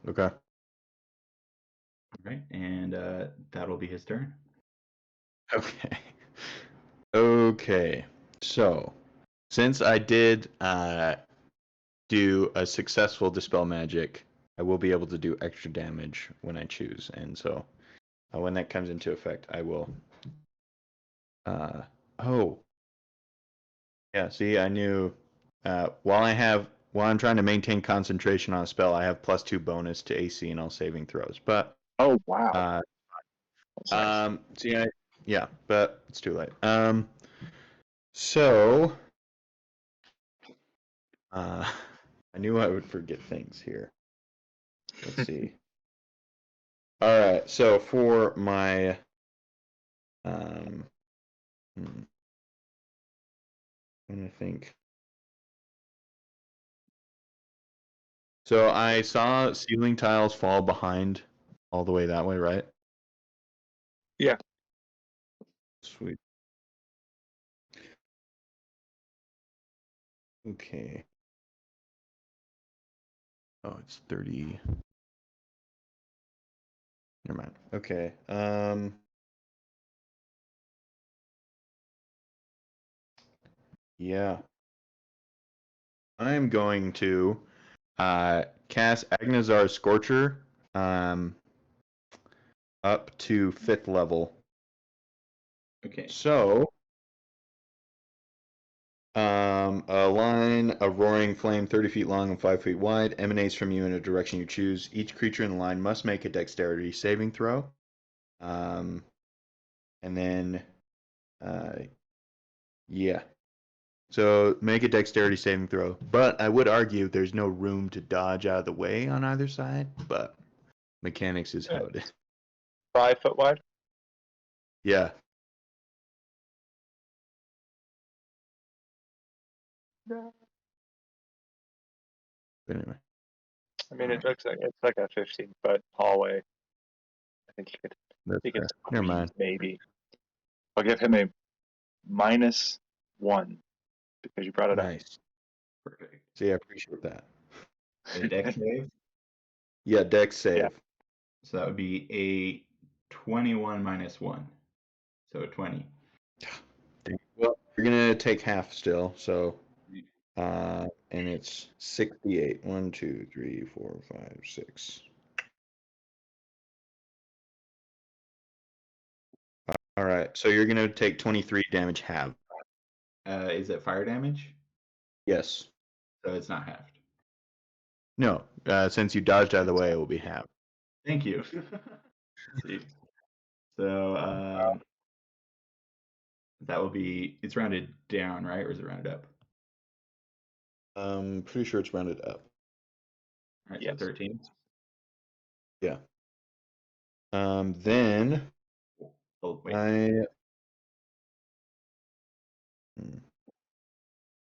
Okay. All right, and that'll be his turn. Okay. Okay. So, since I did do a successful dispel magic, I will be able to do extra damage when I choose, and so when that comes into effect, I will. Oh. Yeah. See, I knew. While I'm trying to maintain concentration on a spell, I have +2 bonus to AC and all saving throws. But Oh wow. That's nice. see, yeah, but it's too late. So, I knew I would forget things here. Let's see. All right, so for my, I'm trying to think. So I saw ceiling tiles fall behind all the way that way, right? Yeah. Sweet. Okay. Oh, it's 30. Never mind. Okay. Yeah. I'm going to cast Agnazar's Scorcher up to 5th level. Okay. So, a line of roaring flame 30 feet long and 5 feet wide emanates from you in a direction you choose. Each creature in the line must make a dexterity saving throw. And then, yeah. So make a dexterity saving throw. But I would argue there's no room to dodge out of the way on either side, but mechanics is how it is. 5 foot wide. Yeah. But anyway. I mean, it looks like it's like a 15-foot hallway. I think That's you could fair. Never mind. maybe. I'll give him a -1 because you brought it up. Nice. Perfect. See, I appreciate that. A dex save. Yeah, dex save. Yeah. So that would be a 21 minus 1. So a 20. Well, you're gonna take half still, so and it's 68. 1, 2, 3, 4, 5, 6. All right, so you're gonna take 23 damage half. Is it fire damage? Yes. So it's not halved. No, since you dodged out of the way, it will be half. Thank you. See. So that will be, it's rounded down, right? Or is it rounded up? Pretty sure it's rounded up. All right, Yes. so 13. Yeah. Then Oh, wait.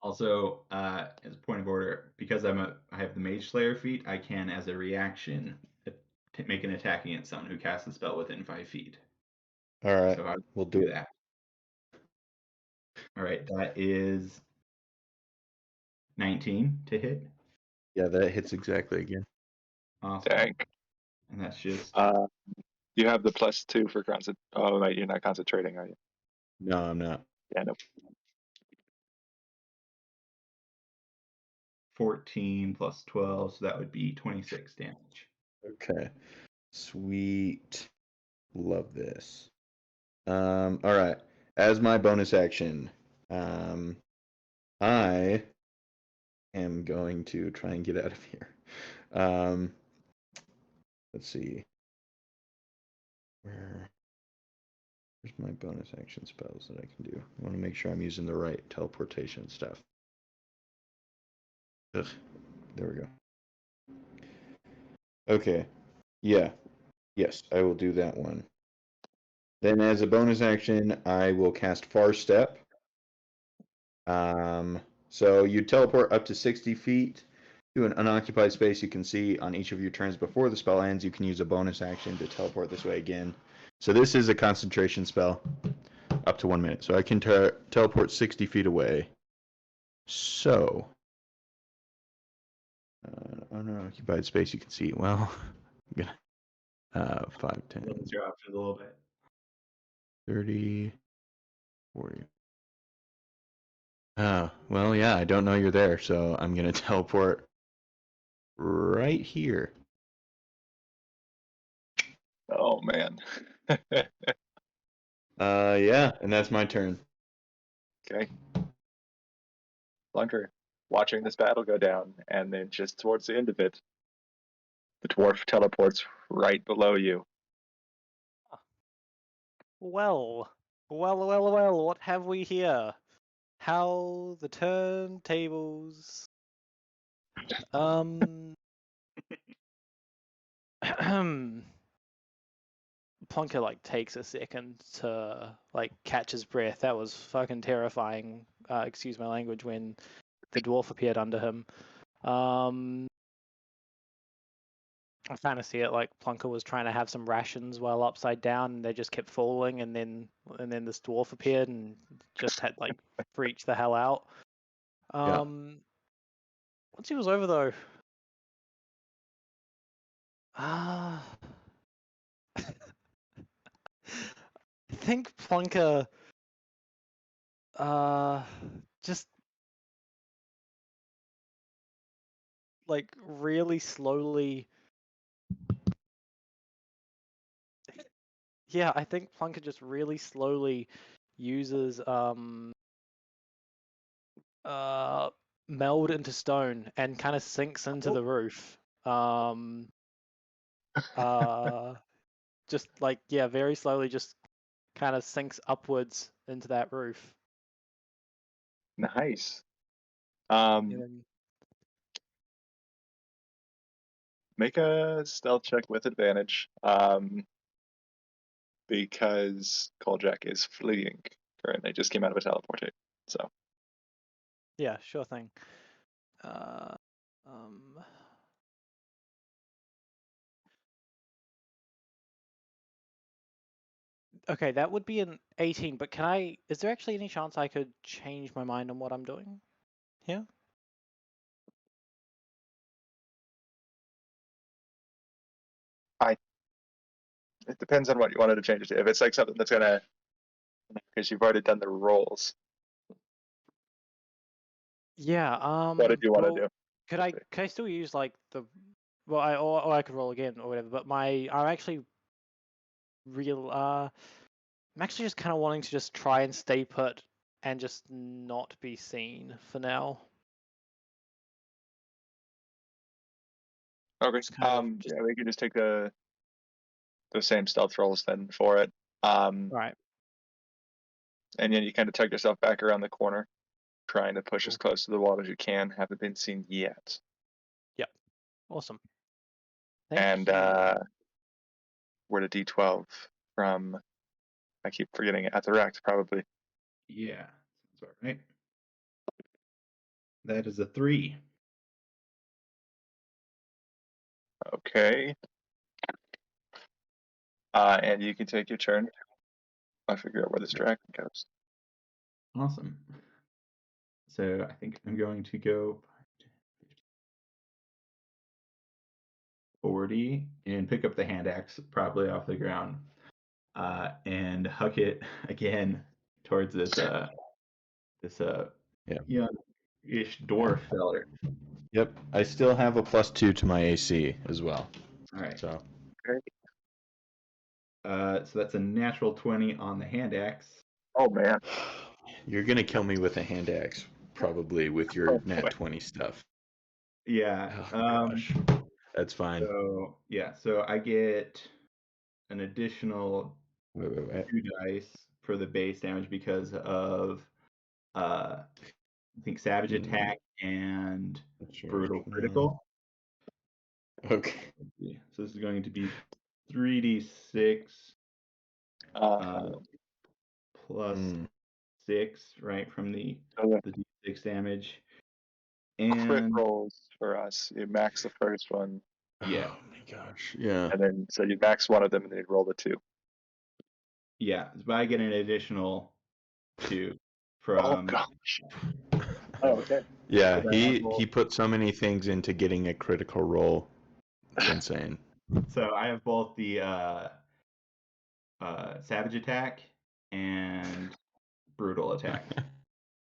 Also, as a point of order, because I have the Mage Slayer feat, I can, as a reaction, make an attack against someone who casts the spell within 5 feet. All right, So we'll do that. All right, that is 19 to hit. Yeah, that hits exactly again. Awesome. Dang. And that's just You have the +2 for concent. Oh, right, you're not concentrating, are you? No, I'm not. Yeah, nope. 14 plus 12, so that would be 26 damage. Okay. Sweet. Love this. All right. As my bonus action, I am going to try and get out of here. Let's see. Where's my bonus action spells that I can do? I want to make sure I'm using the right teleportation stuff. Ugh. There we go. Okay. Yeah. Yes, I will do that one. Then as a bonus action, I will cast Far Step. So you teleport up to 60 feet to an unoccupied space you can see on each of your turns before the spell ends. You can use a bonus action to teleport this way again. So this is a concentration spell up to 1 minute. So I can teleport 60 feet away. So unoccupied space you can see. Well, I'm gonna 5, 10, Limits your options a little bit. 30, 40. Well, yeah, I don't know you're there, so I'm gonna teleport right here. Oh man. Yeah, and that's my turn. Okay. Plunker, watching this battle go down, and then just towards the end of it, the dwarf teleports right below you. Well, what have we here? How the turntables. Plonker like takes a second to like catch his breath. That was fucking terrifying. Excuse my language. When the dwarf appeared under him. I kind of see it like Plunker was trying to have some rations while upside down, and they just kept falling, and then this dwarf appeared and just had like freaked the hell out. Once he was over though, I think Plunker just like really slowly. Yeah, I think Plunker just really slowly uses meld into stone and kind of sinks into the roof. Just like, yeah, very slowly just kind of sinks upwards into that roof. Nice. And Make a stealth check with advantage. Because Koljack is fleeing currently. Just came out of a teleportation. So yeah, sure thing. Okay, that would be an 18, but is there actually any chance I could change my mind on what I'm doing here? it depends on what you wanted to change it to. If it's like something that's gonna, because you've already done the rolls. Yeah, What did you want to well, do? could I still use like the, well, or I could roll again or whatever, but I'm actually I'm actually just kind of wanting to just try and stay put and just not be seen for now. Okay. Yeah, we can just take the same stealth rolls then for it. Right. And then you kind of tug yourself back around the corner, trying to push as close to the wall as you can. Haven't been seen yet. Yep. Awesome. And we're to D12 from, I keep forgetting it, Athorax probably. Yeah, sounds about right. That is a 3. Okay. And you can take your turn. I'll figure out where this dragon goes. Awesome. So I think I'm going to go 40 and pick up the hand axe probably off the ground and huck it again towards this Yeah. young-ish dwarf feller. Yep. I still have a +2 to my AC as well. All right. So So that's a natural 20 on the hand axe. Oh man. you're gonna kill me with a hand axe, probably with your Oh, nat boy. 20 stuff. Yeah. Oh gosh. That's fine. So I get an additional Wait. 2 dice for the base damage because of I think savage attack and brutal critical. Okay. So this is going to be 3d6 plus 6, right, from the d6 damage. Crit And rolls for us. You max the first one. Yeah. Oh my gosh. Yeah. And then so you max one of them and then you roll the 2. yeah, but I get an additional 2 from. Oh gosh. Oh, okay. Yeah, So he put so many things into getting a critical roll. It's insane. So I have both the savage attack and brutal attack.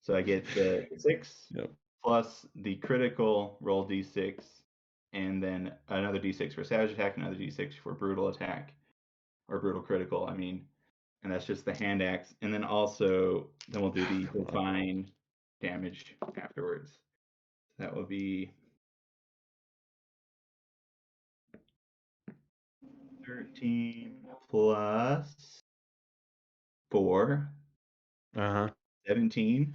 So I get the 6 Yep. plus the critical roll d6, and then another d6 for savage attack, another d6 for brutal attack, or brutal critical, I mean. And that's just the hand axe. And then also, then we'll do the divine damage afterwards. That will be 13 plus 4, 17,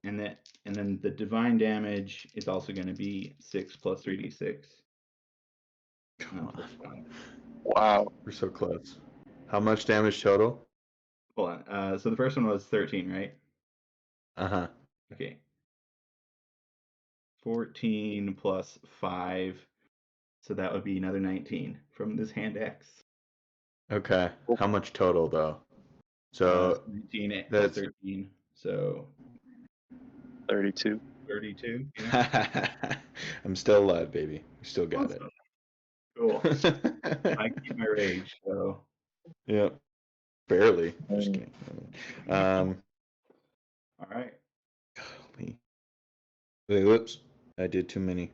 and then the divine damage is also going to be 6 plus 3d6. Come on. Wow. We're so close. How much damage total? Hold on. So the first one was 13, right? Okay. 14 plus 5, so that would be another 19 from this hand axe. Okay. How much total though? So 19 plus 13, so 32. 32. I'm still alive, baby. We still got Awesome. Cool. it. I keep my rage, so. Yep. Barely. Just kidding. All right. Golly. Wait, whoops. I did too many.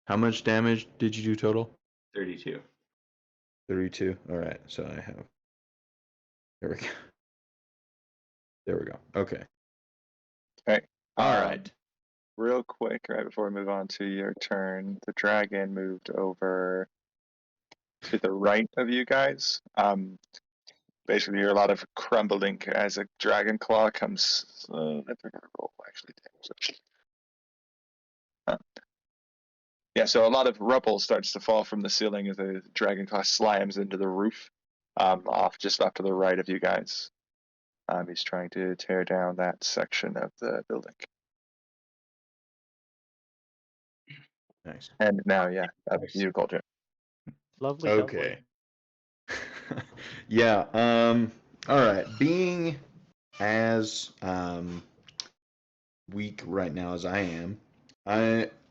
How much damage did you do total? 32. 32. All right. So I have. There we go. There we go. Okay. Okay. All right. Real quick, right before we move on to your turn, the dragon moved over to the right of you guys. Basically, you're a lot of crumbling as a dragon claw comes. I forgot to roll actually. Yeah, so a lot of rubble starts to fall from the ceiling as the dragon claw slams into the roof, off to the right of you guys. He's trying to tear down that section of the building. Nice. And now, yeah, that's you, Colton. Lovely. Okay. Yeah. All right. Being as weak right now as I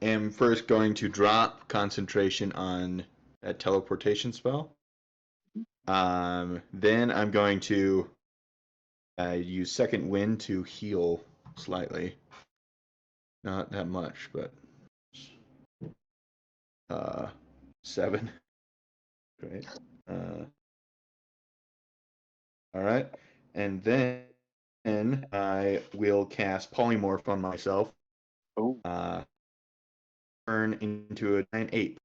am first going to drop concentration on a teleportation spell. Then I'm going to use second wind to heal slightly. Not that much, but 7. Great. All right. And then I will cast Polymorph on myself. Oh. Turn into a giant ape.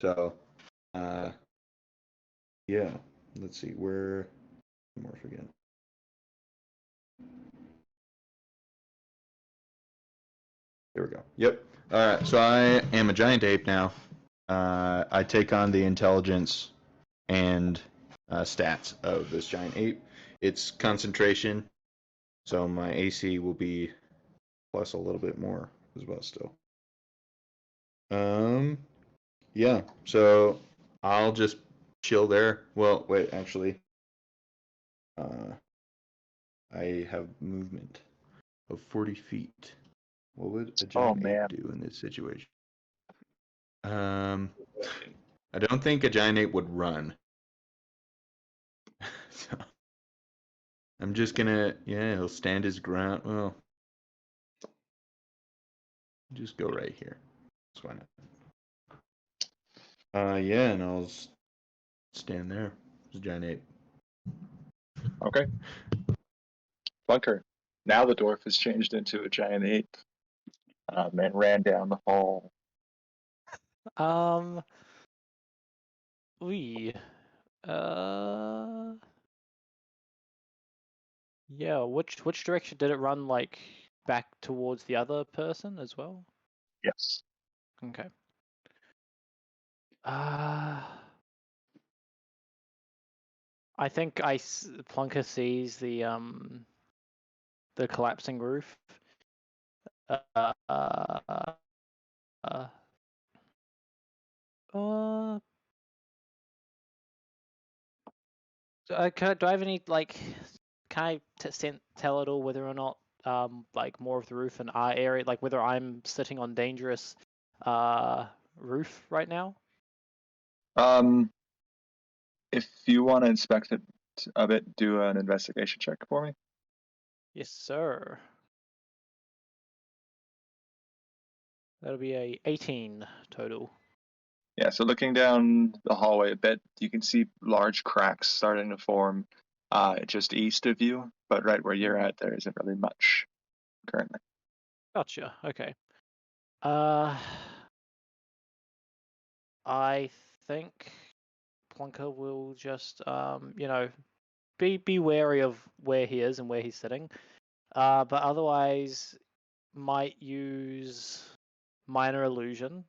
So, yeah. Let's see. Where morph again? There we go. Yep. All right. So I am a giant ape now. I take on the intelligence and stats of this giant ape. It's concentration, so my AC will be plus a little bit more as well still. Yeah, so I'll just chill there. Well, wait, actually, I have movement of 40 feet. What would a giant ape do in this situation? I don't think a giant ape would run. So I'm just gonna, yeah, he'll stand his ground. Well, just go right here. That's why not. Yeah, and I'll stand there. It's a giant ape. Okay. Bunker. Now the dwarf has changed into a giant ape and ran down the hall. We. Yeah. Which direction did it run? Like back towards the other person as well? Yes. Okay. I think Plunker sees the collapsing roof. Do I have any like? Can I tell at all whether or not like more of the roof in our area, like whether I'm sitting on dangerous roof right now? If you want to inspect it a bit, do an investigation check for me. Yes, sir. That'll be a 18 total. Yeah, so looking down the hallway a bit, you can see large cracks starting to form just east of you, but right where you're at, there isn't really much currently. Gotcha. Okay. I think Plunker will just be wary of where he is and where he's sitting. But otherwise might use minor illusion.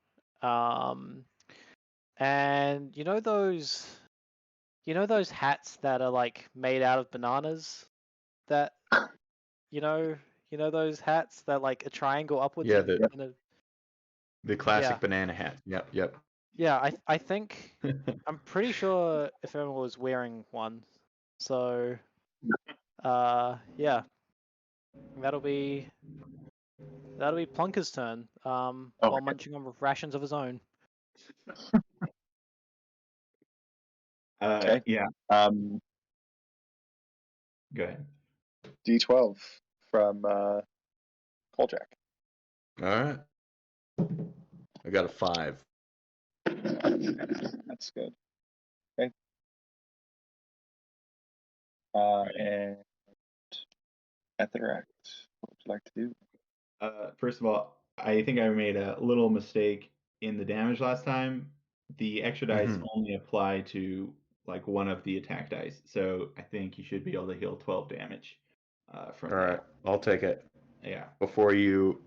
And you know those hats that are like made out of bananas that you know those hats that like a triangle upwards. Yeah, the classic Yeah. banana hat. Yep. Yeah, I think I'm pretty sure if everyone was wearing one. So yeah. That'll be Plunker's turn. While Okay. munching on rations of his own. Okay. Yeah, Um, go ahead. D12 from Koljack. All right. I got a 5. That's good. Okay. And Etheract, what would you like to do? First of all, I think I made a little mistake in the damage last time. The extra dice Mhm. only apply to like one of the attack dice, so I think you should be able to heal 12 damage from All that. right, I'll take it. Yeah, Before you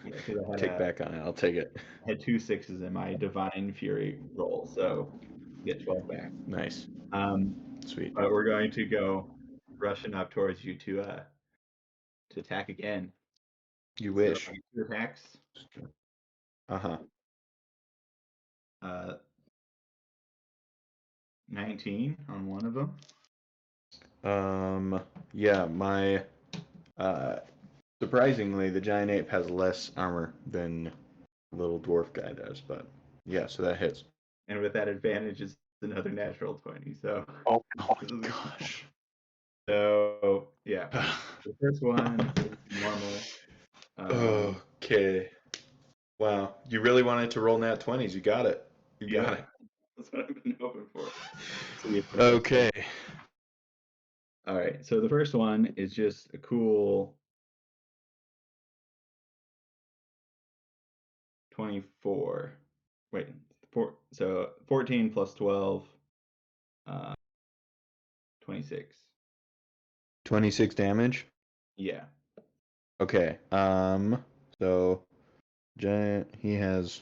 yeah, 'cause I kick back on it, I'll take it. had 2 6s in my Divine Fury roll, so get 12 back. Nice. Sweet. But we're going to go rushing up towards you to attack again. You wish. So, 2 attacks. Uh-huh. 19 on one of them. Yeah, my surprisingly, the giant ape has less armor than the little dwarf guy does, but yeah, so that hits. And with that advantage, it's another natural 20. So, oh Gosh. So yeah, the first one is normal. Okay. Wow, you really wanted to roll nat 20s. You got it. You got it. That's what I've been hoping for. Okay. All right. So the first one is just a cool 24. Wait, so 14 plus 12, 26. 26 damage. Yeah. Okay. So giant, he has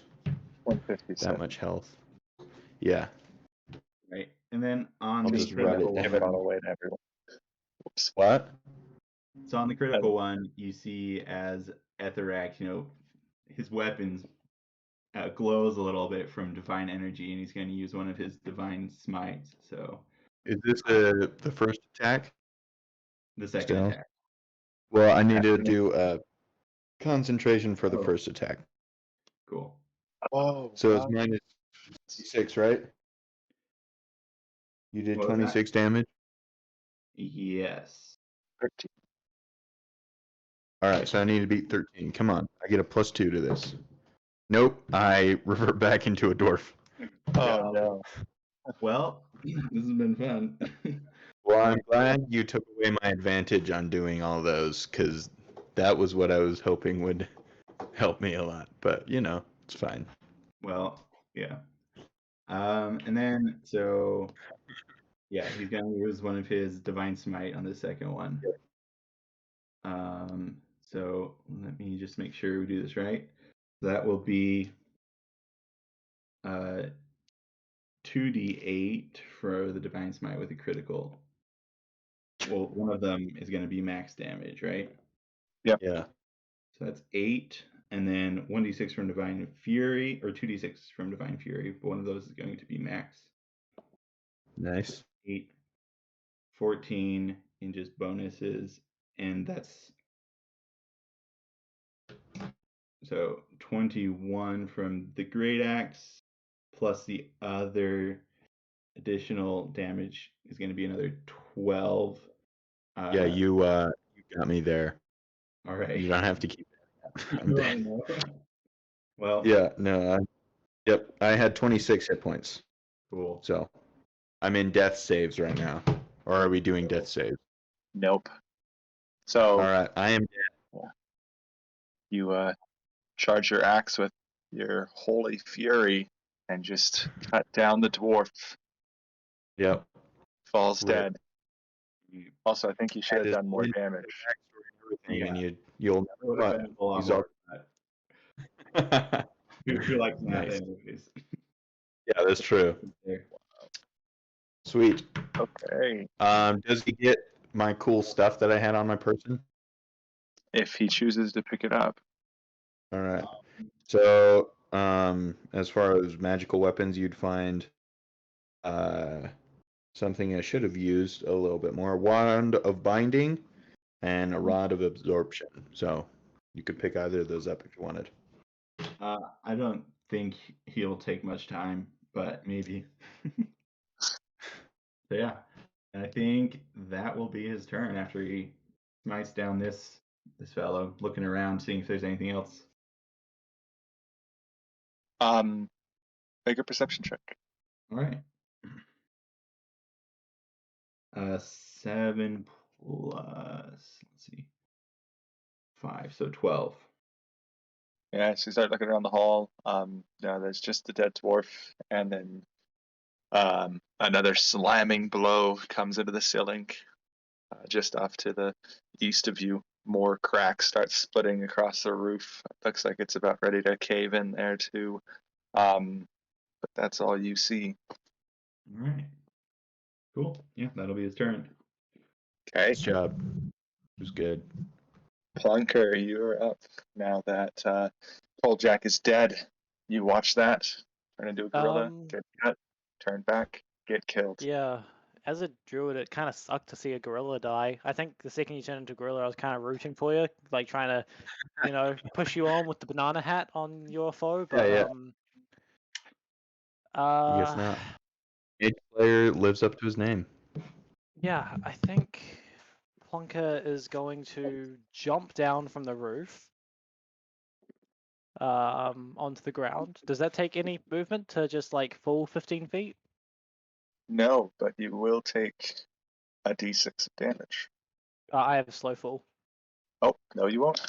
157. that much health. Yeah. Right. And then on I'll the just write it critical down. Give it all one, away to everyone. Oops. What? so on the critical one, you see as Etheract, his weapons glows a little bit from divine energy, and he's going to use one of his divine smites. So Is this the first attack? the second Still? attack. Well, I need to do a concentration for the first attack. Cool. Oh, So it's minus 6, right? You did What was that? 26 damage? Yes. 13. All right, so I need to beat 13. Come on, I get a +2 to this. Nope, I revert back into a dwarf. Oh no. Well, this has been fun. Well, I'm glad you took away my advantage on doing all those, because that was what I was hoping would help me a lot. But, it's fine. Well, yeah. And then, so, yeah, he's going to use one of his Divine Smite on the second one. So let me just make sure we do this right. That will be 2d8 for the Divine Smite with a critical. Well, one of them is going to be max damage, right? Yeah. So that's 8, and then 1d6 from Divine Fury, or 2d6 from Divine Fury. But one of those is going to be max. Nice. 8, 14 in just bonuses, and that's so 21 from the Great Axe, plus the other additional damage is going to be another 12. Yeah, you got me there. All right. You don't have to keep it. I'm No, dead. no. Well, Yeah, no. Yep, I had 26 hit points. cool. So I'm in death saves right now. Or are we doing death saves? Nope. So All right, I am dead. you charge your axe with your holy fury and just cut down the dwarf. Yep. Falls Rip. dead. Also, I think you should have Just done more win damage. Everything, Yeah. and you'll That would have been a lot he's more than that. all... Who likes math Nice. anyways? Yeah, that's true. There. Sweet. Okay. Does he get my cool stuff that I had on my person? If he chooses to pick it up. All right. So, as far as magical weapons, you'd find something I should have used a little bit more: wand of binding and a rod of absorption. So you could pick either of those up if you wanted. I don't think he'll take much time, but maybe. So yeah, I think that will be his turn after he smites down this fellow, looking around, seeing if there's anything else. Make a perception check. All right. 7 plus, let's see, 5, so 12. Yeah, so you start looking around the hall. There's just the dead dwarf, and then another slamming blow comes into the ceiling, just off to the east of you. More cracks start splitting across the roof. It looks like it's about ready to cave in there too. But that's all you see. All right. Cool. Yeah, that'll be his turn. Okay, Nice job. It was good. Plunker, you're up now that Jack is dead. You watch that. Turn into a gorilla, get cut, turn back, get killed. Yeah. As a druid, it kind of sucked to see a gorilla die. I think the second you turned into a gorilla, I was kind of rooting for you, like trying to, push you on with the banana hat on your foe. But Yeah. I guess not. Each player lives up to his name. Yeah, I think Plonker is going to jump down from the roof onto the ground. Does that take any movement to just like fall 15 feet? No, but you will take a d6 of damage. I have a slow fall. Oh, no, you won't.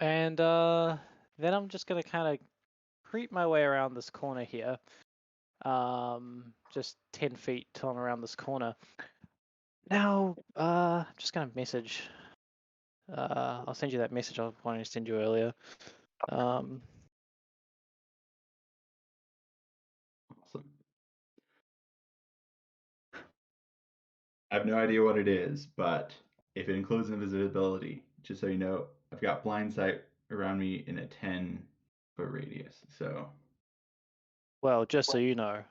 And then I'm just gonna kind of creep my way around this corner here. Just 10 feet till I'm around this corner. Now, I'm just gonna message. I'll send you that message I wanted to send you earlier. Awesome. I have no idea what it is, but if it includes invisibility, just so you know, I've got blind sight around me in a 10-foot radius. So, Well, just so you know,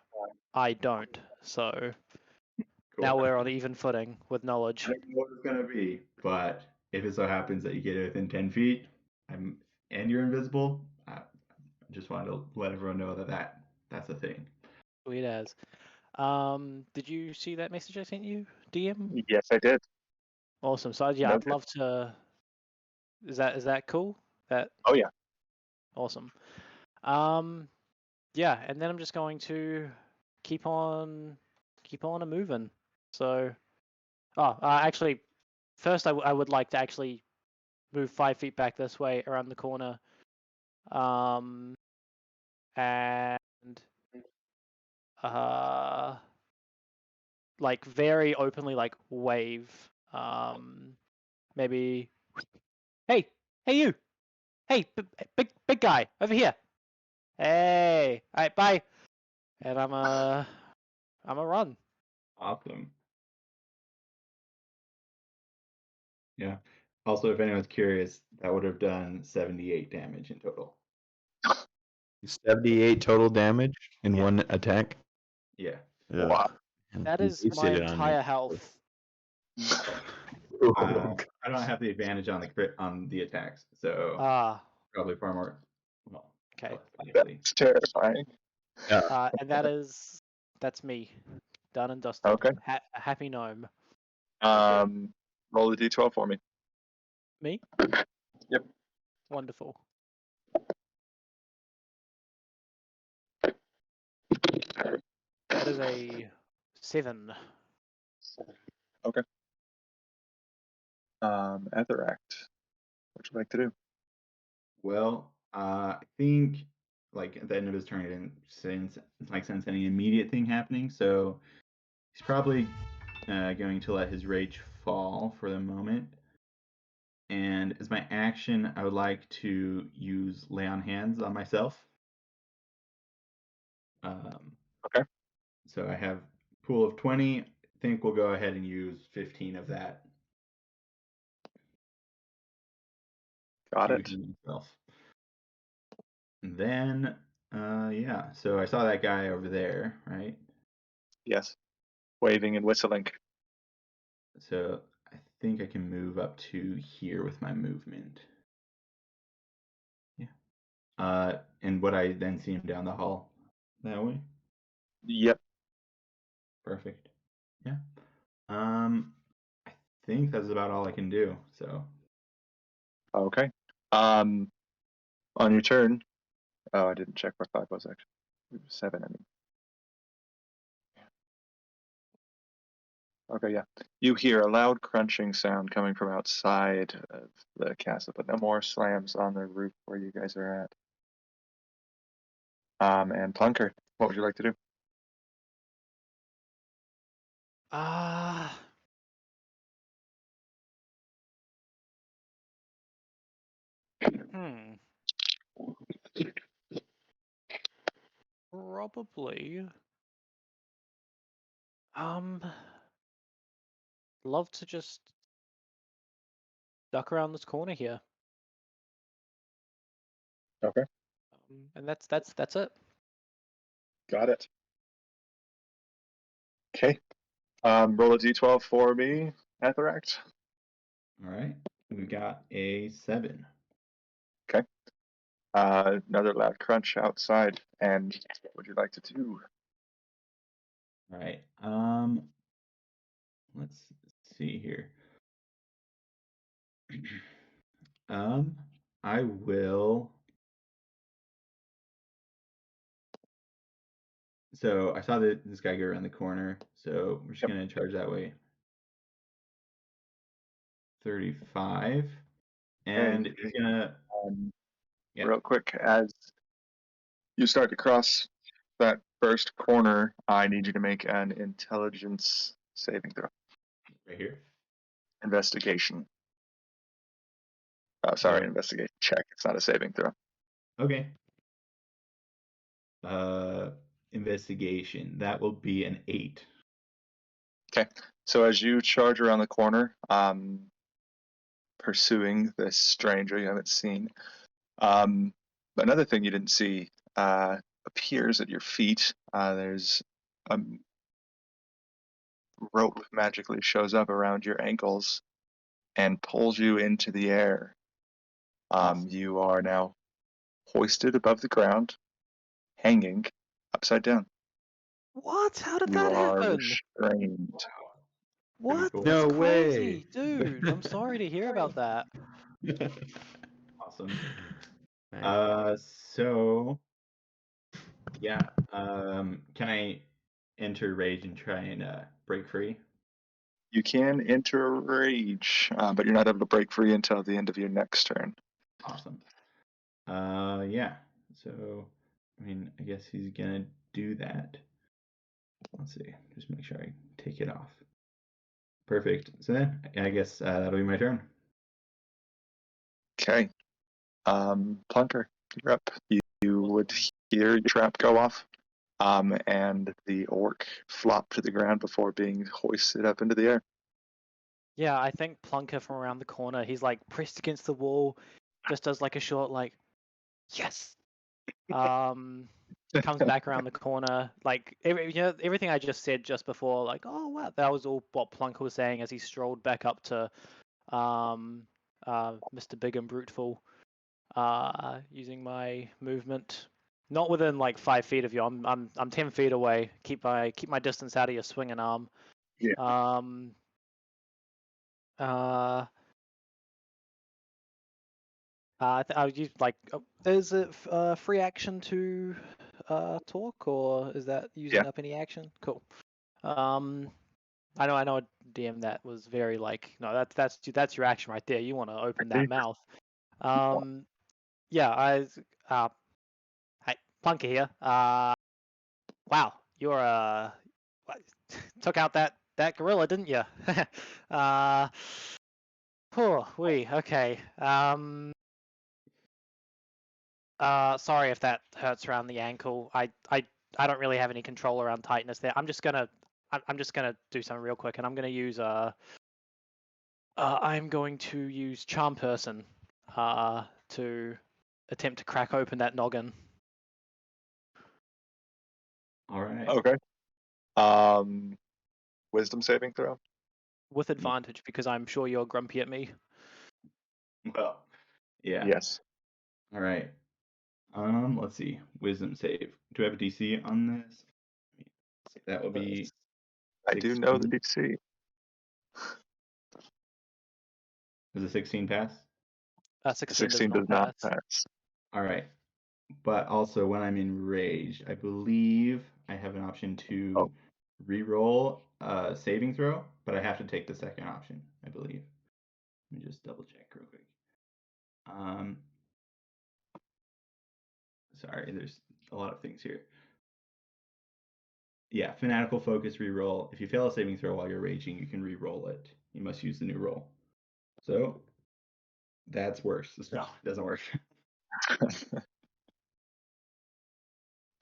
I don't. So cool. now we're on even footing with I knowledge. don't know what it's gonna be, but if it so happens that you get it within 10 feet, and you're invisible, I just wanted to let everyone know that that's a thing. Sweet as. Did you see that message I sent you, DM? Yes, I did. Awesome. So yeah, I'd Noted. love to. Is that cool? That Oh yeah. awesome. Yeah, and then I'm just going to keep on a moving. So, actually, first I would like to actually move 5 feet back this way around the corner, and like very openly like wave, maybe, hey you, hey big guy over here, hey, all right, bye, and I'm a run. Awesome. Yeah. Also, if anyone's curious, that would have done 78 damage in total. 78 total damage in Yeah. one attack. Yeah. Wow. That You is my wasted it on entire me. health. Oh, I don't have the advantage on the crit on the attacks, so probably far more. Well, Okay. likely. That's terrifying. yeah. And that's me, done and dusted. Okay. A happy gnome. Roll the d12 for me. Me? Yep. Wonderful. That is a 7. Okay. Etheract, what would you like to do? Well, I think like at the end of his turn, he didn't sense any immediate thing happening, so he's probably going to let his rage fall for the moment. And as my action, I would like to use lay on hands on myself. Okay. So I have pool of 20. I think we'll go ahead and use 15 of that. Got to it. heal myself. And then, yeah. So I saw that guy over there, right? Yes. Waving and whistling. So I think I can move up to here with my movement. Yeah. And would I then see him down the hall that way? Yep. Perfect. Yeah. I think that's about all I can do. So. Okay. On your turn. Oh, I didn't check where 5 was actually. 7, I mean. Okay, yeah. You hear a loud crunching sound coming from outside of the castle, but no more slams on the roof where you guys are at. And Plunker, what would you like to do? Probably. Love to just duck around this corner here. Okay. And that's it. Got it. Okay. Roll a d12 for me, Etheract. All right. We got a 7. Okay. Another loud crunch outside. And what would you like to do? All right. Let's see here. I will. So I saw that this guy go around the corner, so we're just Yep. gonna charge that way. 35, and he's gonna. Yeah. Real quick, as you start to cross that first corner, I need you to make an intelligence saving throw. Right here. Investigation. So, investigation check. It's not a saving throw. okay. Investigation. That will be an 8. Okay. So as you charge around the corner, pursuing this stranger you haven't seen, another thing you didn't see appears at your feet. There's a rope magically shows up around your ankles and pulls you into the air. Awesome. You are now hoisted above the ground, hanging upside down. What? How did You that are happen? restrained. What? cool. That's No crazy, way. dude. I'm sorry to hear about that. Awesome. Nice. So yeah. Can I enter rage and try and break free? You can enter a rage, but you're not able to break free until the end of your next turn. Awesome. Yeah. So I mean, I guess he's gonna do that. Let's see. Just make sure I take it off. Perfect. So then I guess that'll be my turn. Okay. Plunker, you're up. You would hear your trap go off, and the orc flop to the ground before being hoisted up into the air. Yeah, I think Plunker from around the corner, he's like pressed against the wall, just does like a short like, yes. Comes back around the corner, like everything I just said just before, like, oh wow, that was all what Plunker was saying as he strolled back up to Mr. Big and Bruteful, using my movement. Not within like 5 feet of you. I'm 10 feet away. Keep my distance out of your swinging arm. Yeah. I'll use like, is it free action to talk, or is that using up any action? Cool. I know a DM that was very like, no, that's your action right there. You want to open that mouth. Yeah, hey, Plunker here. Wow, you're took out that gorilla, didn't you? Okay. Sorry if that hurts around the ankle. I don't really have any control around tightness there. I'm just gonna do something real quick, and I'm gonna use Charm Person to attempt to crack open that noggin. All right. Okay. Wisdom saving throw. With advantage, because I'm sure you're grumpy at me. Well, yeah. Yes. All right. Let's see. Wisdom save. Do I have a DC on this? That would be. I do know the 16. DC. Does a 16 pass? 16 does not pass. All right. But also, when I'm enraged, I believe I have an option to re-roll a saving throw, but I have to take the second option, I believe. Let me just double check real quick. Sorry, there's a lot of things here. Yeah, Fanatical Focus re-roll. If you fail a saving throw while you're raging, you can re-roll it. You must use the new roll. So that's worse. No, it doesn't work.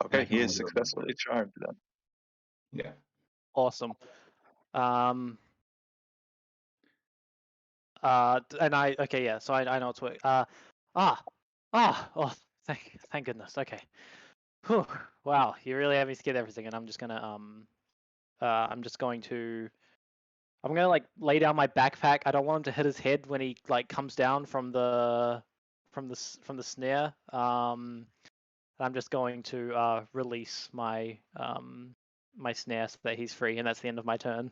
Okay, he is successfully charmed then. Yeah. Awesome. And so I know it's work. Oh, thank goodness. Okay. Whew. Wow, you really have me scared everything, and I'm gonna like lay down my backpack. I don't want him to hit his head when he like comes down from the snare. I'm just going to release my my snare so that he's free, and that's the end of my turn.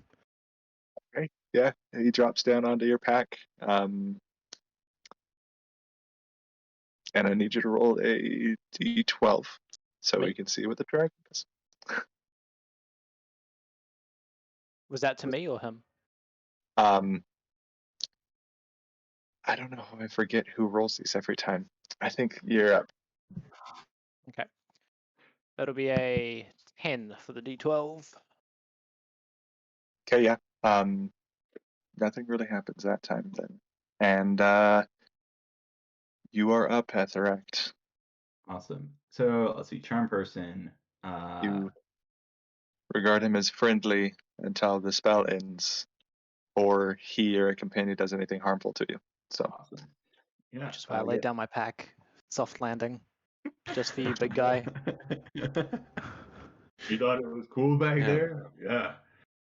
Okay. Yeah, he drops down onto your pack. And I need you to roll a d12 so we can see what the dragon is. Was that to me or him? I don't know. I forget who rolls these every time. I think you're up. Okay. That'll be a 10 for the d12. Okay, yeah. Nothing really happens that time then. And you are up, Etheract. Awesome. So let's see. Charm Person. You regard him as friendly until the spell ends, or he or a companion does anything harmful to you. So. Awesome. Yeah. Which is why I laid down my pack. Soft landing. Just for you, big guy. You thought it was cool back there? Yeah.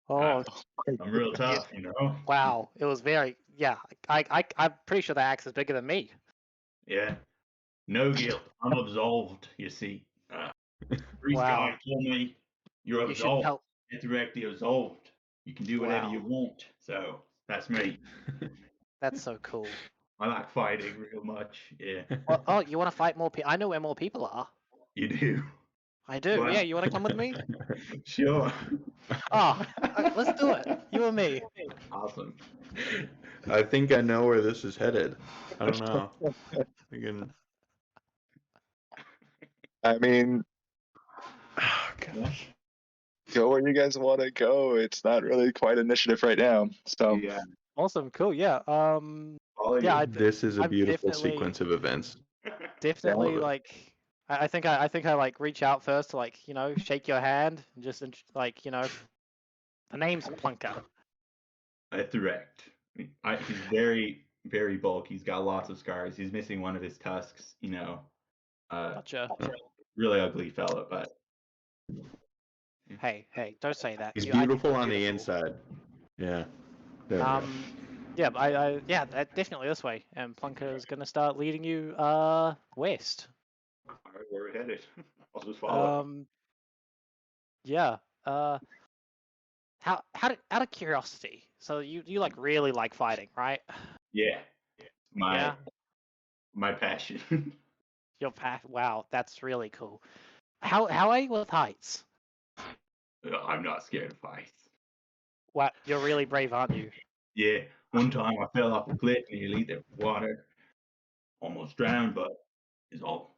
Oh, I'm real tough, you know? Wow. It was very, yeah. I'm pretty sure that axe is bigger than me. Yeah. No guilt. I'm absolved, you see. Priest guy told me, You're You should absolved. help. Interact the absolved. You can do whatever you Wow. want. So that's me. That's so cool. I like fighting real much. Yeah, Well, oh, you want to fight more people? I know where more people are. you do. I do. Wow. Yeah, you want to come with me? Sure. Oh, let's do it. You and me. Awesome. I think I know where this is headed. I don't know. Again. I mean, Oh, gosh. go where you guys want to go. It's not really quite initiative right now. So Yeah. Awesome. Cool. Yeah. Follow Yeah. you. This is a I'm beautiful definitely- sequence of events. Definitely, All of it. like, I think I like reach out first to, like, shake your hand and just like, the name's Plunker. That's direct. He's very, very bulky. He's got lots of scars. He's missing one of his tusks. Gotcha. Really ugly fella, but Hey, don't say that. He's I think beautiful you're on the beautiful. inside. Yeah. There we go. Yeah, yeah, definitely this way. And Plunker is gonna start leading you west. all right, where we're headed. I'll just follow. Yeah. How out of curiosity? So you like really like fighting, right? Yeah. Yeah. My passion. Your path. Wow, that's really cool. How are you with heights? I'm not scared of heights. Wow, you're really brave, aren't you? Yeah. One time I fell off a cliff nearly the water. Almost drowned, but it's all.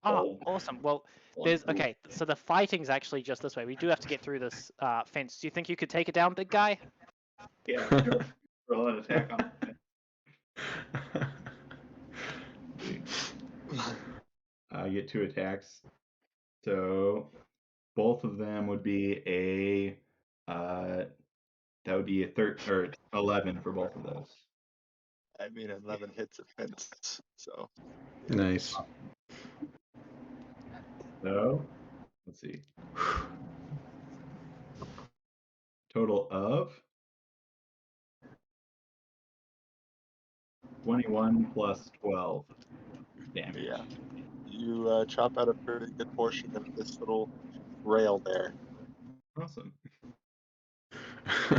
Oh, awesome. Well, there's okay. So the fighting's actually just this way. We do have to get through this fence. Do you think you could take it down, big guy? Yeah. Roll an attack on it. I get 2 attacks. So both of them would be a that would be a 13 or 11 for both of those. I mean, 11 hits a fence. So Nice. So let's see. Total of 21 plus 12 damage. yeah, you chop out a pretty good portion of this little rail there. Awesome.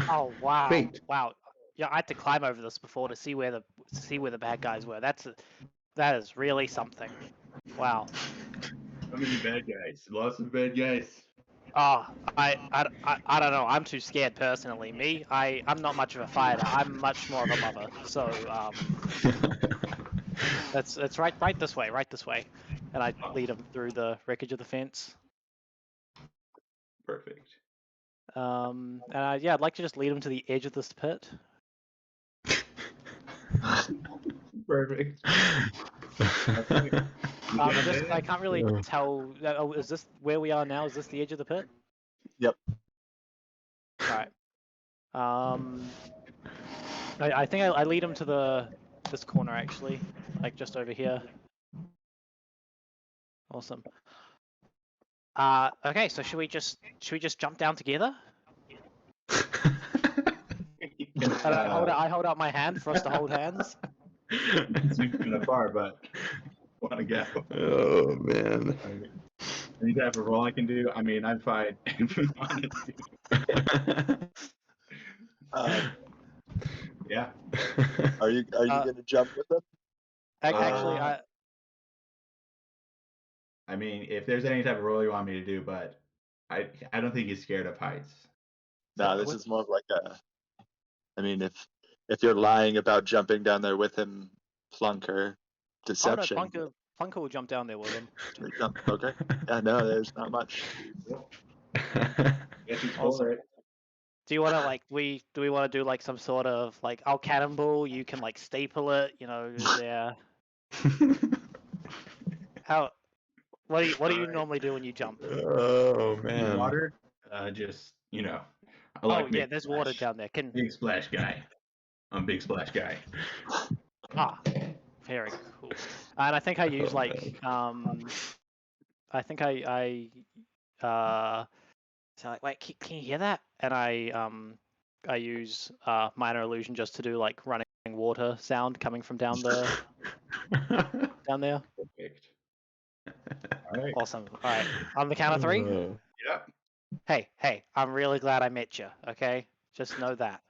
Oh wow! Wait. Wow. Yeah, I had to climb over this before to see where the bad guys were. That is really something. Wow. How many bad guys? Lots of bad guys. Oh, I don't know. I'm too scared personally. I'm not much of a fighter. I'm much more of a lover. So that's right this way, and I lead him through the wreckage of the fence. Perfect. And I'd like to just lead him to the edge of this pit. Perfect. I can't really tell. Oh, is this where we are now? Is this the edge of the pit? Yep. Right. I think I lead him to this corner actually, like just over here. Awesome. Okay, so should we just jump down together? And I hold out my hand for us to hold hands. It's kind of far, but want to go. Oh man. Any type of roll I can do. I mean, I'd fight. Yeah. Are you gonna jump with them? Actually, I mean, if there's any type of roll you want me to do, but I don't think he's scared of heights. No, this is more of like a. I mean, if you're lying about jumping down there with him, Plunker, deception. Oh no, Plunker will jump down there with him. Okay. Yeah, no, there's not much. Guess he's Awesome. for it. Do you want to do we want to do like some sort of like I'll cannonball, you can like staple it, is there how what do you normally do when you jump? Oh man. Water, just I Oh like yeah, big there's splash. water down there. Big splash guy. I'm a big splash guy. Very cool. And I think I use like I think I so like wait, can you hear that? And I use minor illusion just to do like running water sound coming from down there. Perfect. All right. Awesome. All right, on the count of 3. Oh. Yep. Hey, I'm really glad I met you. Okay, just know that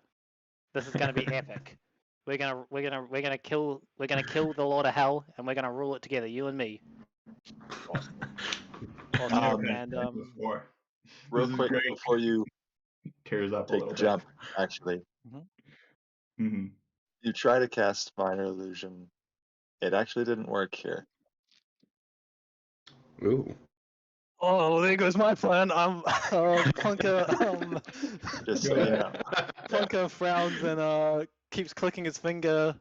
this is gonna be epic. We're gonna kill the Lord of Hell, and we're gonna rule it together, you and me. Awesome. Awesome. Never And had that before. Real This is quick great. before you Tears up a take little the bit. jump, actually, Hmm. you try to cast Minor Illusion. It actually didn't work here. Ooh. oh, there goes my plan. Plunker Just so you know. Plunker frowns and keeps clicking his finger.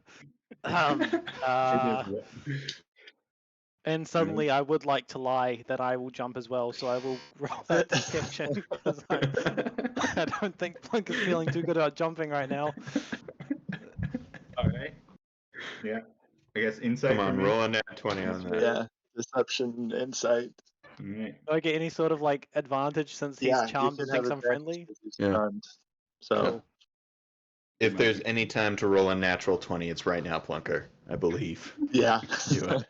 And suddenly I would like to lie that I will jump as well, so I will roll that deception because I don't think Plunk is feeling too good about jumping right now. All right. Yeah. I guess insight. Come on, for me. roll a nat 20 on that. Yeah, deception, insight. All right. Do I get any sort of like advantage since he's Yeah, charmed you and can have thinks I'm advantage friendly? 'cause he's Yeah. charmed. So Cool. If there's any time to roll a natural 20, it's right now, Plunker, I believe. yeah, Do it.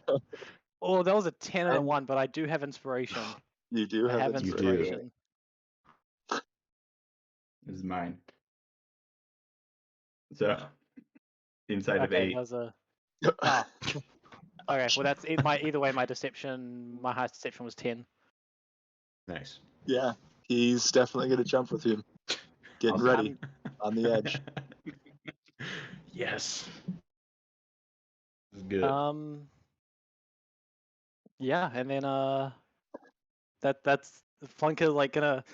Oh, that was a 10 and a And- 1, but I do have inspiration. you do I have have You do. inspiration. This is mine. So inside of Okay, 8. that was a. Ah. Okay, well that's either way. My highest deception was 10. Nice. Yeah, he's definitely gonna jump with you. Getting Awesome. ready on the edge. Yes. This is good. Yeah, and then that's Flunker like gonna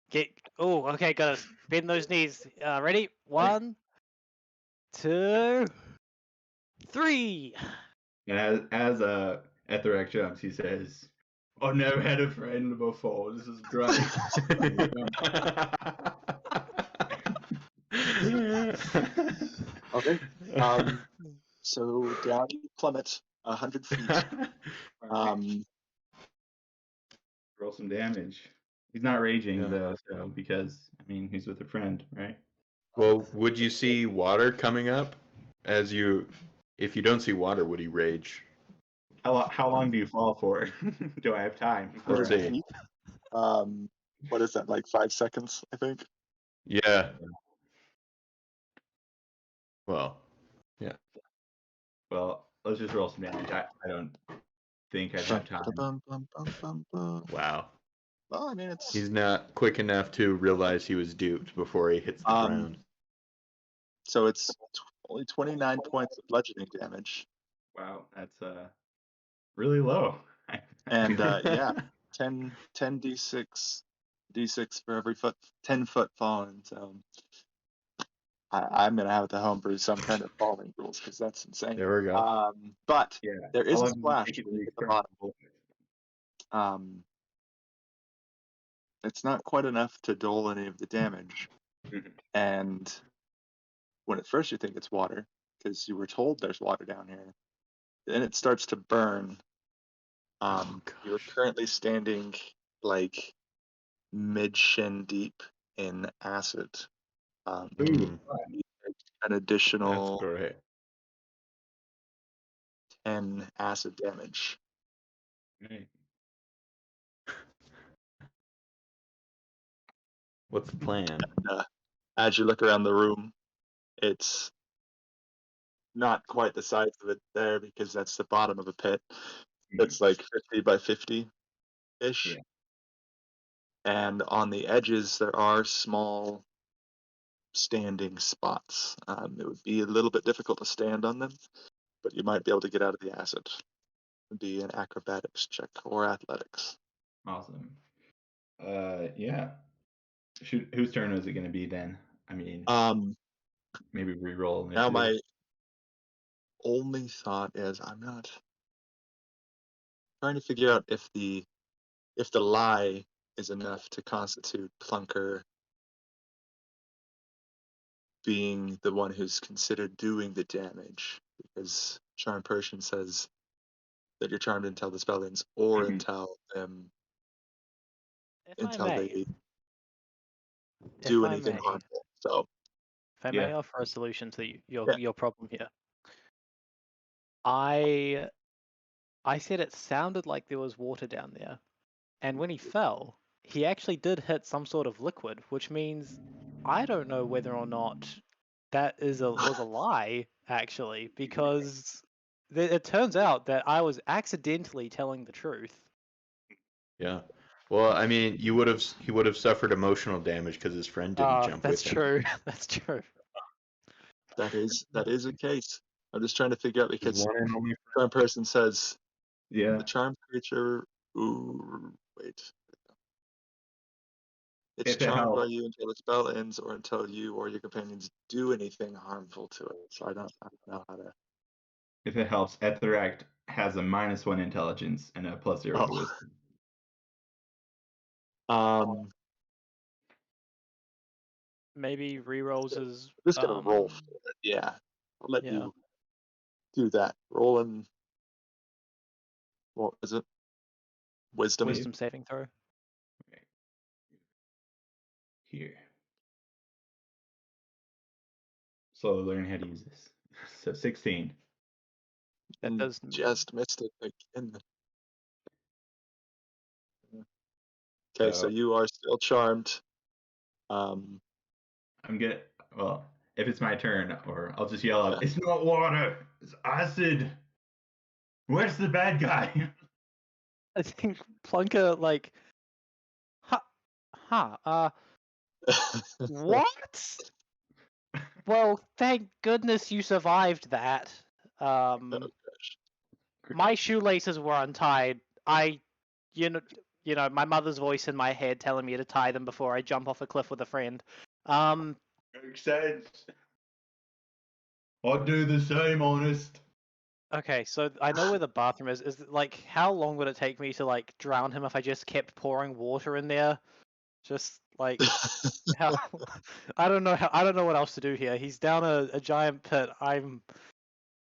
get. Oh, okay, gotta bend those knees. Ready? 1, 2, 3. And as Etheric jumps, he says, "Oh, never had a friend before. This is great." Okay. So down you plummet 100 feet. Roll some damage. He's not raging Yeah. though, so because I mean he's with a friend, right? Well, would you see water coming up as you? If you don't see water, would he rage? How long do you fall for? Do I have time? Let's Hundred see. feet. What is that? Like 5 seconds, I think. Yeah. Well, Well, let's just roll some damage. I don't think I'd have time. wow. Well, I mean, it's He's not quick enough to realize he was duped before he hits the ground. so it's only 29 points of bludgeoning damage, Wow, that's really low. and yeah, 10 d6 for every 10 foot fallen. So I'm gonna have to homebrew some kind of falling rules because that's insane. There we go. But Yeah, there is I'll a have to splash take it to at the the bottom. It's not quite enough to dole any of the damage, Mhm. and when at first you think it's water because you were told there's water down here, then it starts to burn. You're currently standing like mid-shin deep in acid. Mm, An additional that's great. 10 acid damage. Right. What's the plan? As you look around the room, it's not quite the size of it there because that's the bottom of a pit. It's like 50 by 50-ish. Yeah. And on the edges, there are small standing spots. It would be a little bit difficult to stand on them, but you might be able to get out of the acid. It would be an acrobatics check or athletics. Awesome. Yeah. Whose turn is it going to be then? I mean, maybe re-roll initiative. Now my only thought is I'm not trying to figure out if the lie is enough to constitute Plunker being the one who's considered doing the damage, because Charm Person says that you're charmed until the spell ends, or Mhm. until If I until may, they do if I anything may, harmful. So if I Yeah. may offer a solution to Yeah. your problem here. I said it sounded like there was water down there, and when he fell, he actually did hit some sort of liquid, which means I don't know whether or not that was a lie, actually, because it turns out that I was accidentally telling the truth. Yeah. Well, I mean, he would have suffered emotional damage because his friend didn't jump That's with him. true. That's true. That is a case. I'm just trying to figure out His because one and only charm person says Yeah. the charmed creature. Ooh, wait. It's If it charmed by helps. you until the spell ends, or until you or your companions do anything harmful to it. So I don't know how to. If it helps, Etheract has a -1 intelligence and a +0 to Oh. wisdom. Maybe rerolls is I'm just gonna roll for it. Yeah, I'll let yeah. you do that. Roll in. What is it? Wisdom. Wisdom saving throw. Okay. Here. Slowly learn how to use this. So 16. That You does. just missed it again. Okay, so you are still charmed. I'm gonna. Well, if it's my turn, or I'll just yell out, "It's not water. It's acid. Where's the bad guy?" I think Plunker like, what? Well, thank goodness you survived that. Oh gosh. My shoelaces were untied. You know, my mother's voice in my head telling me to tie them before I jump off a cliff with a friend. Makes sense. I'll do the same, honest. Okay, so I know where the bathroom is. Is like, how long would it take me to like drown him if I just kept pouring water in there? Just like how I don't know what else to do here. He's down a giant pit. I'm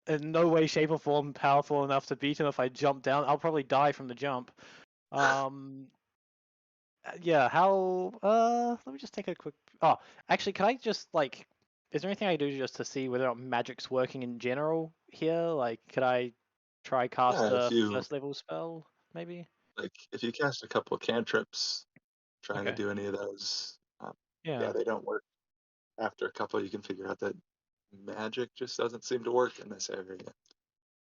in no way, shape, or form powerful enough to beat him if I jump down. I'll probably die from the jump. Yeah, how let me just take a quick actually can I just like is there anything I do just to see whether or not magic's working in general here? Like could I try cast Yeah, a if you first level spell, maybe? if you cast a couple of cantrips, trying to Okay. do any of those, Yeah. they don't work. After a couple, you can figure out that magic just doesn't seem to work in this area.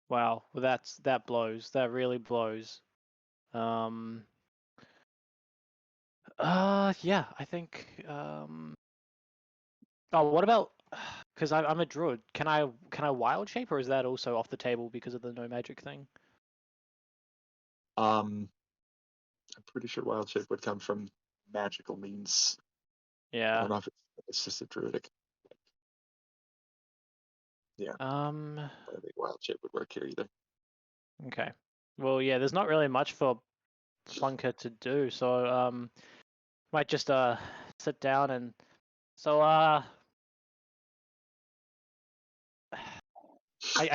Wow. Well that blows. That really blows. Yeah, I think oh, what about because I'm a druid. Can I wild shape, or is that also off the table because of the no magic thing? I'm pretty sure wild shape would come from magical means. I Yeah. don't know if it's just a druidic. Yeah. I don't think wild shape would work here either. Okay. Well, yeah, there's not really much for Plunker to do, so might just sit down and so I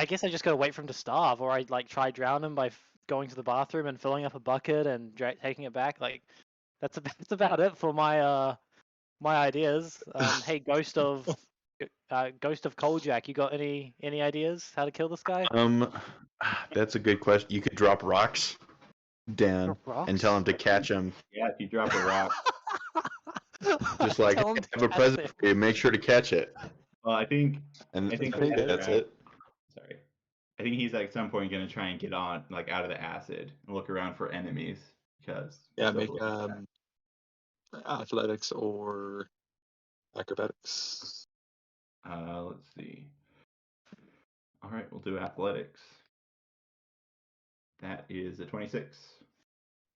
guess I just gotta wait for him to starve, or I like try drown him by going to the bathroom and filling up a bucket and taking it back. Like that's about it for my my ideas. Hey, Ghost of Coldjack, you got any ideas how to kill this guy? That's a good question. You could drop rocks down Drop and tell rocks? him to catch them. Yeah, if you drop a rock. Just like, Tell hey, him to I have a catch present it. for you. Make sure to catch it. Well, I think And I think that's it. Sorry. I think he's at some point gonna try and get on like out of the acid and look around for enemies because Yeah, he's make overlooking that. athletics or acrobatics. Let's see. All right, we'll do athletics. That is a 26.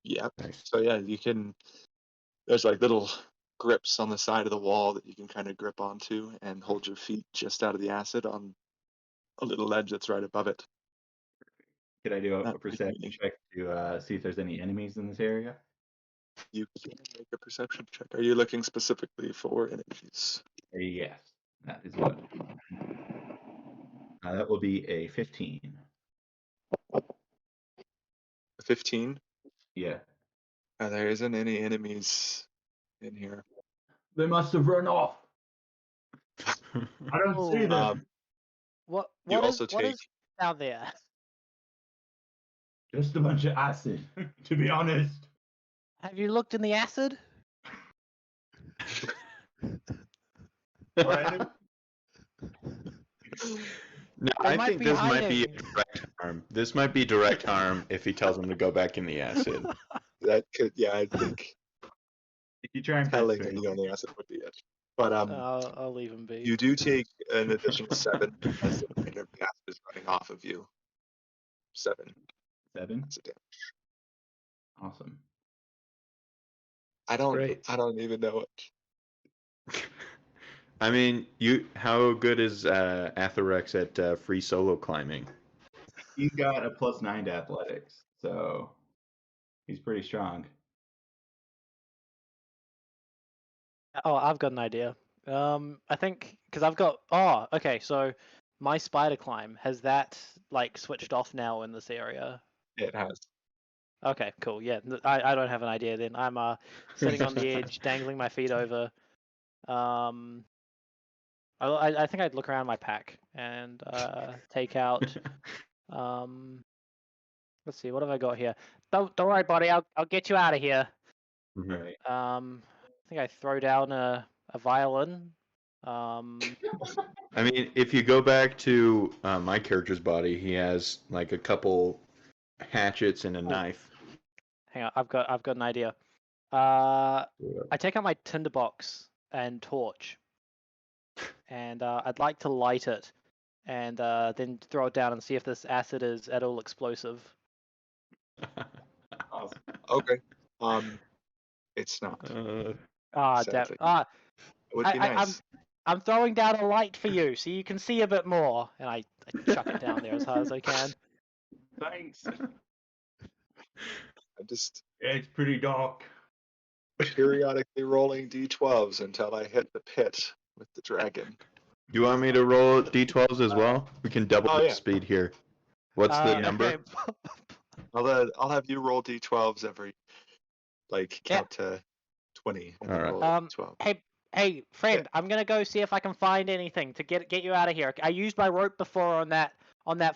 Yep. Nice. So yeah, you can. There's like little grips on the side of the wall that you can kind of grip onto and hold your feet just out of the acid on a little ledge that's right above it. Could I do a Not perception really. check to see if there's any enemies in this area? You can make a perception check. Are you looking specifically for enemies? Yes, that is what. That will be a 15. 15. Yeah. There isn't any enemies in here. They must have run off. I don't see them. What You is also what take. is out there? Just a bunch of acid, to be honest. Have you looked in the acid? Brandon? No, They I might think be this might be hiding. direct harm. This might be direct harm if he tells him to go back in the acid. That could, yeah, I think If you try and telling pester him him, to go on the acid would be it. But I'll leave him be. you do take an additional 7 as the remainder of the acid is running off of you. 7 7. acid damage. Awesome. I don't Great. even know it. I mean, how good is Atherex at free solo climbing? He's got a +9 to athletics, so he's pretty strong. Oh, I've got an idea. I think because I've got. Oh, okay. So my spider climb, has that like switched off now in this area? It has. Okay, cool. Yeah, I don't have an idea then. I'm sitting on the edge, dangling my feet over. I think I'd look around my pack and take out. Let's see, what have I got here? Don't worry, buddy. I'll get you out of here. Mhm. Right. I think I throw down a violin. I mean, if you go back to my character's body, he has like a couple hatchets and a knife. Hang on, I've got an idea. I take out my tinderbox and torch, and I'd like to light it, and then throw it down and see if this acid is at all explosive. Awesome. Okay. It's not. Ah, damn. Sadly. Ah, It would be nice. I'm throwing down a light for you, so you can see a bit more. And I chuck it down there as hard as I can. Thanks. I'm just It's pretty dark. periodically rolling d12s until I hit the pit with the dragon. You want me to roll d12s as well? We can double Oh, the yeah. speed here. What's the number? Okay. I'll have you roll d12s every, like, count to 20 and then Alright. roll 12. Hey, friend, I'm gonna go see if I can find anything to get you out of here. I used my rope before on that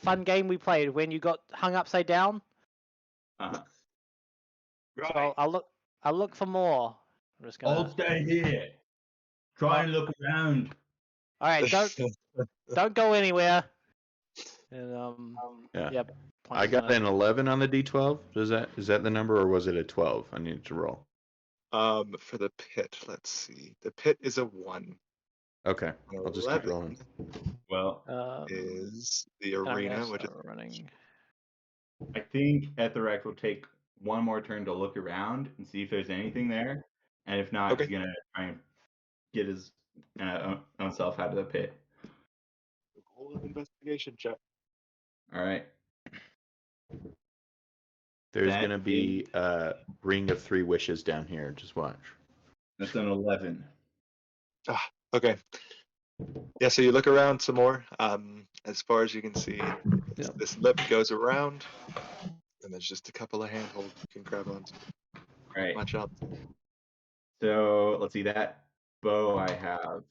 fun game we played when you got hung upside down. Uh-huh. So I'll look for more. I'm just gonna. I'll stay here. Try and look around. All right, don't go anywhere. And Yeah. yep. I got an 11 on the d12. Is that the number, or was it a 12? I need to roll. For the pit, let's see. The pit is a 1. Okay, I'll just keep 11 rolling. Well, is the arena, which is running. I think Etherrex will take one more turn to look around and see if there's anything there, and if not, Okay. he's gonna try and get his own self out of the pit. roll an investigation check. All right. There's That gonna be a ring of 3 wishes down here. Just watch. That's an 11. Okay. Yeah, so you look around some more. As far as you can see, this lip goes around, and there's just a couple of handholds you can grab onto. All right. Watch out. So let's see that bow I have.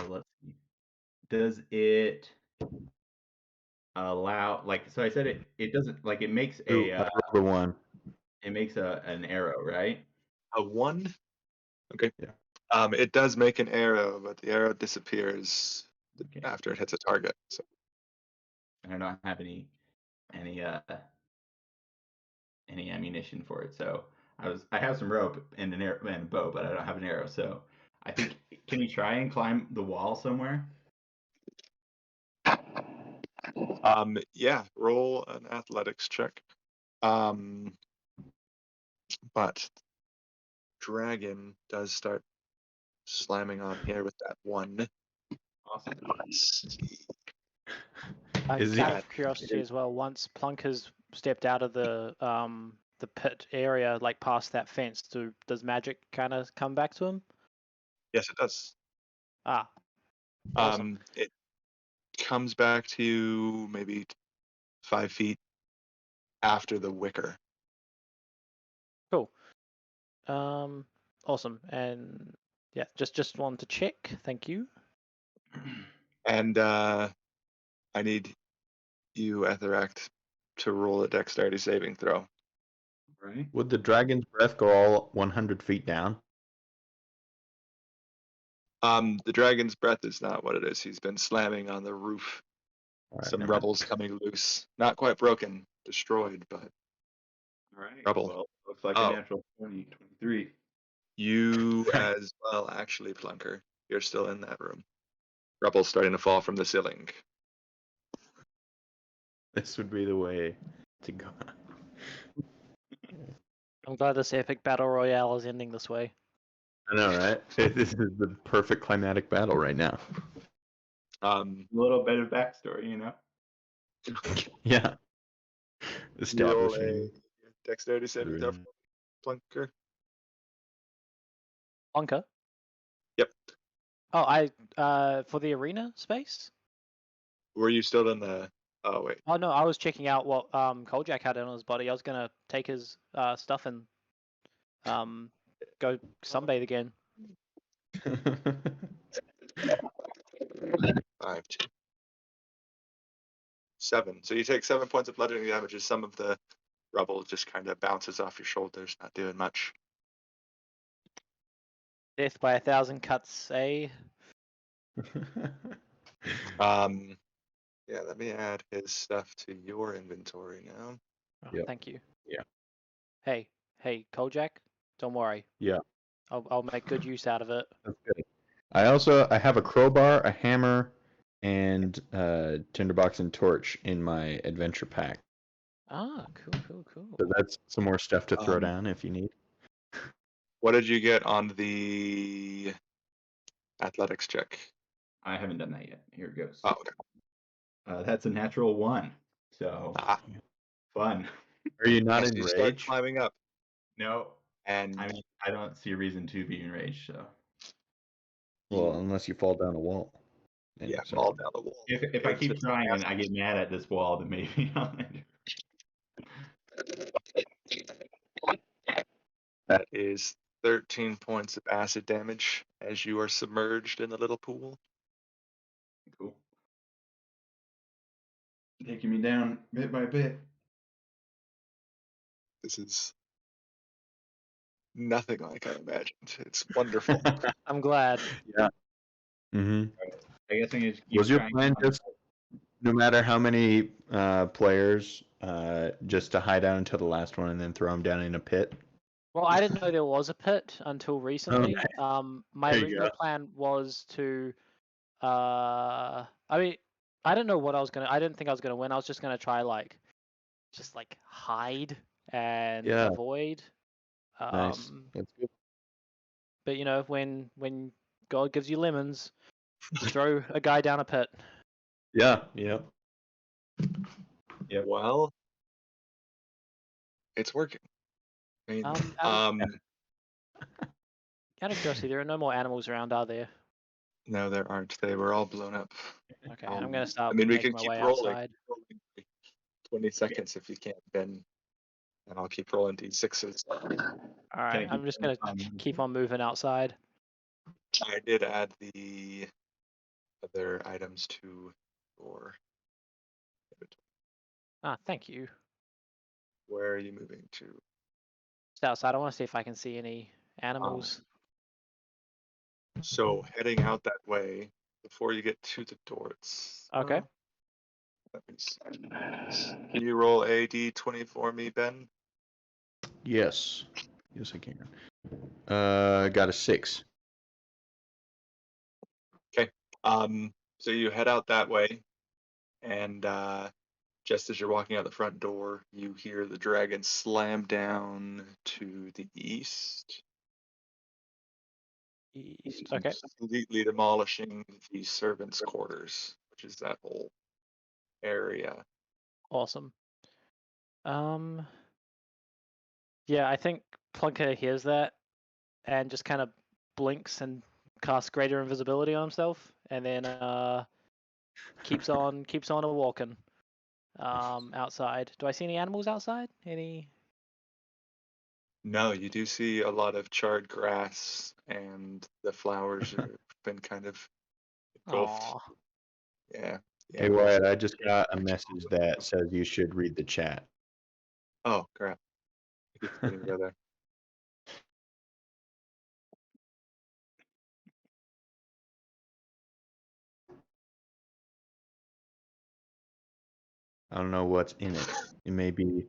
Let's see. Does it allow so I said it doesn't it makes Ooh, I rolled a 1. it makes an arrow, right? A 1? Okay. Yeah. It does make an arrow, but the arrow disappears Okay. after it hits a target. So And I don't have any ammunition for it. So I have some rope and an arrow and a bow, but I don't have an arrow. So I think can you try and climb the wall somewhere? yeah, roll an athletics check. But dragon does start slamming on here with that 1. Awesome. Let's see. Is he- Out of curiosity as well, once Plunk has stepped out of the pit area, like past that fence, does magic kind of come back to him? Yes, it does. Ah, awesome. It comes back to you maybe 5 feet after the wicker. Cool. Awesome. And yeah, just wanted to check. Thank you. And I need you, Etheract, to roll a dexterity saving throw. Right. Would the dragon's breath go all 100 feet down? The dragon's breath is not what it is. He's been slamming on the roof. All right, Some never mind. rubble's coming loose. Not quite broken, destroyed, but All right. Rubble. Well, looks like Oh. a natural 20, 23. you as well, actually, Plunker. You're still in that room. Rubble's starting to fall from the ceiling. This would be the way to go. I'm glad this epic battle royale is ending this way. I know, right? This is the perfect climatic battle right now. A little bit of backstory, Yeah. You roll a Establishing. dexterity saving throw, Plunker. Plunker? Yep. Oh, I for the arena space? Were you still in the? Oh wait. Oh no, I was checking out what Kojak had on his body. I was gonna take his stuff and go sunbathe again. 5, 2, 7. So you take 7 points of bludgeoning damage as some of the rubble just kind of bounces off your shoulders, not doing much. Death by 1,000 cuts, eh? Yeah, let me add his stuff to your inventory now. Oh, Yep. Thank you. Yeah. Hey, Kojak, don't worry. Yeah. I'll make good use out of it. That's good. I have a crowbar, a hammer, and tinderbox and torch in my adventure pack. Ah, cool. So that's some more stuff to throw Um, down if you need. What did you get on the athletics check? I haven't done that yet. Here it goes. Oh, okay. That's a natural 1. So Ah, fun. Are you not as you start enraged? climbing up, No, and I mean I don't see a reason to be enraged. So Well, unless you fall down a wall. And yeah, so- fall down the wall. if I It's keep just trying and I get mad at this wall, then maybe I'll enter. That is 13 points of acid damage as you are submerged in the little pool. Cool. Taking me down bit by bit. This is nothing like I imagined. It's wonderful. I'm glad. Mhm. I guess I can just keep Was your trying plan on. just no matter how many players, just to hide out until the last one and then throw them down in a pit? Well, I didn't know there was a pit until recently. My There you original go. plan was to, I mean, I don't know what I didn't think I was gonna win. I was just gonna try just hide and Yeah. avoid. Nice. That's good. But you know, when God gives you lemons, you throw a guy down a pit. Yeah. Yeah. Yep. Well, it's working. I mean, Out of curiosity, there are no more animals around, are there? no, there aren't. They were all blown up. Okay, I'm gonna start I mean, we making can my keep way rolling. outside. 20 seconds if you can't, Ben. And I'll keep rolling D6s. All right, keep I'm just going? gonna keep on moving outside. I did add the other items to your inventory. Ah, thank you. Where are you moving to? Just outside. I want to see if I can see any animals. So heading out that way before you get to the doors. Okay. Let me see. Can you roll a D20 for me, Ben? Yes. Yes, I can. Got a 6. So you head out that way, and just as you're walking out the front door, you hear the dragon slam down to the east. East. Okay. Completely demolishing the servants' quarters, which is that whole area. Awesome. Yeah, I think Plunker hears that and just kind of blinks and casts greater invisibility on himself, and then keeps on a walking outside. Do I see any animals outside? Any? No, you do see a lot of charred grass, and the flowers have been kind of engulfed. Aw. Yeah. Yeah, Hey we'll Wyatt, see. I just got a message that says you should read the chat. Oh crap! I keep forgetting to go there. I don't know what's in it. It may be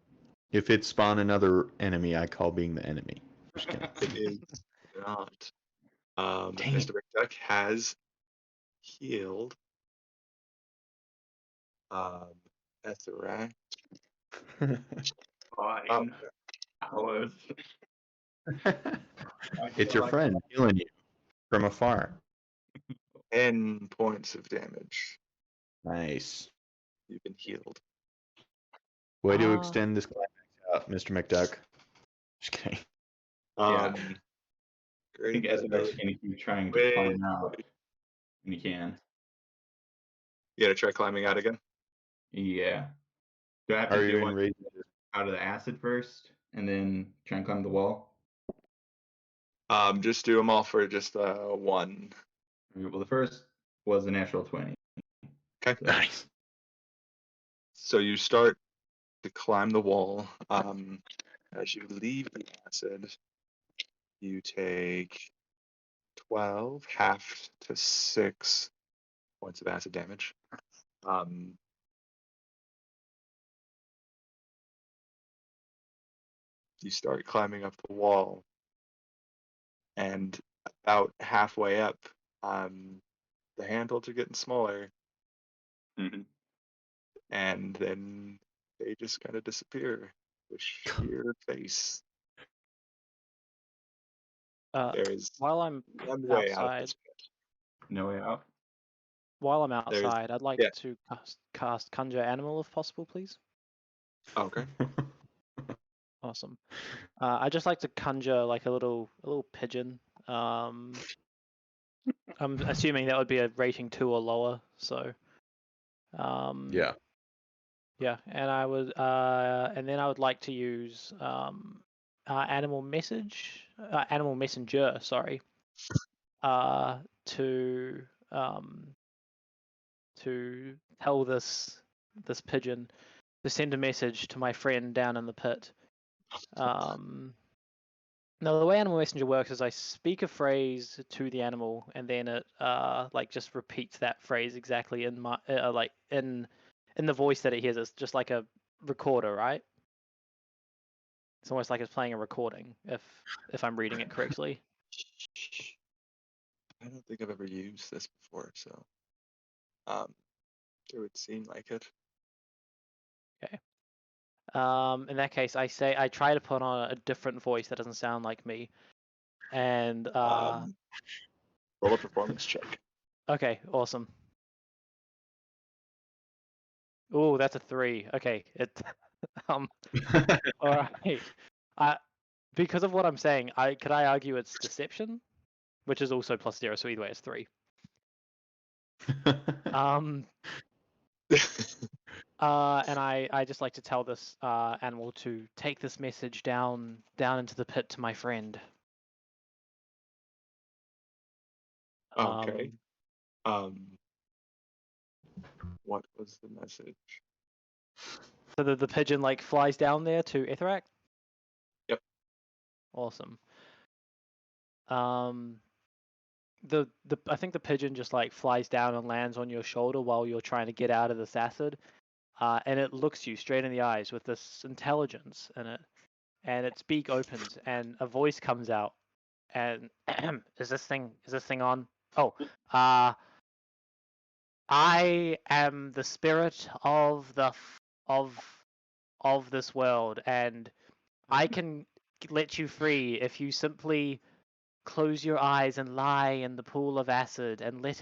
if it spawn another enemy, I call being the enemy. Just kidding. It is not. Dang Mr. McDuck has healed. Etheract. Fine. I was. It's your friend healing you from afar. 10 points of damage. Nice. You've been healed. Way to Ah. extend this climax out, Mr. McDuck. Just kidding. Yeah. Um, I great. think Ezra's gonna keep trying to Wait. climb out when he can. You gotta try climbing out again. Yeah. Do I have Are to you do in one raise? out of the acid first, and then try and climb the wall? Just do them all for just one. Well, the first was a natural 20. Okay. So, Nice. So you start to climb the wall. As you leave the acid, you take 12, half to 6 points of acid damage. You start climbing up the wall, and about halfway up, the handholds are getting smaller, mhm. and then they just kind of disappear. The sheer face. There is While I'm one way out of outside, this pit. No way out. I'd like yeah. to cast Conjure Animal if possible, please. Okay. Awesome. I'd just like to conjure like a little pigeon. I'm assuming that would be a rating 2 or lower. So. Yeah. Yeah, and I would, and then I would like to use animal messenger, sorry, to tell this pigeon to send a message to my friend down in the pit. Now the way animal messenger works is I speak a phrase to the animal, and then it like just repeats that phrase exactly in my like in the voice that it hears. It's just like a recorder, right? It's almost like it's playing a recording, if I'm reading it correctly. I don't think I've ever used this before, so it would seem like it. Okay. In that case, I try to put on a different voice that doesn't sound like me, and Roll a performance check. okay, awesome. Oh, that's a 3. Okay, it all right. Because of what I'm saying, could I argue it's deception, which is also +0, so either way it's 3. And I just like to tell this animal to take this message down into the pit to my friend. Okay. What was the message? So the pigeon like flies down there to Etheract? Yep. Awesome. I think the pigeon just like flies down and lands on your shoulder while you're trying to get out of this acid. And it looks you straight in the eyes with this intelligence in it. And its beak opens and a voice comes out. And is this thing on? Oh, I am the spirit of of this world, and I can let you free if you simply close your eyes and lie in the pool of acid and let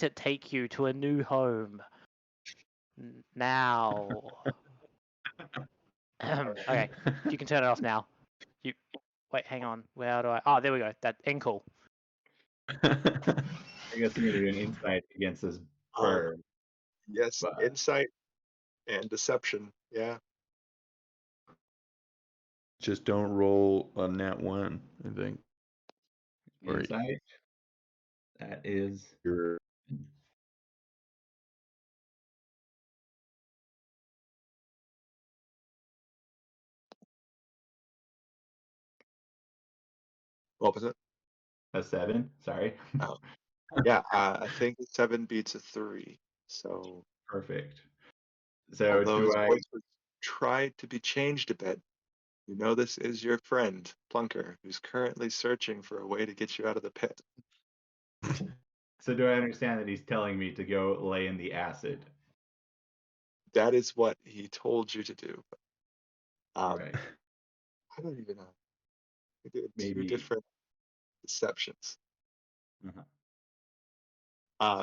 it take you to a new home. Now. Okay, you can turn it off now. Wait, hang on. Where do I? Oh, there we go. That Enkle. I guess I'm gonna do an insight against this bird. Yes, But- insight and deception. Yeah. Just don't roll a nat 1, I think. Or Insight. That is you're What was it? A 7. Sorry. Oh, yeah. I think a 7 beats a 3. So, Perfect. So although do his I? voice was tried to be changed a bit, you know this is your friend, Plunker, who's currently searching for a way to get you out of the pit. So do I understand that he's telling me to go lay in the acid? That is what he told you to do. Right. I don't even know. We did 2 Maybe. different deceptions. Uh-huh.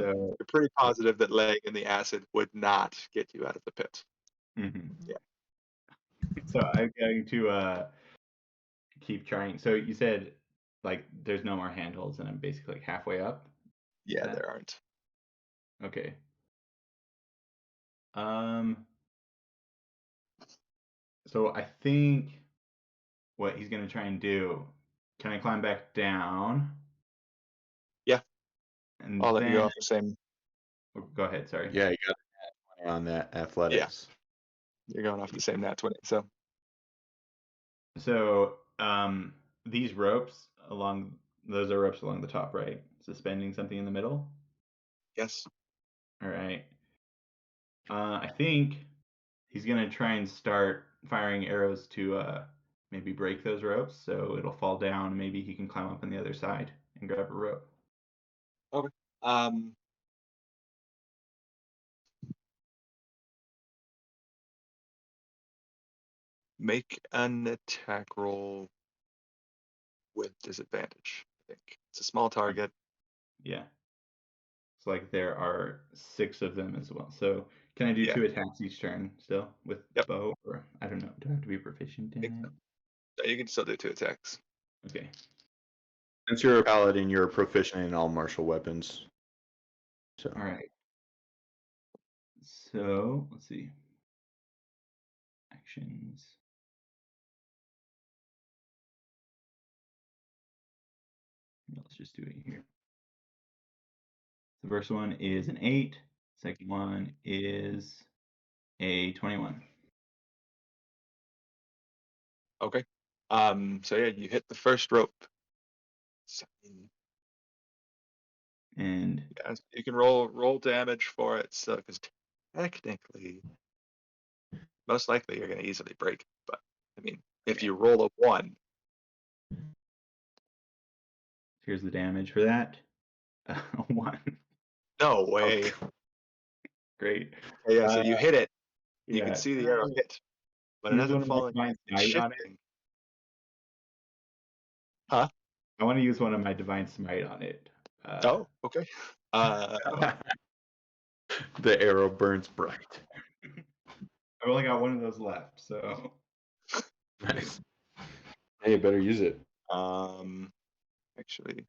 You're pretty positive that laying in the acid would not get you out of the pit. Mhm. Yeah. So I'm going to keep trying. So you said like there's no more handholds, and I'm basically like halfway up. Yeah, that? there aren't. Okay. So I think what he's gonna try and do. Can I climb back down? Yeah, And I'll let you go then off the same. go ahead. Sorry. Yeah, you got a 20 on that athletics. You're going off the same nat 20. So, So these ropes along those are ropes along the top, right? Suspending something in the middle. yes. All right. I think he's gonna try and start firing arrows to maybe break those ropes so it'll fall down. Maybe he can climb up on the other side and grab a rope. Okay. Um, make an attack roll with disadvantage. I think it's a small target. Yeah. It's like there are 6 of them as well. So can I do Yeah. 2 attacks each turn still with Yep. bow, or I don't know? Do I have to be proficient in Think it? so. You can still do 2 attacks. Okay. Since you're a paladin, you're proficient in all martial weapons. So All right. So let's see. Actions. Let's just do it here. The first one is an 8. Second one is a 21. Okay. So yeah, you hit the first rope. And Yeah, you can roll damage for it. So, because technically, most likely you're going to easily break it. But I mean, if okay. you roll a 1, Here's the damage for that. 1. no way. Great. Okay, yeah, so you hit it. You can Yeah. see the arrow hit, but it Use one hasn't of my fallen. divine It's smite on it. shifting. Huh? I want to use one of my divine smite on it. Oh, okay. the arrow burns bright. I've only got one of those left, so Nice. Hey, you better use it. Actually,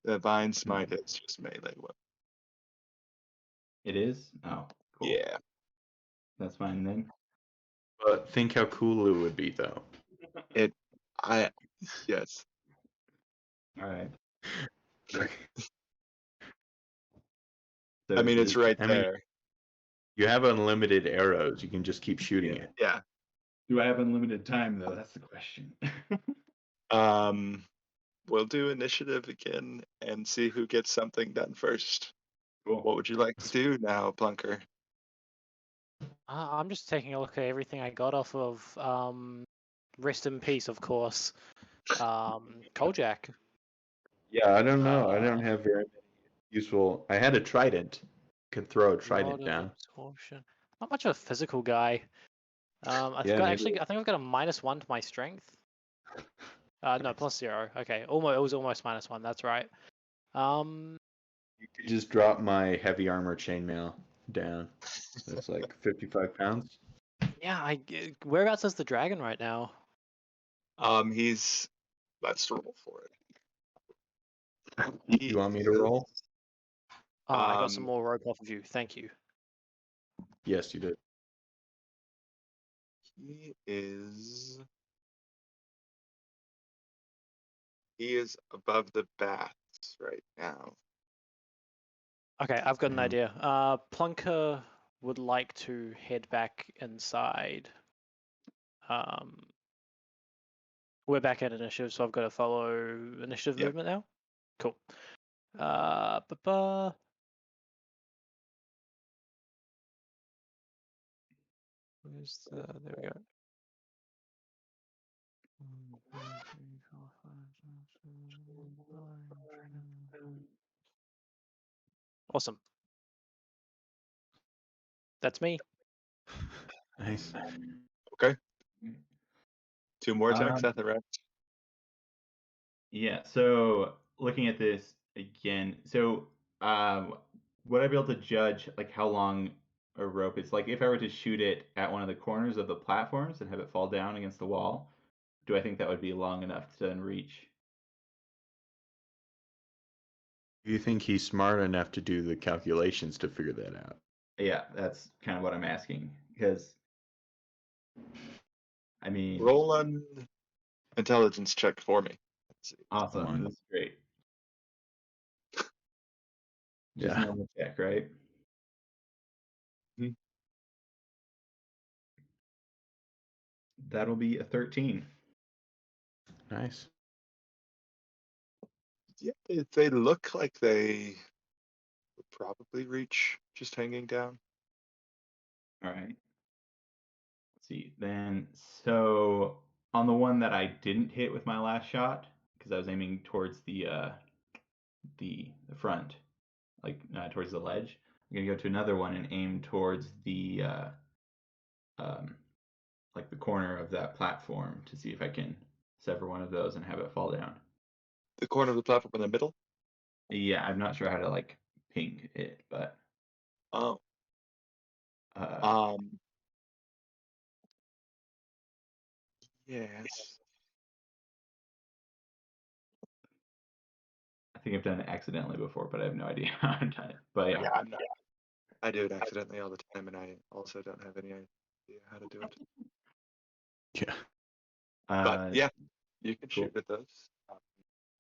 divine smite is just melee weapon. it is. Oh, cool. Yeah. That's fine then. But think how cool it would be, though. Yes. All right. I So mean, it's right there. You have unlimited arrows. You can just keep shooting it. Yeah. do I have unlimited time though? That's the question. We'll do initiative again and see who gets something done first. Cool. What would you like to do now, Plunker? I'm just taking a look at everything I got off of Rest in Peace, of course. Kojak. Yeah, I don't know. I don't have very many useful. I had a trident. Could throw a trident Mod of down. Absorption. Not much of a physical guy. I Yeah, maybe. think I've got a -1 to my strength. No, +0. Okay, almost. It was almost -1. That's right. You could just drop my heavy armor chainmail down. That's like 55 pounds. Yeah. Whereabouts is the dragon right now? Let's roll for it. You want me to roll? Oh, I got some Um, more rope off of you. Thank you. Yes, you did. He is above the baths right now. Okay, I've got an Mhm. idea. Plunker would like to head back inside. We're back at initiative, so I've got to follow initiative Yep. movement now. Cool. Ba-ba. Where's the? There we go. 1, 2, 3, 4, 5, 6, 7, 8, 9, 10. Awesome. That's me. Nice. Okay. 2 more attacks Um, at the rest. Yeah, so looking at this again, so would I be able to judge like how long a rope is? Like if I were to shoot it at one of the corners of the platforms and have it fall down against the wall, do I think that would be long enough to then reach? Do you think he's smart enough to do the calculations to figure that out? Yeah, that's kind of what I'm asking. Because I mean, Roll an intelligence check for me. Let's see. awesome. One. That's great. Just Yeah. normal check, right? Mhm. That'll be a 13. Nice. Yeah, they look like they would probably reach just hanging down. All right. Let's see. Then, so on the one that I didn't hit with my last shot, because I was aiming towards the front, like towards the ledge, I'm gonna go to another one and aim towards the um, like the corner of that platform to see if I can sever one of those and have it fall down. The corner of the platform in the middle. Yeah, I'm not sure how to like ping it, but Oh. uh, Yes. I think I've done it accidentally before, but I have no idea how I've done it. But yeah, Yeah, I'm not. I do it accidentally all the time, and I also don't have any idea how to do it. Yeah. But yeah, you can cool. shoot at those.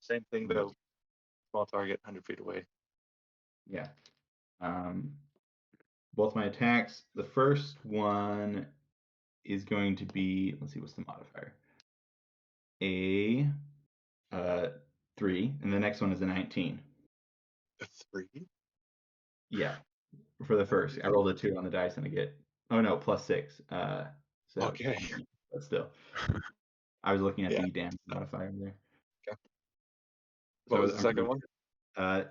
Same thing though. Small target, 100 feet away. Yeah. Both my attacks. The first one is going to be, let's see, what's the modifier? A 3, and the next one is a 19. A 3. Yeah, for the first. I rolled a 2 on the dice and I get, oh no, +6. So Okay. but still. I was looking at Yeah. the damage modifier there. Okay. What was the I'm second pretty- one?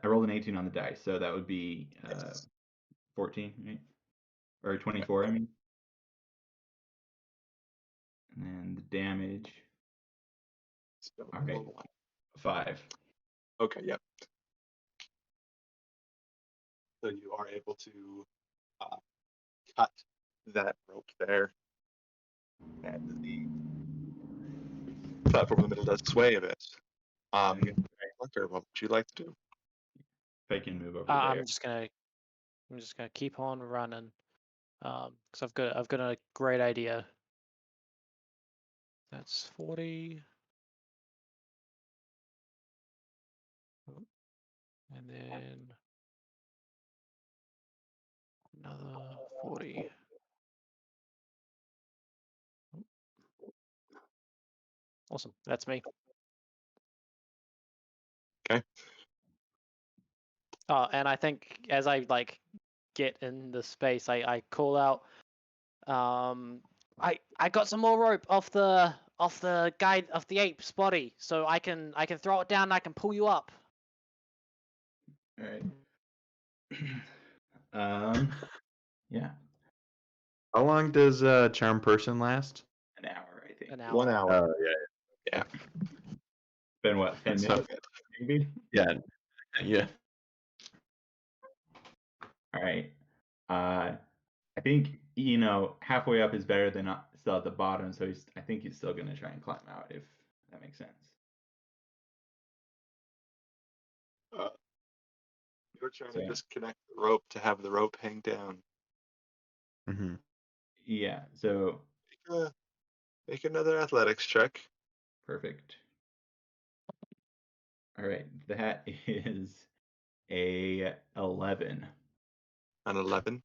I rolled an 18 on the dice, so that would be 14, right? Or 24, I mean. And then the damage, So, all right, roll one. 5. Okay, yep. So you are able to cut that rope there, and the platform in the middle does sway a bit. Hunter, what would you like to do? If I can move over there. I'm just gonna keep on running, because I've got a great idea. That's 40. And then another 40. Awesome. That's me. Okay. And I think as I like get in the space, I call out, I got some more rope off the guy of the ape's body, so I can throw it down and I can pull you up. All right. Yeah, How long does Charm Person last? an hour, I think. An hour. 1 hour. Oh Yeah. Been what, 10 That's so minutes? good. Maybe? yeah. Yeah. All right. I think, halfway up is better than still at the bottom, so I think he's still going to try and climb out, if that makes sense. You're trying So, to disconnect the rope to have the rope hang down. Mm-hmm. yeah, so Make another athletics check. perfect. All right, that is a 11. An 11.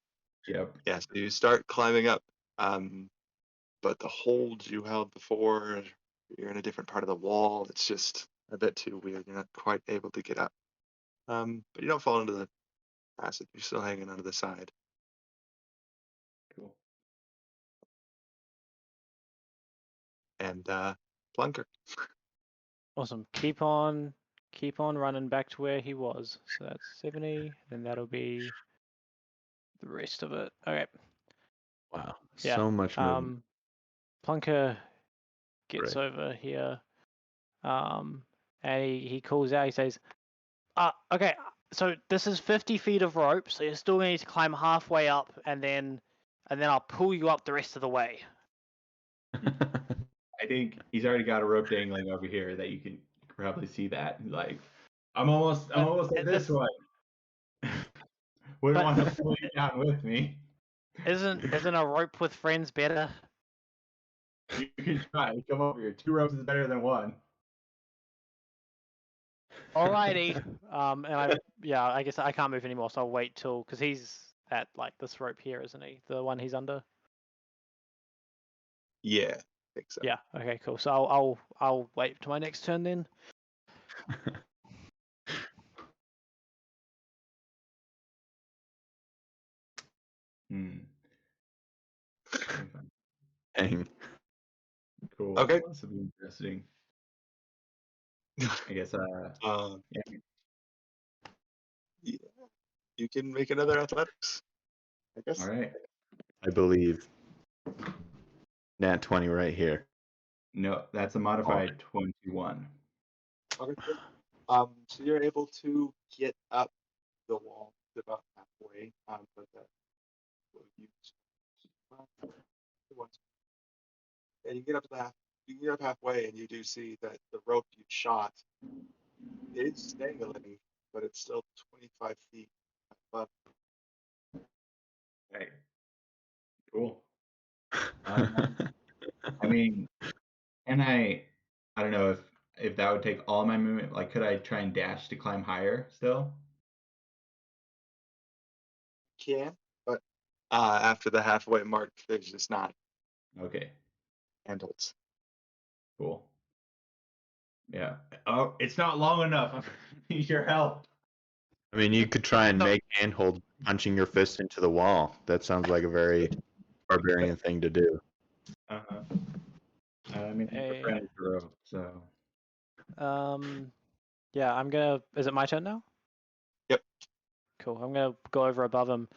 Yep. Yeah, so you start climbing up. But the hold you held before You're in a different part of the wall. It's just a bit too weird. You're not quite able to get up. But you don't fall into the passage. You're still hanging onto the side. Cool. And Plunker. Awesome. Keep on running back to where he was. So that's 70. Then that'll be the rest of it. Okay. Wow. Yeah. So much movement. Plunker gets Right. over here. And he calls out. He says, "Okay. So this is 50 feet of rope. So you're still going to need to climb halfway up, and then I'll pull you up the rest of the way." I think he's already got a rope dangling over here that you can probably see that. Like, I'm almost at this one. Wouldn't want to pull you down with me. Isn't a rope with friends better? You can try. Come over here. 2 ropes is better than 1. Alrighty. I guess I can't move anymore, so I'll wait till, because he's at like this rope here, isn't he? The one he's under. Yeah, I think so. Yeah. Okay. Cool. So I'll wait till my next turn then. Dang. Cool. Okay. This will be interesting. I guess. Yeah. You can make another athletics, I guess. All right. I believe. Nat 20 right here. No, that's a modified 21. Okay. Good. So you're able to get up the wall to about halfway. But that will use and you get up to you get up halfway, and you do see that the rope you shot is dangling, but it's still 25 feet above. Right. Cool. I mean, and I don't know if that would take all my movement. Like, could I try and dash to climb higher still? Can, but after the halfway mark, there's just not Okay. handholds. Cool. Yeah. Oh, it's not long enough. I need your help. I mean, you could try and make handhold punching your fist into the wall. That sounds like a very barbarian thing to do. Uh-huh. I mean, Hey. we're friends, bro. So. Yeah. I'm gonna. Is it my turn now? Yep. Cool. I'm gonna go over above him.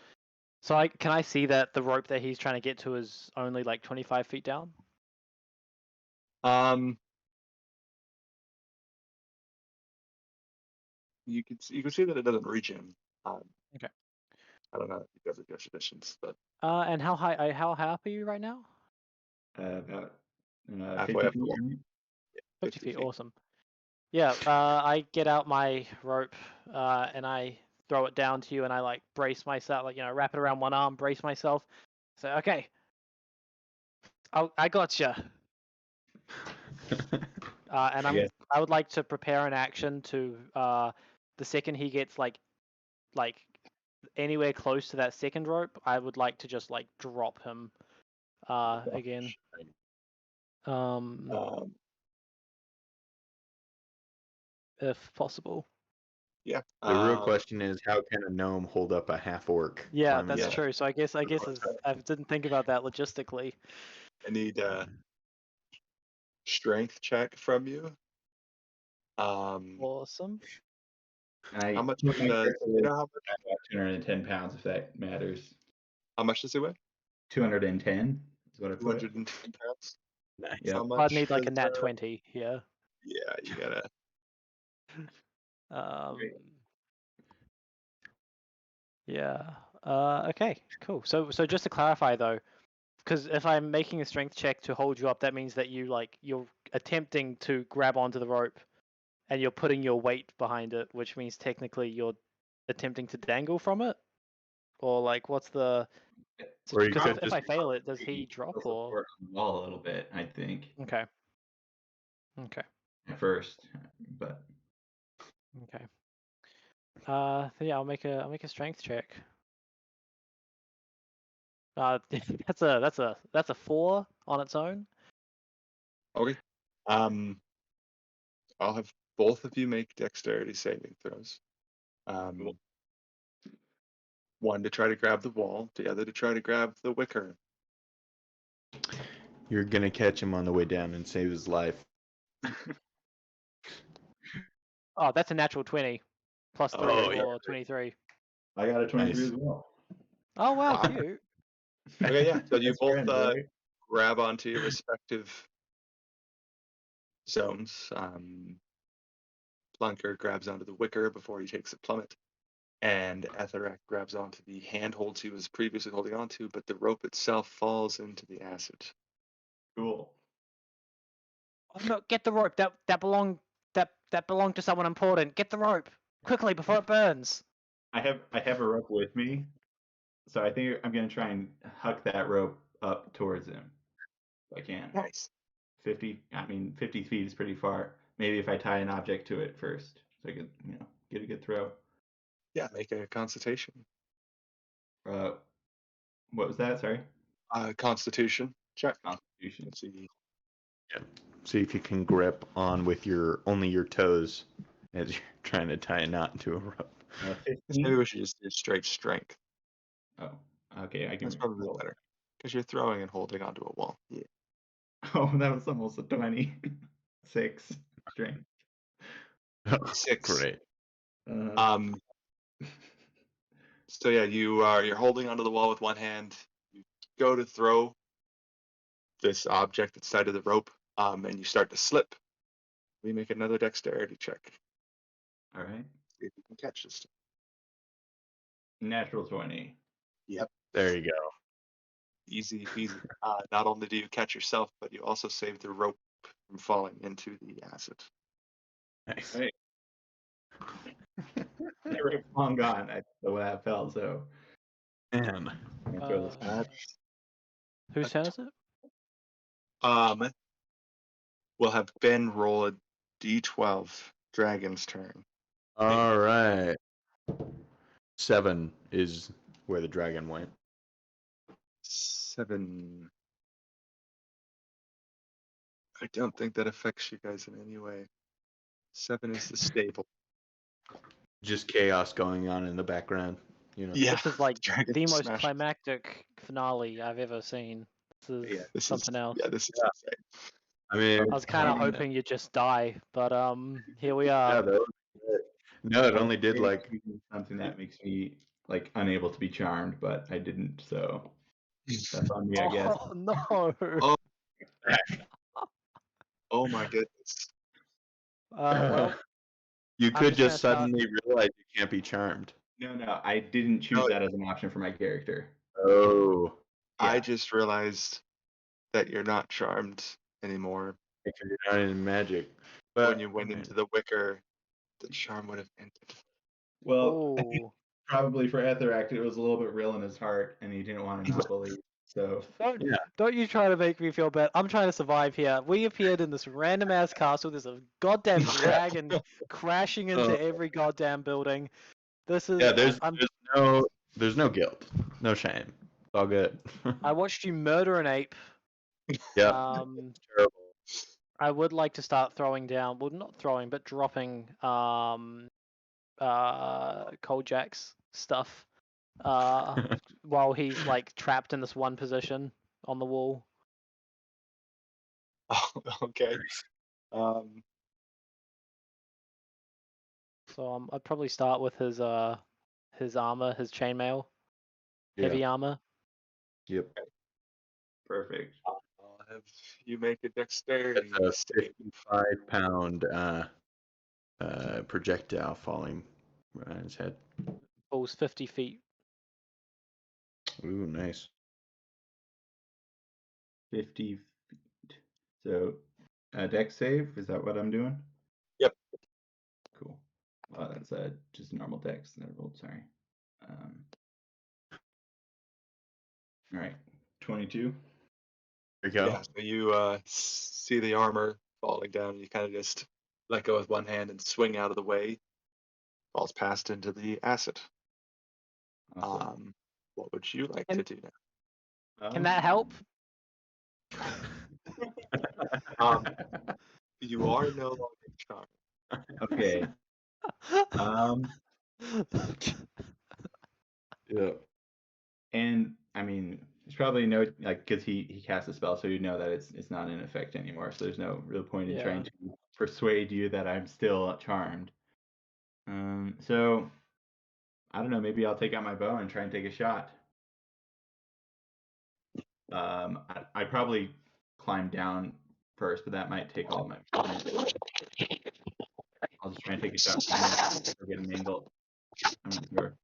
So can I see that the rope that he's trying to get to is only like 25 feet down? You can see that it doesn't reach him. Okay. I don't know if you guys are good traditions, but And how high up are you right now? About halfway 50 up the feet. wall. Right? 50 feet. Awesome. Yeah. I get out my rope and I throw it down to you, and I like brace myself, like wrap it around one arm, brace myself. So okay. I gotcha. And I would like to prepare an action to the second he gets like anywhere close to that second rope, I would like to just like drop him again. If possible. Yeah. The real question is, how can a gnome hold up a half orc? Yeah, that's true. So I guess I didn't think about that logistically. I need a strength check from you. Awesome. How much does how much? 210 pounds, if that matters. How much does it weigh? 210 is what I put. 210 pounds. Nice. Yep. I'd need like a nat 20 here. Yeah, you gotta. Yeah. Okay. Cool. So just to clarify though, because if I'm making a strength check to hold you up, that means that you're attempting to grab onto the rope, and you're putting your weight behind it, which means technically you're attempting to dangle from it, or like what's the? Because if I fail it, does he drop or? On the wall a little bit, I think. Okay. Okay. At first, but. Okay. Yeah, I'll make a strength check. That's a 4 on its own. Okay. I'll have both of you make dexterity saving throws. One to try to grab the wall, the other to try to grab the wicker. You're gonna catch him on the way down and save his life. Oh, that's a natural 20. Plus 3 Oh, for yeah. 23. I got a 23 Nice. as well. Oh, wow, Wow. cute. Okay, yeah. So you That's both friends, right? grab onto your respective zones. Plunker grabs onto the wicker before he takes a plummet, and Etherek grabs onto the handholds he was previously holding onto, but the rope itself falls into the acid. Cool. Oh, no, get the rope. That belonged to someone important. Get the rope quickly before it burns. I have a rope with me, so I think I'm gonna try and huck that rope up towards him if I can. Nice. 50 feet is pretty far. Maybe if I tie an object to it first, so I could, get a good throw. Yeah, make a constitution. What was that? Sorry. Constitution check. Constitution. Let's see. See if you can grip on with only your toes as you're trying to tie a knot to a rope. 15. Maybe we should just do straight strength. Oh, okay. I can. That's probably roll. better because you're throwing and holding onto a wall. Yeah. Oh, that was almost a 20. 6 strength. 6. Great. So yeah, you're holding onto the wall with one hand. You go to throw this object that's tied to the rope, and you start to slip. We make another dexterity check. All right. See if you can catch this. Natural 20. Yep. There you go. Easy peasy. Not only do you catch yourself, but you also save the rope from falling into the acid. Nice. Right. That rope's long gone. The way I fell. So. Man. I'm gonna throw this back. Whose turn is it? We'll have Ben roll a d12. Dragon's turn. All right. 7 is where the dragon went. 7. I don't think that affects you guys in any way. 7 is the stable. Just chaos going on in the background. Yeah. This is like Dragon the most smashes. climactic finale I've ever seen. This is something else. Yeah, this is insane. I mean, I was kind of hoping you'd just die, but here we yeah, are. that was good. No, it only did like something that makes me like unable to be charmed, but I didn't, so that's on me, I guess. Oh no! Oh. Oh my goodness. Well, you I'm could just just gonna start- suddenly realize you can't be charmed. No, I didn't choose that as an option for my character. Oh, I just realized that you're not charmed anymore. because you're not in magic. But When you went into the wicker, the charm would have ended. Well, I think Oh. probably for Etheract, it was a little bit real in his heart, and he didn't want to not believe. So Don't you try to make me feel bad. I'm trying to survive here. We appeared in this random ass castle. There's a goddamn dragon crashing into every goddamn building. This is there's no guilt, no shame. It's all good. I watched you murder an ape. Yeah. Terrible. I would like to start throwing down, well, not throwing, but dropping Koljak's stuff while he's like trapped in this one position on the wall. Oh, okay. So I'd probably start with his armor, his chainmail, heavy armor. Yep. perfect. I'll have you make a dexterity. It's a 55-pound projectile falling right on his head. Falls 50 feet. Ooh, nice. 50 feet. So, dex save, is that what I'm doing? Yep. Cool. Well, that's just normal dex that I rolled, sorry. All right, 22. There you go. Yeah, so you see the armor falling down, and you kind of just let go with one hand and swing out of the way. Falls past into the acid. Awesome. What would you like to do now? Can that help? You are no longer charmed. Okay. Yeah. And I mean, it's probably no like because he cast a spell, so you know that it's not in effect anymore. So there's no real point in trying to persuade you that I'm still charmed. So I don't know. Maybe I'll take out my bow and try and take a shot. I probably climb down first, but that might take all of my movement. I'll just try and take a shot from here or get an angle. I'm not sure.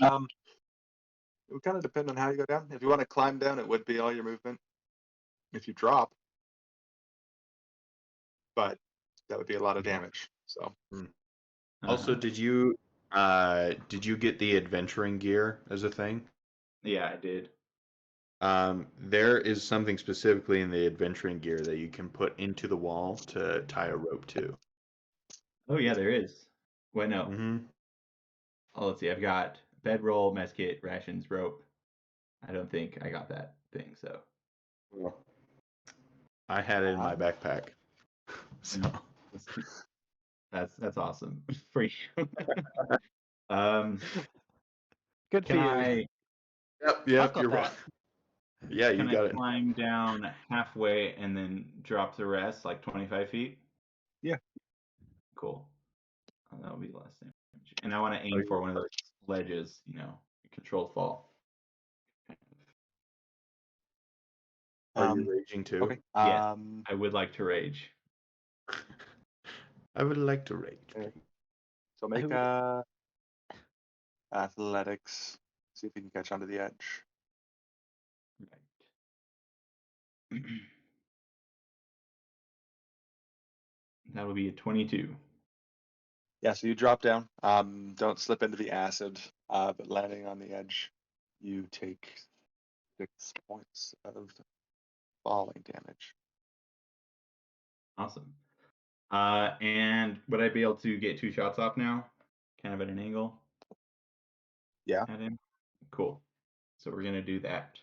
It would kind of depend on how you go down. If you want to climb down, it would be all your movement. If you drop, but that would be a lot of damage. So Also, did you get the adventuring gear as a thing? Yeah, I did. There is something specifically in the adventuring gear that you can put into the wall to tie a rope to. Oh yeah, there is. Wait, no. Mm-hmm. Oh, let's see. I've got bedroll, mess kit, rations, rope. I don't think I got that thing. So Well, I had it in my backpack. So that's awesome for you. Good for Can you. I? Yep, I've got you're that. right. Yeah, you Can got I it. climb down halfway and then drop the rest, like 25 feet? Yeah. Cool. That'll be less damage. And I want to aim for one of those ledges, controlled fall. Are you raging too? Okay. Yes, I would like to rage. I would like to rage. Okay. So make athletics. See if you can catch onto the edge. Right. That will be a 22. Yeah, so you drop down. Don't slip into the acid, but landing on the edge, you take 6 points of falling damage. Awesome. And would I be able to get 2 shots off now? Kind of at an angle? Yeah. At him? Cool. So we're going to do that.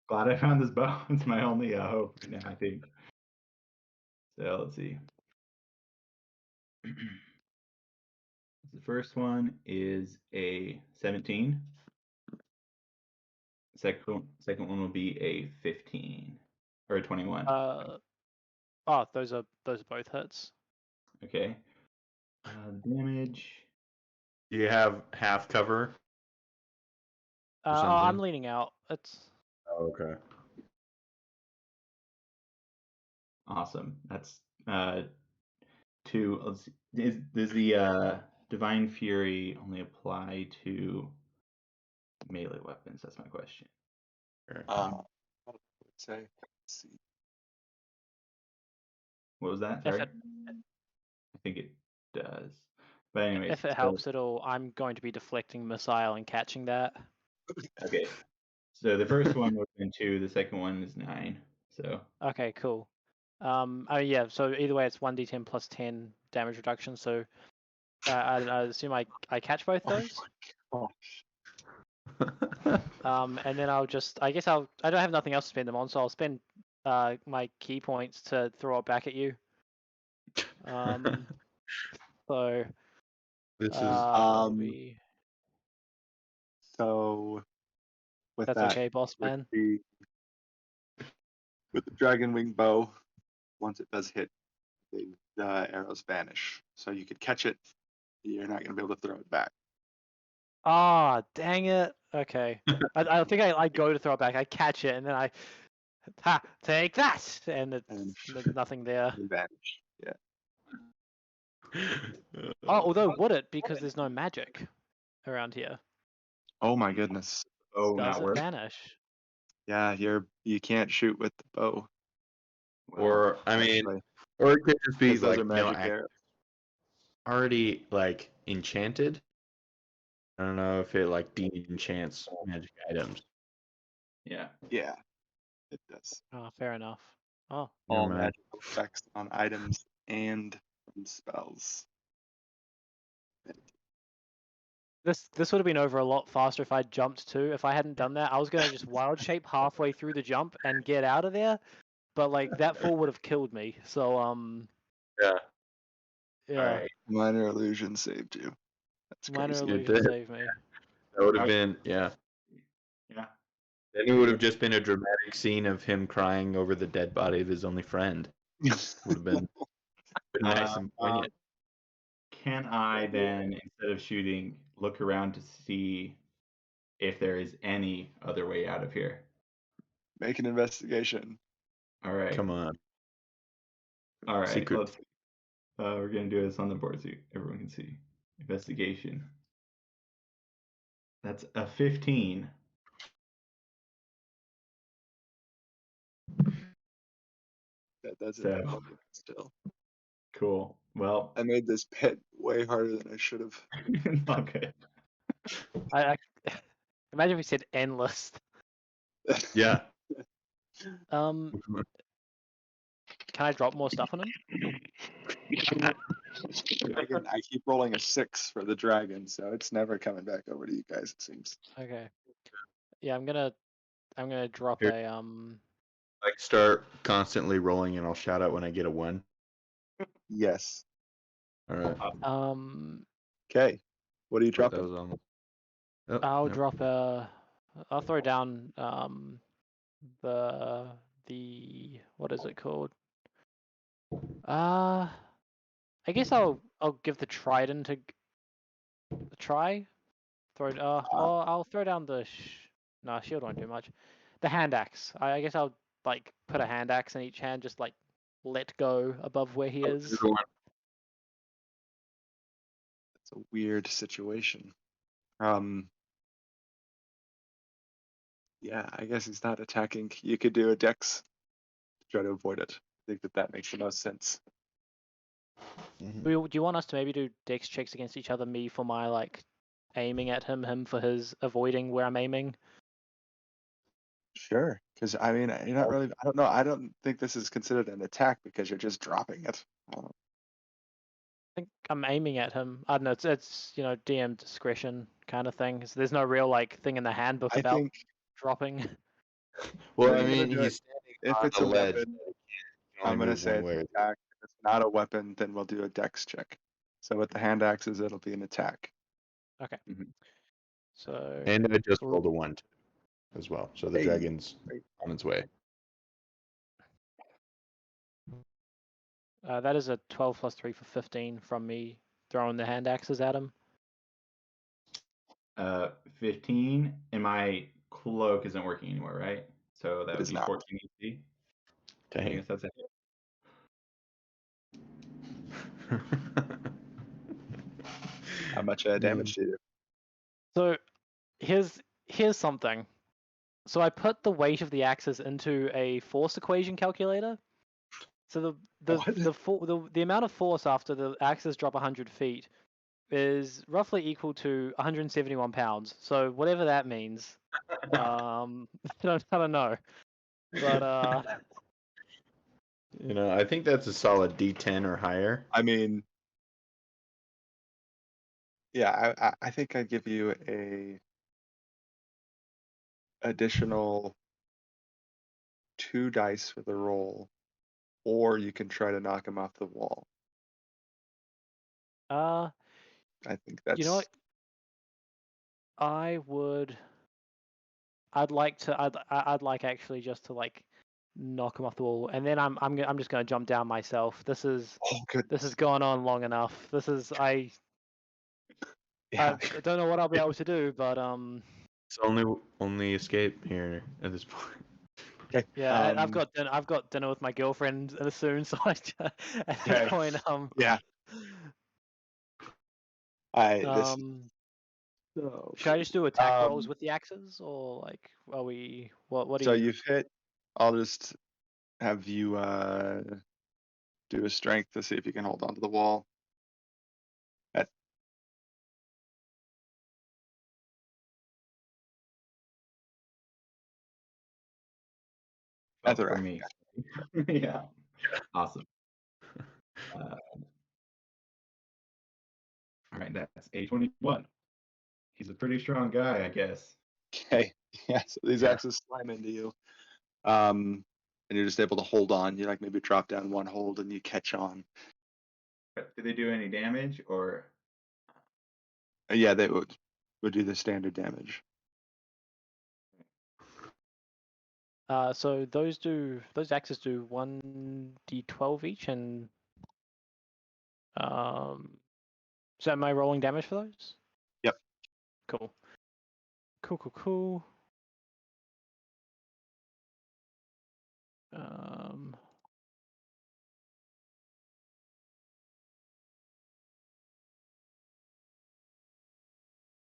Glad I found this bow. It's my only hope right now, I think. So let's see. The first one is a 17. Second one will be a 15 or a 21. Those are both hits. Okay. Damage. You have half cover. I'm leaning out. It's Oh, okay. Awesome. That's 2. Let's see. Does the Divine Fury only apply to melee weapons? That's my question. What would I say? Let's see. What was that? Sorry. I think it does. But anyways, if it helps at all, I'm going to be deflecting missile and catching that. Okay. So the first one would have been 2. The second one is 9. So. Okay, cool. Yeah. So either way, it's 1d10 plus 10 damage reduction. So I assume I catch both those. Oh And then I don't have nothing else to spend them on, so I'll spend my key points to throw it back at you. So This is so with that's that, okay, boss man. With the dragon wing bow, once it does hit, the arrows vanish. So you could catch it. You're not going to be able to throw it back. Ah, dang it. Okay. I think I go to throw it back. I catch it, and then take that, and there's nothing there. Vanish. Yeah. Although would it, because there's no magic around here? Oh my goodness. Oh, Does not it work. vanish? Yeah, you can't shoot with the bow. or I mean, Actually, or it could just be 'cause those like are magic arrows. already like enchanted. I don't know if it like de-enchants magic items. Yeah. Yeah, it does. Oh, fair enough. Oh, All Never mind. magical effects on items and from spells. this would have been over a lot faster if I jumped too. If I hadn't done that, I was gonna just wild shape halfway through the jump and get out of there. but like that fall would have killed me. So Yeah. yeah, All right. Minor illusion saved you. That's minor crazy. illusion did. saved me. That would have been Yeah. Then it would have just been a dramatic scene of him crying over the dead body of his only friend. Would have been nice and poignant. Can I then, instead of shooting, look around to see if there is any other way out of here? Make an investigation. All right. Come on. All right. Secret. Let's. We're gonna do this on the board so everyone can see. Investigation. That's a 15. That doesn't So- help me still. Cool. Well, I made this pit way harder than I should have. okay. I imagine if we said endless. Yeah. Can I drop more stuff on him? Dragon, I keep rolling a 6 for the dragon, so it's never coming back over to you guys, it seems. Okay. Yeah, I'm gonna drop Here. a Like start constantly rolling, and I'll shout out when I get a 1. Yes. All right. Okay. What are you That dropping? was on. Oh, I'll no. drop a. I'll throw down the what is it called? I guess I'll give the trident a try. I'll throw down the no, shield won't do much. The hand axe. I guess I'll like put a hand axe in each hand, just like let go above where he is. Either one. It's a weird situation. Yeah, I guess he's not attacking. You could do a dex to try to avoid it. I think that makes the most sense. Do you want us to maybe do dex checks against each other? Me for my like aiming at him for his avoiding where I'm aiming. Sure, because I mean, you're not really. I don't know. I don't think this is considered an attack because you're just dropping it. I think I'm aiming at him. I don't know. It's DM discretion kind of thing. So there's no real like thing in the handbook I about think dropping. Well, We're I gonna mean, do it. he's standing If on it's the a ledge. weapon, He can I'm only gonna move say one it's way an or attack. If it's not a weapon, then we'll do a dex check. So with the hand axes, it'll be an attack. Okay. Mhm. So And I just Cool. rolled a 1 as well, so the Hey. dragon's on its way. that is a 12 plus 3 for 15 from me throwing the hand axes at him. 15, and my cloak isn't working anymore, right? So that It would is be not. 14 AC. I Dang. guess that's it. How much damage do you do? So here's something. So I put the weight of the axes into a force equation calculator. So the amount of force after the axes drop 100 feet is roughly equal to 171 pounds. So whatever that means, I don't know, but I think that's a solid D10 or higher. I mean, yeah, I think I'd give you a additional 2 dice for the roll, or you can try to knock him off the wall. I think that's. you know what? I'd like actually just to like knock him off the wall, and then I'm just gonna jump down myself. This is going on long enough. Yeah. I don't know what I'll be able to do, but It's only escape here at this point. Okay. yeah, I've got dinner with my girlfriend soon, so at Okay. that point Yeah. So. should I just do attack rolls with the axes, or like are we what do So you? you've hit. I'll just have you do a strength to see if you can hold on to the wall. That's for alright. me. Yeah. Awesome. All right, that's a 21. He's a pretty strong guy, I guess. Okay. Yeah. So these Yeah. axes slam into you. and you're just able to hold on. You like maybe drop down one hold and you catch on. Do they do any damage or? Yeah, they would do the standard damage. So those axes do 1d12 each, and so am I rolling damage for those? Yep. Cool. Cool.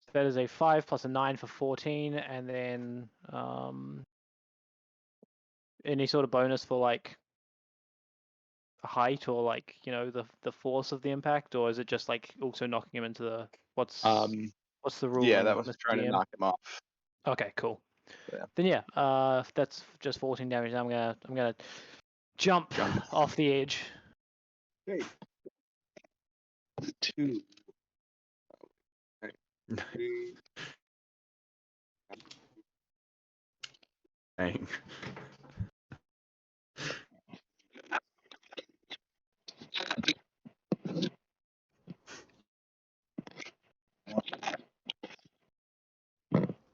So that is a 5 plus a 9 for 14, and then any sort of bonus for like height or like the force of the impact, or is it just like also knocking him into the what's the rule? Yeah, that was Mr. trying to DM? knock him off. Okay, cool. Yeah. Then yeah, that's just 14 damage. I'm gonna jump off the edge. Great. 2. Dang.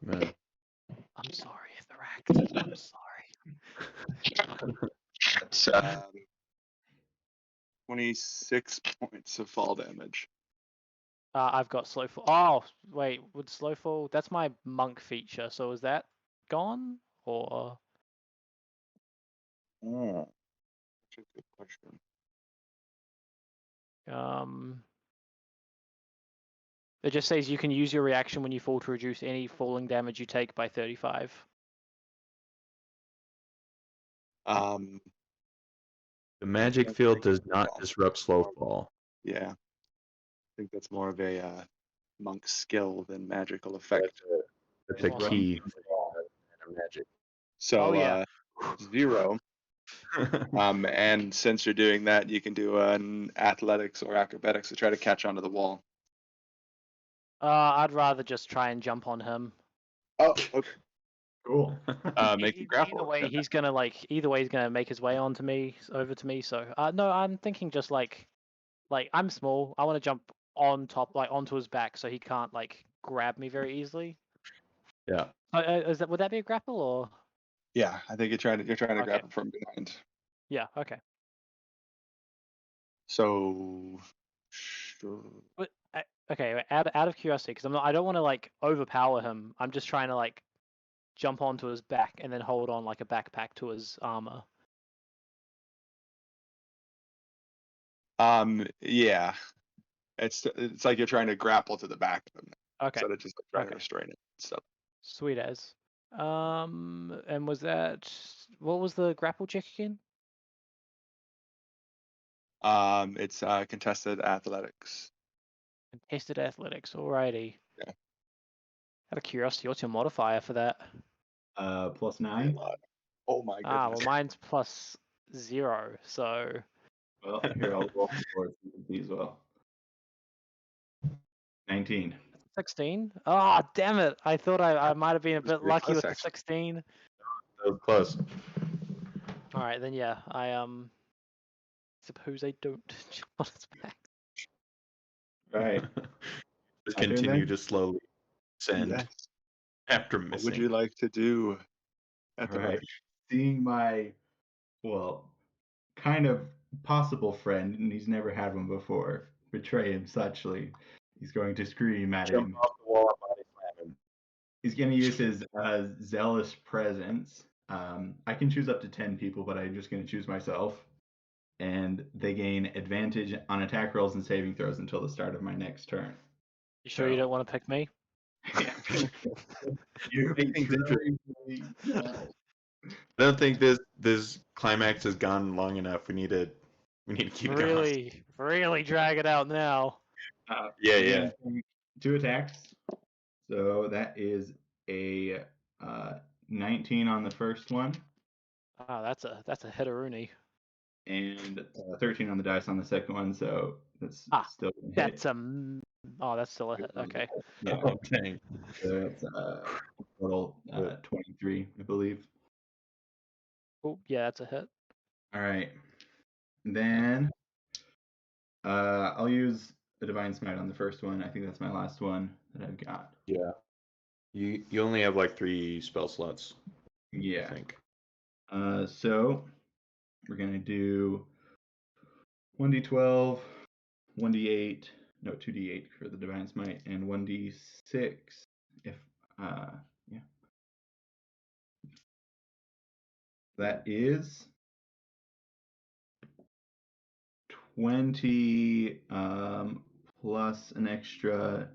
Man. I'm sorry if they're racked. I'm sorry. That's 26 points of fall damage. I've got slow fall. Oh, wait, would slow fall? That's my monk feature. So is that gone or? Oh, that's a good question. It just says you can use your reaction when you fall to reduce any falling damage you take by 35. The magic field does not disrupt slow fall. Yeah, I think that's more of a monk skill than magical effect. That's a key in magic. So, Oh, yeah. 0. And since you're doing that, you can do an athletics or acrobatics to try to catch onto the wall. I'd rather just try and jump on him. Oh, okay. Cool. Make you grapple. Either way, he's gonna make his way over to me. So, no, I'm thinking just like I'm small. I want to jump on top, like onto his back, so he can't like grab me very easily. Yeah. Would that be a grapple or? Yeah, I think you're trying to Okay. grab him from behind. Yeah. Okay. So, sure. But okay, out of curiosity, because I don't want to like overpower him. I'm just trying to like jump onto his back and then hold on like a backpack to his armor. Yeah, it's like you're trying to grapple to the back of him Okay. instead of just like, trying to restrain it and stuff. Sweet as. And was that what was the grapple check again? It's contested athletics. Contested athletics. Alrighty. Yeah. Out of curiosity, what's your modifier for that? +9. Oh my goodness. Well, mine's +0. So. Well, here I'll roll for it as well. 19. 16. Oh, damn it! I thought I might have been a bit lucky with the 16. That was close. All right, then yeah, I suppose I don't jump on his back. Right. Just continue to slowly descend Yes. after missing. What would you like to do at the Right. Seeing my, kind of possible friend, and he's never had one before, betray him suchly, he's going to scream at Jump him. off the wall and body slam him. He's going to use his zealous presence. I can choose up to 10 people, but I'm just going to choose myself. And they gain advantage on attack rolls and saving throws until the start of my next turn. You sure you don't want to pick me? You make things interesting. No. I don't think this climax has gone long enough. We need to keep going. Really drag it out now. Yeah. 2 attacks. So that is a 19 on the first one. Oh, that's a hit-a-rooney. And 13 on the dice on the second one. So that's still a hit. That's still a hit. Okay. Yeah. Okay. So that's total 23, I believe. Oh, yeah, that's a hit. All right. Then I'll use the Divine Smite on the first one. I think that's my last one that I've got. Yeah. You only have like 3 spell slots, I Yeah. think. So we're gonna do 1d12, 1d8, no 2d8 for the Divine Smite, and 1d6 if yeah. That is 20 plus an extra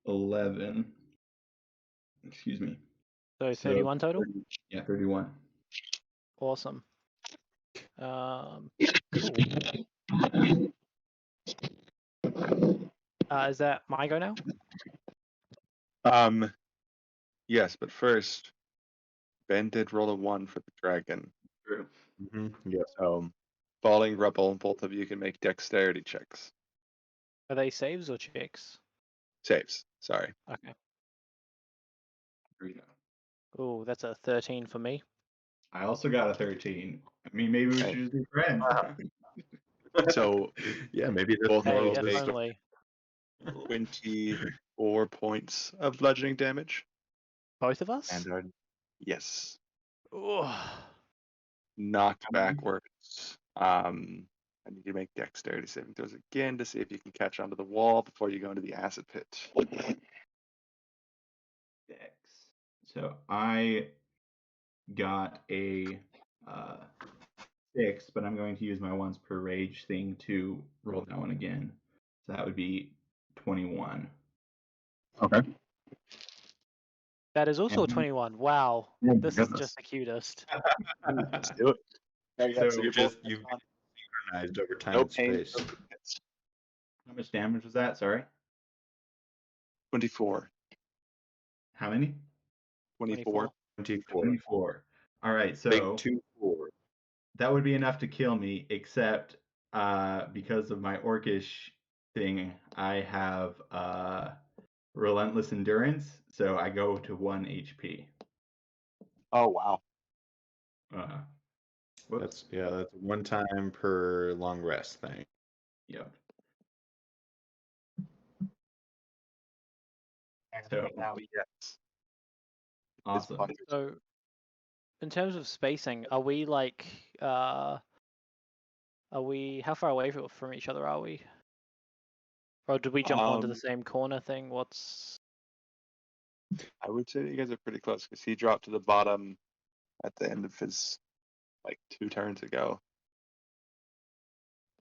11. Excuse me. So So 31 total? 30, yeah, 31. Awesome. Cool. Is that my go now? Yes, but first, Ben did roll a 1 for the dragon. True. Yeah. So, falling rubble, both of you can make dexterity checks. Are they saves or checks? Saves. Sorry. Okay. Here we go. Oh, that's a 13 for me. I also got a 13. I mean, maybe we Okay. should just be friends. So, Yeah, maybe that's both more Hey, rolls if based only. on 24 points of bludgeoning damage. Both of us? And are, yes, Oh, knocked backwards. I need you to make dexterity saving throws again to see if you can catch onto the wall before you go into the acid pit. Dex. So I got a 6, but I'm going to use my once per rage thing to roll that one again. So that would be 21. Okay. that is also a And- 21. Wow. Oh my This is goodness. just the cutest. Let's do it. So So you're just both you've synchronized over time no and pain. space. How much damage was that? Sorry. 24. How many? 24. 24. 24. All right. So Big 2-4. that would be enough to kill me, except because of my orcish thing, I have relentless endurance, so I go to 1 HP. Oh, wow. Whoops. That's 1 time per long rest thing. Yep. So Now, yes. awesome. So, in terms of spacing, are we how far away from each other are we? Or did we jump onto the same corner thing? I would say that you guys are pretty close because he dropped to the bottom at the end of his 2 turns ago.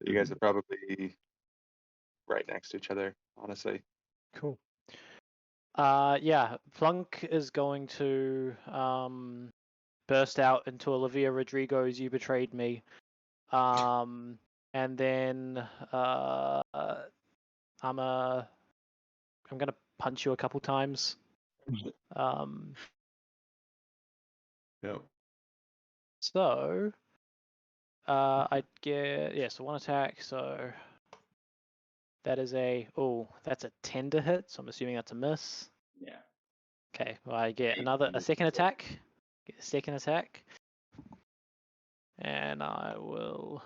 You guys are probably right next to each other, honestly. Cool. Yeah, Plunk is going to burst out into Olivia Rodrigo's "You Betrayed Me," and then I'm gonna punch you a couple times. Yep. So I'd get so 1 attack. So that is that's a 10 to hit. So I'm assuming that's a miss. Yeah. Okay, well, I get a second attack. Get a second attack. And I will.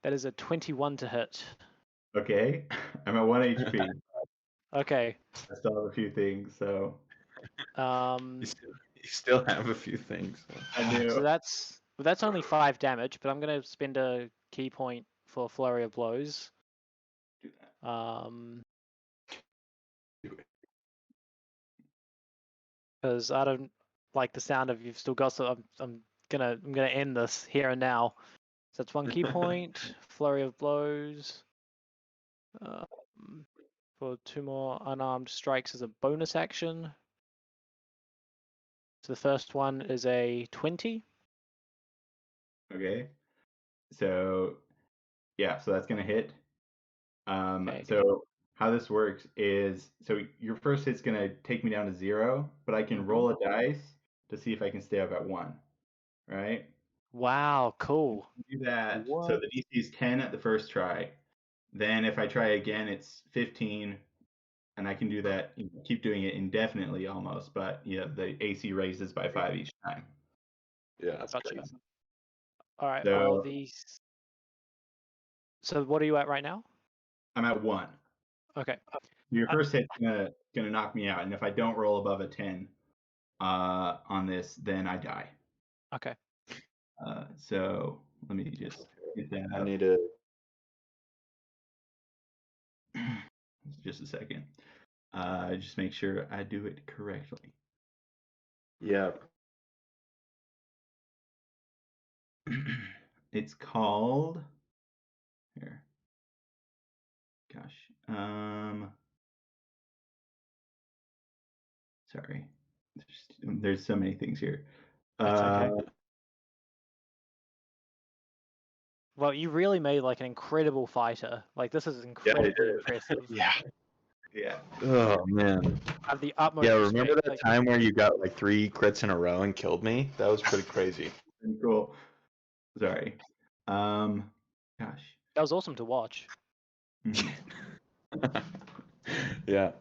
That is a 21 to hit. Okay. I'm at 1 HP. Okay. I still have a few things, so You still have a few things. I do. So that's only 5 damage, but I'm gonna spend a key point for Flurry of Blows. Do that. Because I don't like the sound of you've still got. So I'm gonna end this here and now. So that's 1 key point. Flurry of Blows. For 2 more unarmed strikes as a bonus action. So the first one is a 20. Okay. So yeah, so that's gonna hit. Okay. So how this works is, so your first hit's gonna take me down to 0, but I can roll a dice to see if I can stay up at 1. Right? Wow, cool. Do that. So What? the DC is 10 at the first try. Then if I try again, it's 15, and I can do that. Keep doing it indefinitely almost, but the AC raises by 5 each time. Yeah. That's Gotcha. crazy. All right. So- So what are you at right now? I'm at 1. Okay. Your first hit's gonna knock me out, and if I don't roll above a 10 on this, then I die. Okay. So let me just get that I up. need to. Just a second. Just make sure I do it correctly. Yeah. It's called here. Gosh. Sorry. There's so many things here. That's okay. Well, you really made like an incredible fighter. Like this is incredibly impressive. Yeah. Yeah. Oh man. I have the utmost Yeah. respect. Remember that Like, time where you got like 3 crits in a row and killed me? That was pretty crazy. Cool. Sorry. Gosh. that was awesome to watch. Mhm. Yeah.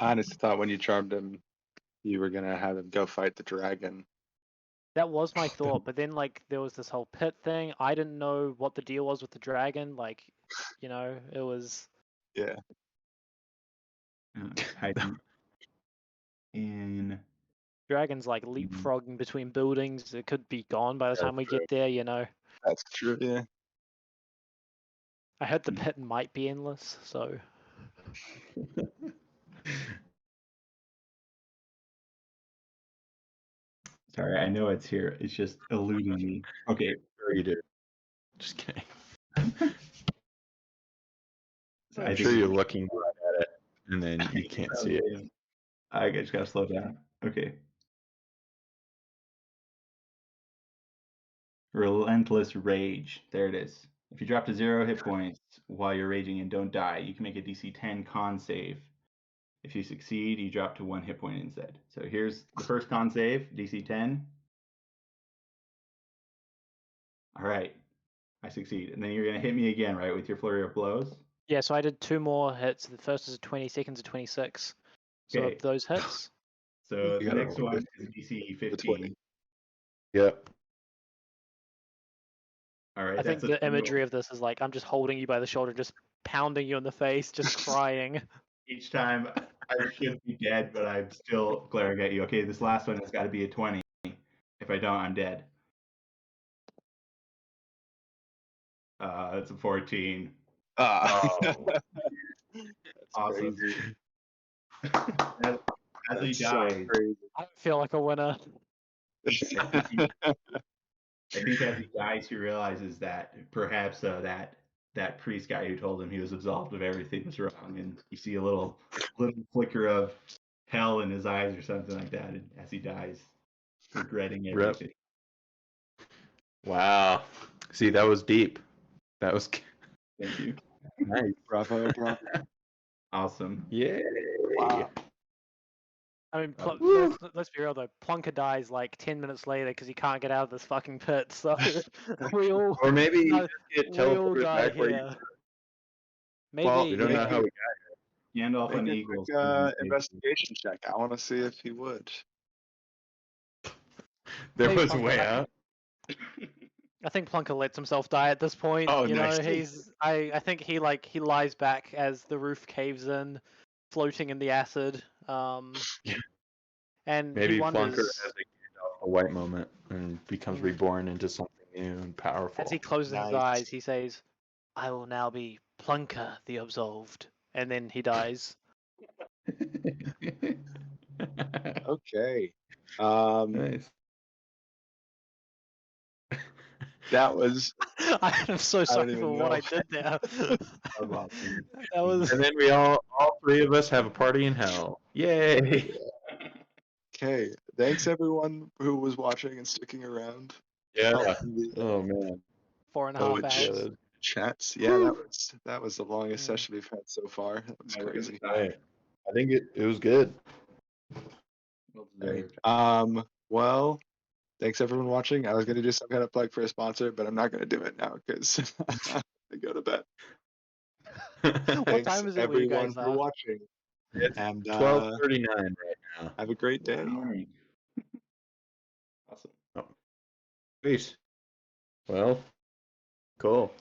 I honestly thought when you charmed him, you were gonna have him go fight the dragon. That was my thought, but then like there was this whole pit thing. I didn't know what the deal was with the dragon. Like, you know, it was Yeah. Hiding in. dragons like leapfrogging between buildings. It could be gone by the time we get there. You know, That's true. Yeah. I heard the pit might be endless. So Sorry, I know it's here. It's just eluding me. Okay. Sure you do. Just kidding. So I'm sure you're looking right at it, and then you can't see it. I just gotta slow down. Okay. Relentless Rage. There it is. If you drop to 0 hit points while you're raging and don't die, you can make a DC 10 con save. If you succeed, you drop to 1 hit point instead. So here's the first con save, DC 10. All right. I succeed. And then you're going to hit me again, right, with your flurry of blows? yeah, so I did 2 more hits. The first is a 20, second's a 26. So Okay. of those hits, So You the gotta next roll one is DC 20. 15. Yep. All right. I think that's a the total. imagery of this is like I'm just holding you by the shoulder, just pounding you in the face, just crying. Each time I should be dead, but I'm still glaring at you. Okay, this last one has got to be a 20. If I don't, I'm dead. It's a 14. Ah. Oh. That's Awesome. crazy. As he That's so dies, crazy. I don't feel like a winner. I think as he dies, he realizes that perhaps that priest guy who told him he was absolved of everything was wrong, and you see a little flicker of hell in his eyes or something like that as he dies, regretting everything. Wow. See, that was deep. That was Thank you. nice. Bravo, bravo. Awesome. Yay. Wow. I mean, Woo. let's be real though. Plunker dies like 10 minutes later because he can't get out of this fucking pit. So we all, Or maybe you no, just get we all teleported die back where you. here. Maybe Well, We don't know how we Gandalf Make and a Eagles. quick investigation check. I want to see if he would. there Maybe was a Plunker way might- out. I think Plunker lets himself die at this point. Oh, you know, nice. I think he lies back as the roof caves in, floating in the acid. And Maybe he Flunker wonders has a white moment and becomes reborn into something new and powerful. as he closes his Nice. eyes, he says, "I will now be Plunker the Absolved," and then he dies. Okay. Nice. That was. I'm so sorry even for what I know. did there. Awesome. That was And then we all 3 of us have a party in hell. Yay! Okay. Thanks everyone who was watching and sticking around. Yeah. Helping the Oh man. 4.5 Poet hours. chats. Yeah, that was the longest Yeah. session we've had so far. That was I really crazy. died. I think it was good. Well deserved. Well, thanks everyone watching. I was gonna do some kind of plug for a sponsor, but I'm not gonna do it now because I go to bed. What Thanks time is it where you everyone guys for are? watching. It's And 12:39 right now. have a great day. Good morning. Sweet. Well, cool.